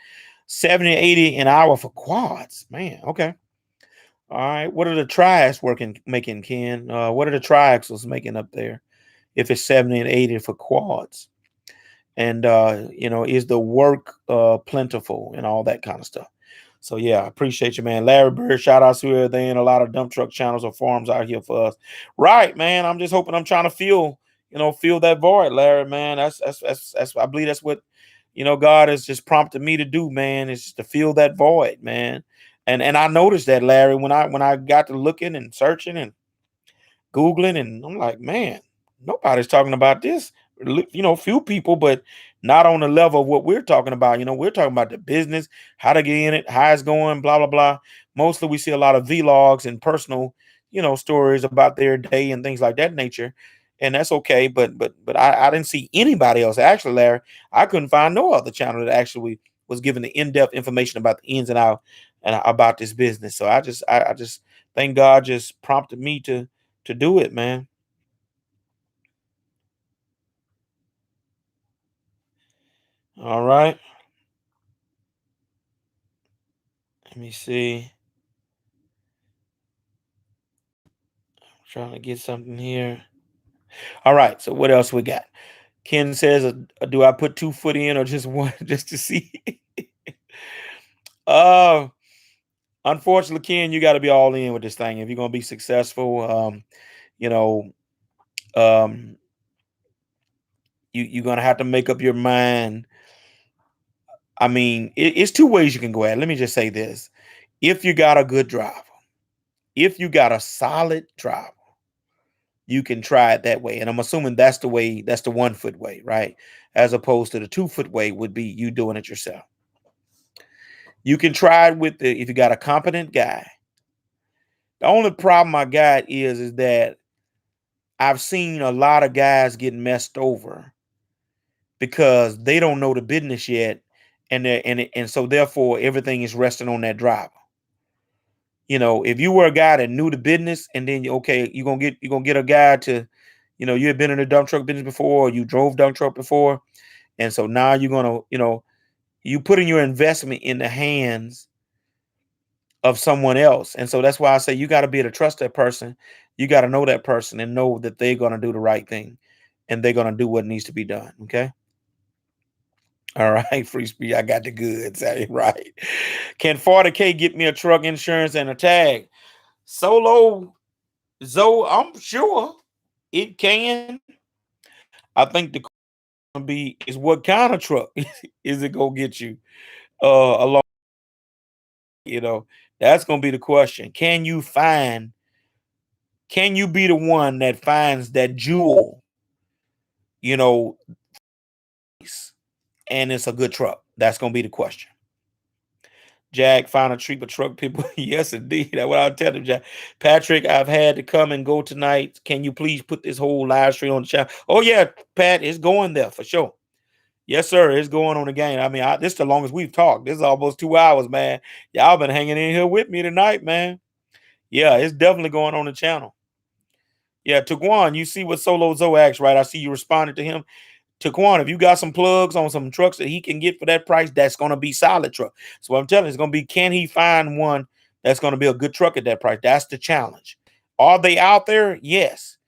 70 to 80 an hour for quads. Man, okay. All right. What are the triax making, Ken? What are the triaxles making up there? If it's 70 and 80 for quads. And is the work plentiful and all that kind of stuff. So yeah, I appreciate you, man. Larry Bird, shout out to her. There ain't a lot of dump truck channels or forums out here for us. Right, man. I'm just hoping I'm trying to fill that void, Larry, man. That's I believe that's what God has just prompted me to do, man, is just to fill that void, man. And I noticed that, Larry, when I got to looking and searching and Googling, and I'm like, man, nobody's talking about this. Few people, but not on the level of what we're talking about. We're talking about the business, how to get in it, how it's going, blah, blah, blah. Mostly we see a lot of vlogs and personal, stories about their day and things like that nature. And that's okay. But I didn't see anybody else. Actually, Larry, I couldn't find no other channel that actually was giving the in-depth information about the ins and out and about this business. So I just thank God just prompted me to do it, man. All right. Let me see. Trying to get something here. All right. So what else we got? Ken says, "Do I put 2 foot in or just one, just to see?" uh, Unfortunately, Ken, you got to be all in with this thing if you're gonna be successful. You know, um, you're gonna have to make up your mind. I mean, it's 2 ways you can go at it. Let me just say this: if you got a good driver, if you got a solid driver, you can try it that way. And I'm assuming that's the way, that's the 1 foot way, right? As opposed to the 2 foot way would be you doing it yourself. You can try it if you got a competent guy. The only problem I got is that I've seen a lot of guys get messed over because they don't know the business yet, and so therefore everything is resting on that driver. If you were a guy that knew the business, and then okay, you're gonna get a guy to, you had been in the dump truck business before, or you drove dump truck before, and so now you're gonna, you putting your investment in the hands of someone else. And so that's why I say you got to be able to trust that person. You got to know that person and know that they're gonna do the right thing, and they're gonna do what needs to be done. Okay. All right, free speech. I got the goods. Right. Can 40K get me a truck insurance and a tag? Solo Zoe, I'm sure it can. I think the question be is what kind of truck is it gonna get you along? You know, that's gonna be the question. Can you be the one that finds that jewel, you know, and it's a good truck? That's gonna be the question. Jack, find a treat for truck people. Yes, indeed. That's what I'll tell them, Jack. Patrick, I've had to come and go tonight. Can you please put this whole live stream on the channel? Oh, yeah, Pat, it's going there for sure. Yes, sir. It's going on the game. I mean, this is the longest we've talked. This is almost 2 hours, man. Y'all been hanging in here with me tonight, man. Yeah, it's definitely going on the channel. Yeah, Taquan, you see what Solo Zoax, right? I see you responded to him. Taquan, if you got some plugs on some trucks that he can get for that price, that's going to be solid truck. So what I'm telling you, it's going to be, can he find one that's going to be a good truck at that price? That's the challenge. Are they out there? Yes.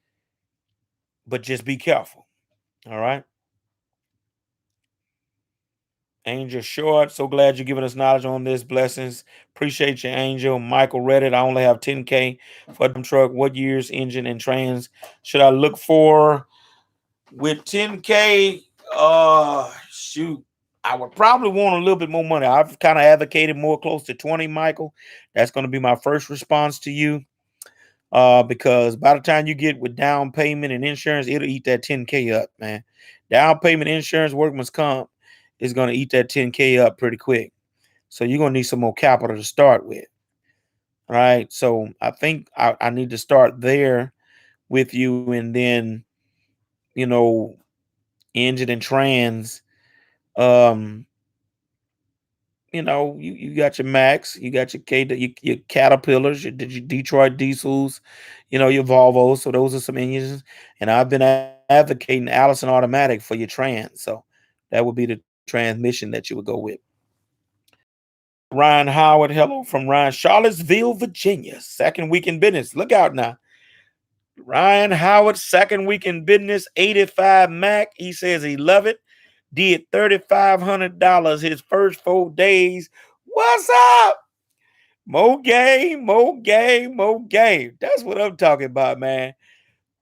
But just be careful. All right. Angel Short, so glad you're giving us knowledge on this. Blessings. Appreciate you, Angel. Michael Reddit, I only have 10K for the truck. What years, engine, and trans should I look for? With 10K, shoot, I would probably want a little bit more money. I've kind of advocated more close to 20, Michael. That's going to be my first response to you. Because by the time you get with down payment and insurance, it'll eat that 10K up, man. Down payment, insurance, workman's comp is going to eat that 10K up pretty quick. So you're going to need some more capital to start with. Right. So I think I need to start there with you, and then, you know, engine and trans. Um, you got your Max, you got your your Caterpillars, your Detroit Diesels, your Volvos. So those are some engines, and I've been advocating Allison Automatic for your trans. So that would be the transmission that you would go with. Ryan Howard, hello from Ryan, Charlottesville, Virginia. Second week in business. Look out now. Ryan Howard, second week in business, 85 Mac. He says he love it. Did $3,500 his first 4 days. What's up? More game, more game, more game. That's what I'm talking about, man.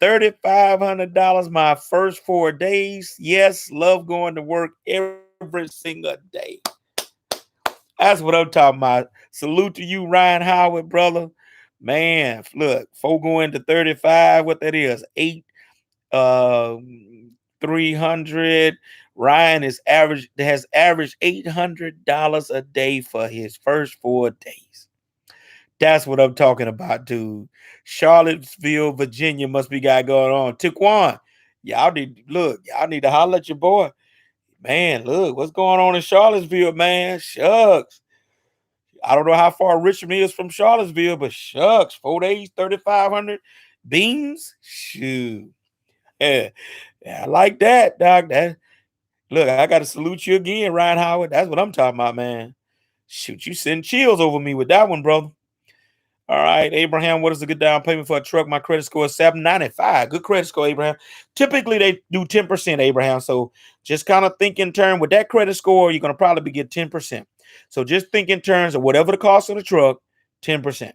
$3,500 my first 4 days. Yes, love going to work every single day. That's what I'm talking about. Salute to you, Ryan Howard, brother. Man, look, 4 going to 35. What that is? 8 uh 300. Ryan has averaged $800 a day for his first 4 days. That's what I'm talking about, dude. Charlottesville, Virginia must be got going on. Tiquan, y'all need to holler at your boy. Man, look, what's going on in Charlottesville, man? Shucks. I don't know how far Richmond is from Charlottesville, but shucks, 4 days, 3,500 beans. Shoot. Yeah, I like that, Doc. Look, I got to salute you again, Ryan Howard. That's what I'm talking about, man. Shoot, you send chills over me with that one, brother. All right, Abraham, what is a good down payment for a truck? My credit score is 795. Good credit score, Abraham. Typically, they do 10%, Abraham. So just kind of think in terms with that credit score, you're going to probably get 10%. So just think in terms of whatever the cost of the truck, 10%.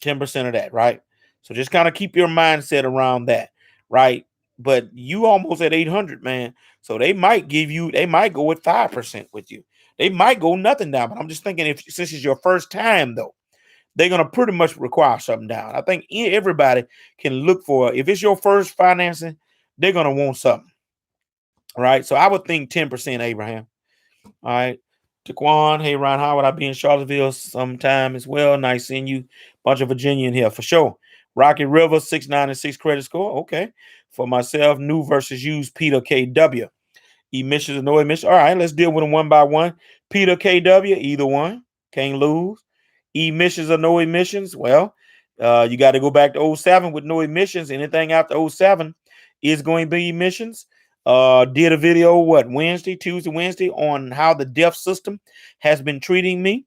10% of that, right? So just kind of keep your mindset around that, right? But you almost at 800, man. So they might go with 5% with you. They might go nothing down. But I'm just thinking, if since it's your first time, though, they're gonna pretty much require something down. I think everybody can look for, if it's your first financing, they're gonna want something, right? So I would think 10%, Abraham. All right. Taquan, hey Ron Howard, I'll be in Charlottesville sometime as well. Nice seeing you. Bunch of Virginia in here for sure. Rocky River, 696 credit score. Okay. For myself, new versus used Peter KW. Emissions or no emissions. All right, let's deal with them one by one. Peter KW, either one. Can't lose. Emissions or no emissions. Well, you got to go back to '07 with no emissions. Anything after '07 is going to be emissions. Did a video, Tuesday, Wednesday, on how the DEF system has been treating me.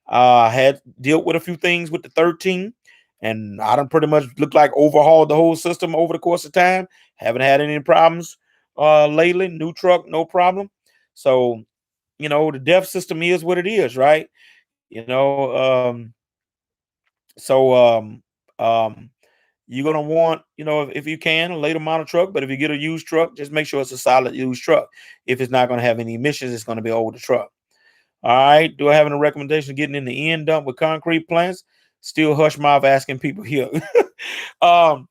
Had dealt with a few things with the 13, and I don't pretty much look like overhauled the whole system over the course of time. Haven't had any problems lately. New truck, no problem. So, the DEF system is what it is, right? You know, so you're gonna want, if you can, a later model truck. But if you get a used truck, just make sure it's a solid used truck. If it's not gonna have any emissions, it's gonna be an older truck. All right. Do I have any recommendation of getting in the end dump with concrete plants? Still hush mouth asking people here. um,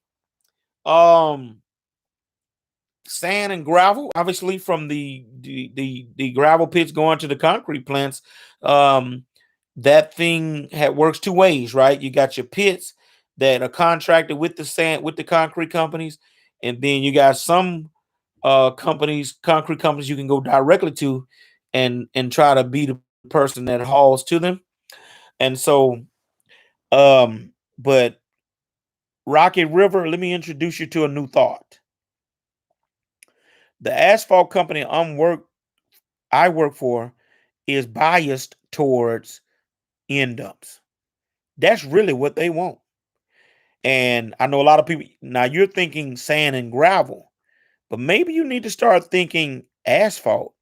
um, Sand and gravel, obviously from the gravel pits going to the concrete plants. That thing works two ways, right? You got your pits that are contracted with the sand with the concrete companies, and then you got some concrete companies you can go directly to and try to be the person that hauls to them. And so, but Rocky River, let me introduce you to a new thought. The asphalt company I work for is biased towards end dumps. That's really what they want. And I know a lot of people now, you're thinking sand and gravel, But maybe you need to start thinking asphalt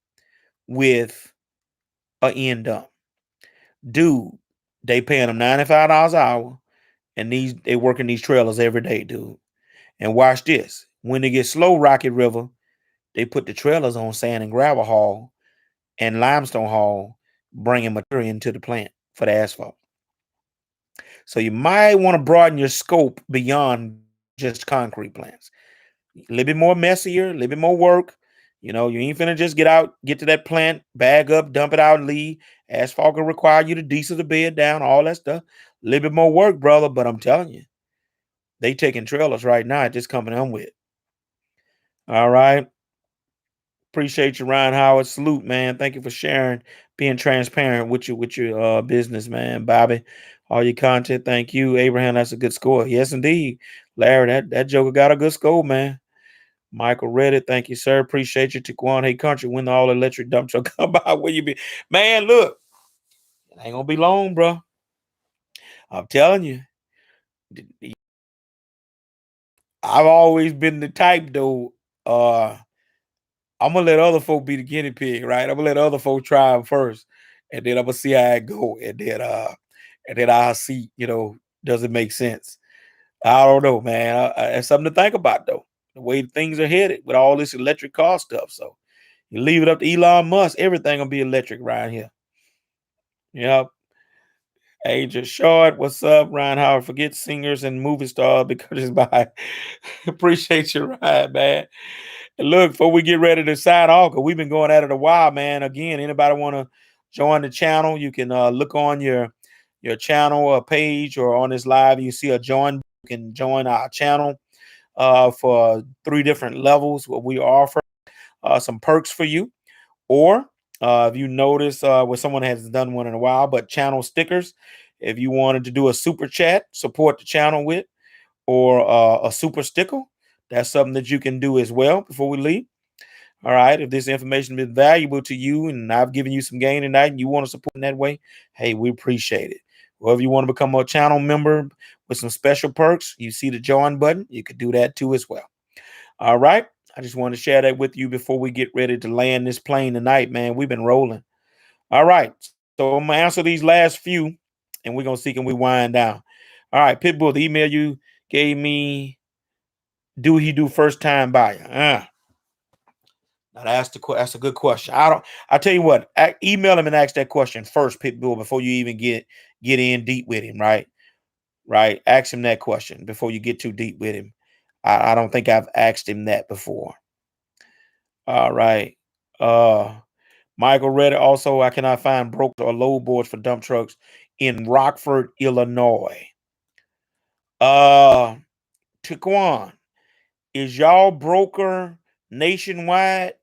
with a end dump. Dude, they paying them $95 an hour, and they working these trailers every day, dude. And watch this. When they get slow, Rocket River, they put the trailers on sand and gravel haul and limestone haul, bringing material into the plant for the asphalt. So you might want to broaden your scope beyond just concrete plants. A little bit more messier, a little bit more work. You ain't finna just get to that plant, bag up, dump it out, and leave. Asphalt will require you to diesel the bed down, all that stuff. A little bit more work, brother. But I'm telling you, they taking trailers right now at this company I'm with. All right. Appreciate you, Ryan Howard. Salute, man. Thank you for sharing, being transparent with your business, man. Bobby, all your content. Thank you, Abraham. That's a good score. Yes, indeed, Larry. That Joker got a good score, man. Michael Reddit, thank you, sir. Appreciate you. Taquan, hey country, when the all electric dump truck come by, where you be, man? Look, it ain't gonna be long, bro. I'm telling you. I've always been the type though. I'm gonna let other folk be the guinea pig, right? I'm gonna let other folk try them first, and then I'm gonna see how it go, and then I'll see, does it make sense? I don't know, man. It's something to think about though. The way things are headed with all this electric car stuff. So you leave it up to Elon Musk, everything gonna be electric right here. Yep. Agent Short, what's up? Ryan Howard, forget singers and movie stars because it's by. Appreciate your ride, man. And look, before we get ready to sign off, because we've been going at it a while, man. Again, anybody want to join the channel, you can look on your channel or page or on this live. You see a join. You can join our channel for 3 different levels where we offer some perks for you. Or if you notice where someone has done one in a while, but channel stickers, if you wanted to do a super chat, support the channel with, or a super sticker, that's something that you can do as well before we leave. All right. If this information is valuable to you and I've given you some gain tonight and you want to support in that way, hey, we appreciate it. Or if you want to become a channel member with some special perks, you see the join button. You could do that too as well. All right. I just want to share that with you before we get ready to land this plane tonight, man. We've been rolling. All right. So I'm going to answer these last few and we're going to see can we wind down. All right. Pitbull, the email you gave me, do he do first time buyer? Now that's a good question. I tell you what, email him and ask that question first, Pitbull, before you even get in deep with him, right? Right. Ask him that question before you get too deep with him. I don't think I've asked him that before. All right. Michael Reddit also, I cannot find brokers or load boards for dump trucks in Rockford, Illinois. Taquan, is y'all broker nationwide?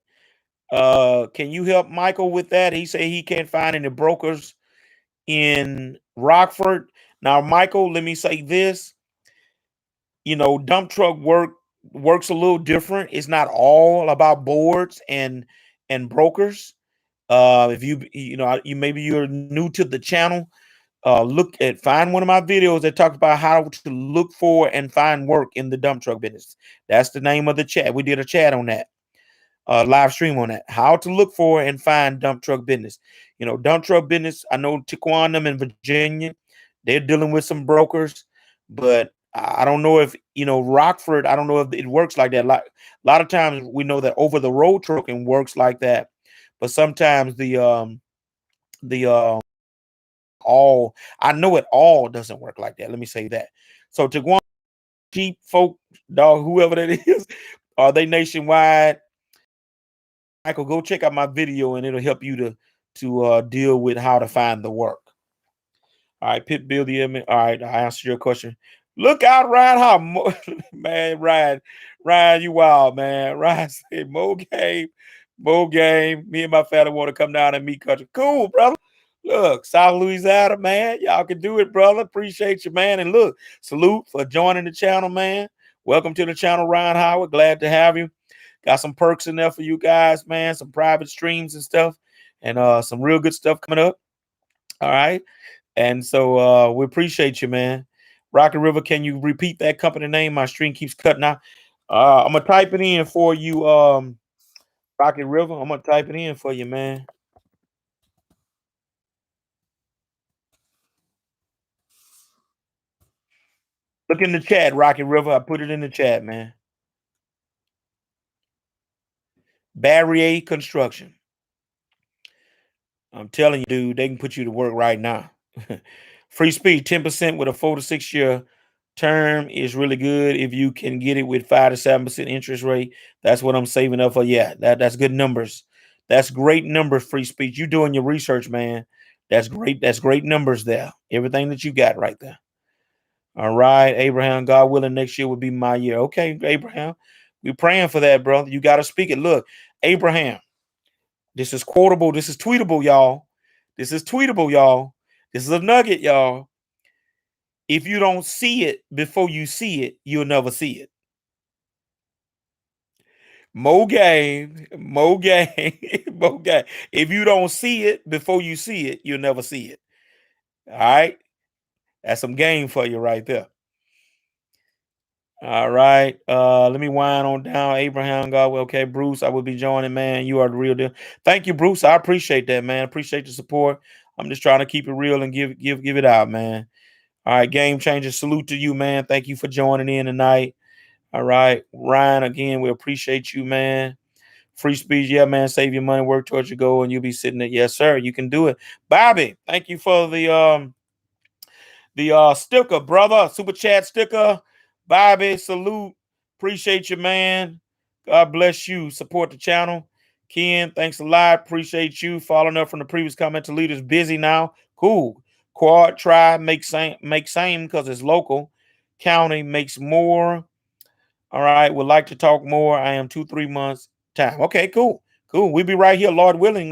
Can you help Michael with that? He say he can't find any brokers in Rockford. Now, Michael, let me say this. Dump truck works a little different. It's not all about boards and brokers. If you maybe you're new to the channel, find one of my videos that talks about how to look for and find work in the dump truck business. That's the name of the chat. We did a chat on that. Live stream on that. How to look for and find dump truck business. Dump truck business. I know Taquan them in Virginia. They're dealing with some brokers, but I don't know if Rockford. I don't know if it works like that. Like a lot of times we know that over the road trucking works like that, but sometimes the all I know it all doesn't work like that. Let me say that. So Taquan, cheap folk, dog, whoever that is, are they nationwide? Michael, go check out my video and it'll help you to deal with how to find the work. All right, Pit Bill the All right, I answered your question. Look out, Ryan. How man, Ryan, you wild, man. Ryan said, Mo game. Me and my family want to come down and meet country. Cool, brother. Look, South Louisiana, man. Y'all can do it, brother. Appreciate you, man. And look, salute for joining the channel, man. Welcome to the channel, Ryan Howard. Glad to have you. Got some perks in there for you guys, man. Some private streams and stuff, and some real good stuff coming up. All right. And so we appreciate you, man. Rocket River, can you repeat that company name? My stream keeps cutting out. I'm gonna type it in for you, Rocket River. I'm gonna type it in for you, man. Look in the chat, Rocket River. I put it in the chat, man. Barrier Construction. I'm telling you, dude, they can put you to work right now. Free speech, 10% with a 4 to 6 year term is really good. If you can get it with 5 to 7% interest rate, that's what I'm saving up for. Yeah, that's good numbers. That's great numbers, free speech. You doing your research, man. That's great. That's great numbers there. Everything that you got right there. All right, Abraham, God willing, next year will be my year. Okay, Abraham. We're praying for that, brother. You got to speak it. Look, Abraham, this is quotable. This is tweetable, y'all. This is tweetable, y'all. This is a nugget, y'all. If you don't see it before you see it, you'll never see it. Mo game, mo game, mo game. If you don't see it before you see it, you'll never see it. All right. That's some game for you right there. All right. Let me wind on down. Abraham Godwell. Okay, Bruce, I will be joining, man. You are the real deal. Thank you, Bruce. I appreciate that, man. Appreciate the support. I'm just trying to keep it real and give it out, man. All right, game changer. Salute to you, man. Thank you for joining in tonight. All right. Ryan, again, we appreciate you, man. Free speech, yeah, man. Save your money, work towards your goal, and you'll be sitting there. Yes, sir. You can do it. Bobby, thank you for the sticker, brother. Super chat sticker. Bobby, salute. Appreciate you, man. God bless you. Support the channel. Ken, thanks a lot. Appreciate you. Following up from the previous comment, Toledo's busy now. Cool. Quad, try, make same because it's local. County makes more. All right. Would like to talk more. I am 2-3 months time. Okay, cool. Cool. We'll be right here, Lord willing,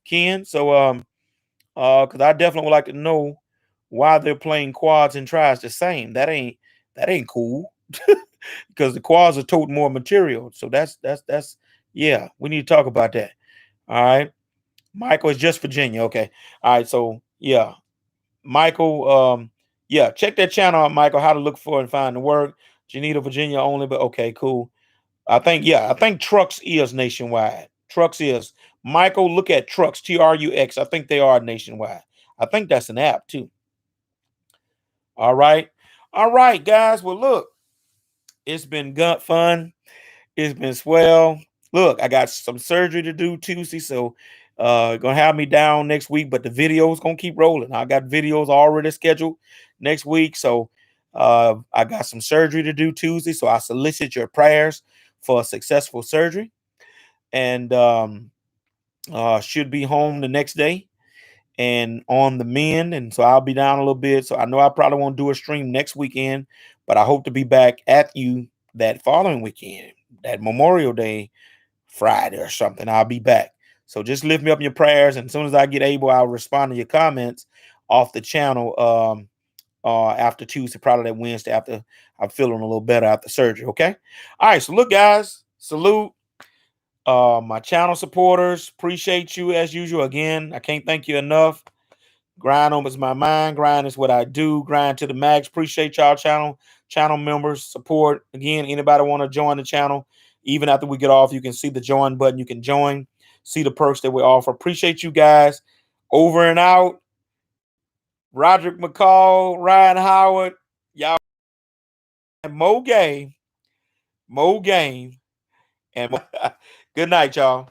Ken. So because I definitely would like to know why they're playing quads and tries the same. That ain't cool. Because the quads are toting more material. So that's yeah, we need to talk about that. All right. Michael is just Virginia. Okay. All right. So yeah. Michael, yeah, check that channel out, Michael, how to look for and find the work. Geneva, Virginia only, but okay, cool. I think Trucks is nationwide. Trucks is Michael. Look at Trucks, TRUX. I think they are nationwide. I think that's an app too. All right, guys. Well, look, it's been gut fun. It's been swell. Look, I got some surgery to do Tuesday, so gonna have me down next week, but the videos gonna keep rolling. I got videos already scheduled next week, so I got some surgery to do Tuesday, so I solicit your prayers for a successful surgery, and should be home the next day and on the mend, and so I'll be down a little bit. So I know I probably won't do a stream next weekend, but I hope to be back at you that following weekend, that Memorial Day Friday or something. I'll be back. So just lift me up in your prayers, and as soon as I get able, I'll respond to your comments off the channel after Tuesday, probably that Wednesday after I'm feeling a little better after surgery. Okay. All right. So look, guys, salute. My channel supporters, appreciate you as usual. Again, I can't thank you enough. Grind on is my mind. Grind is what I do. Grind to the max. Appreciate y'all channel members support. Again, anybody want to join the channel, even after we get off, you can see the join button. You can join, see the perks that we offer. Appreciate you guys. Over and out. Roderick McCall, Ryan Howard, y'all. Mo game, and good night, y'all.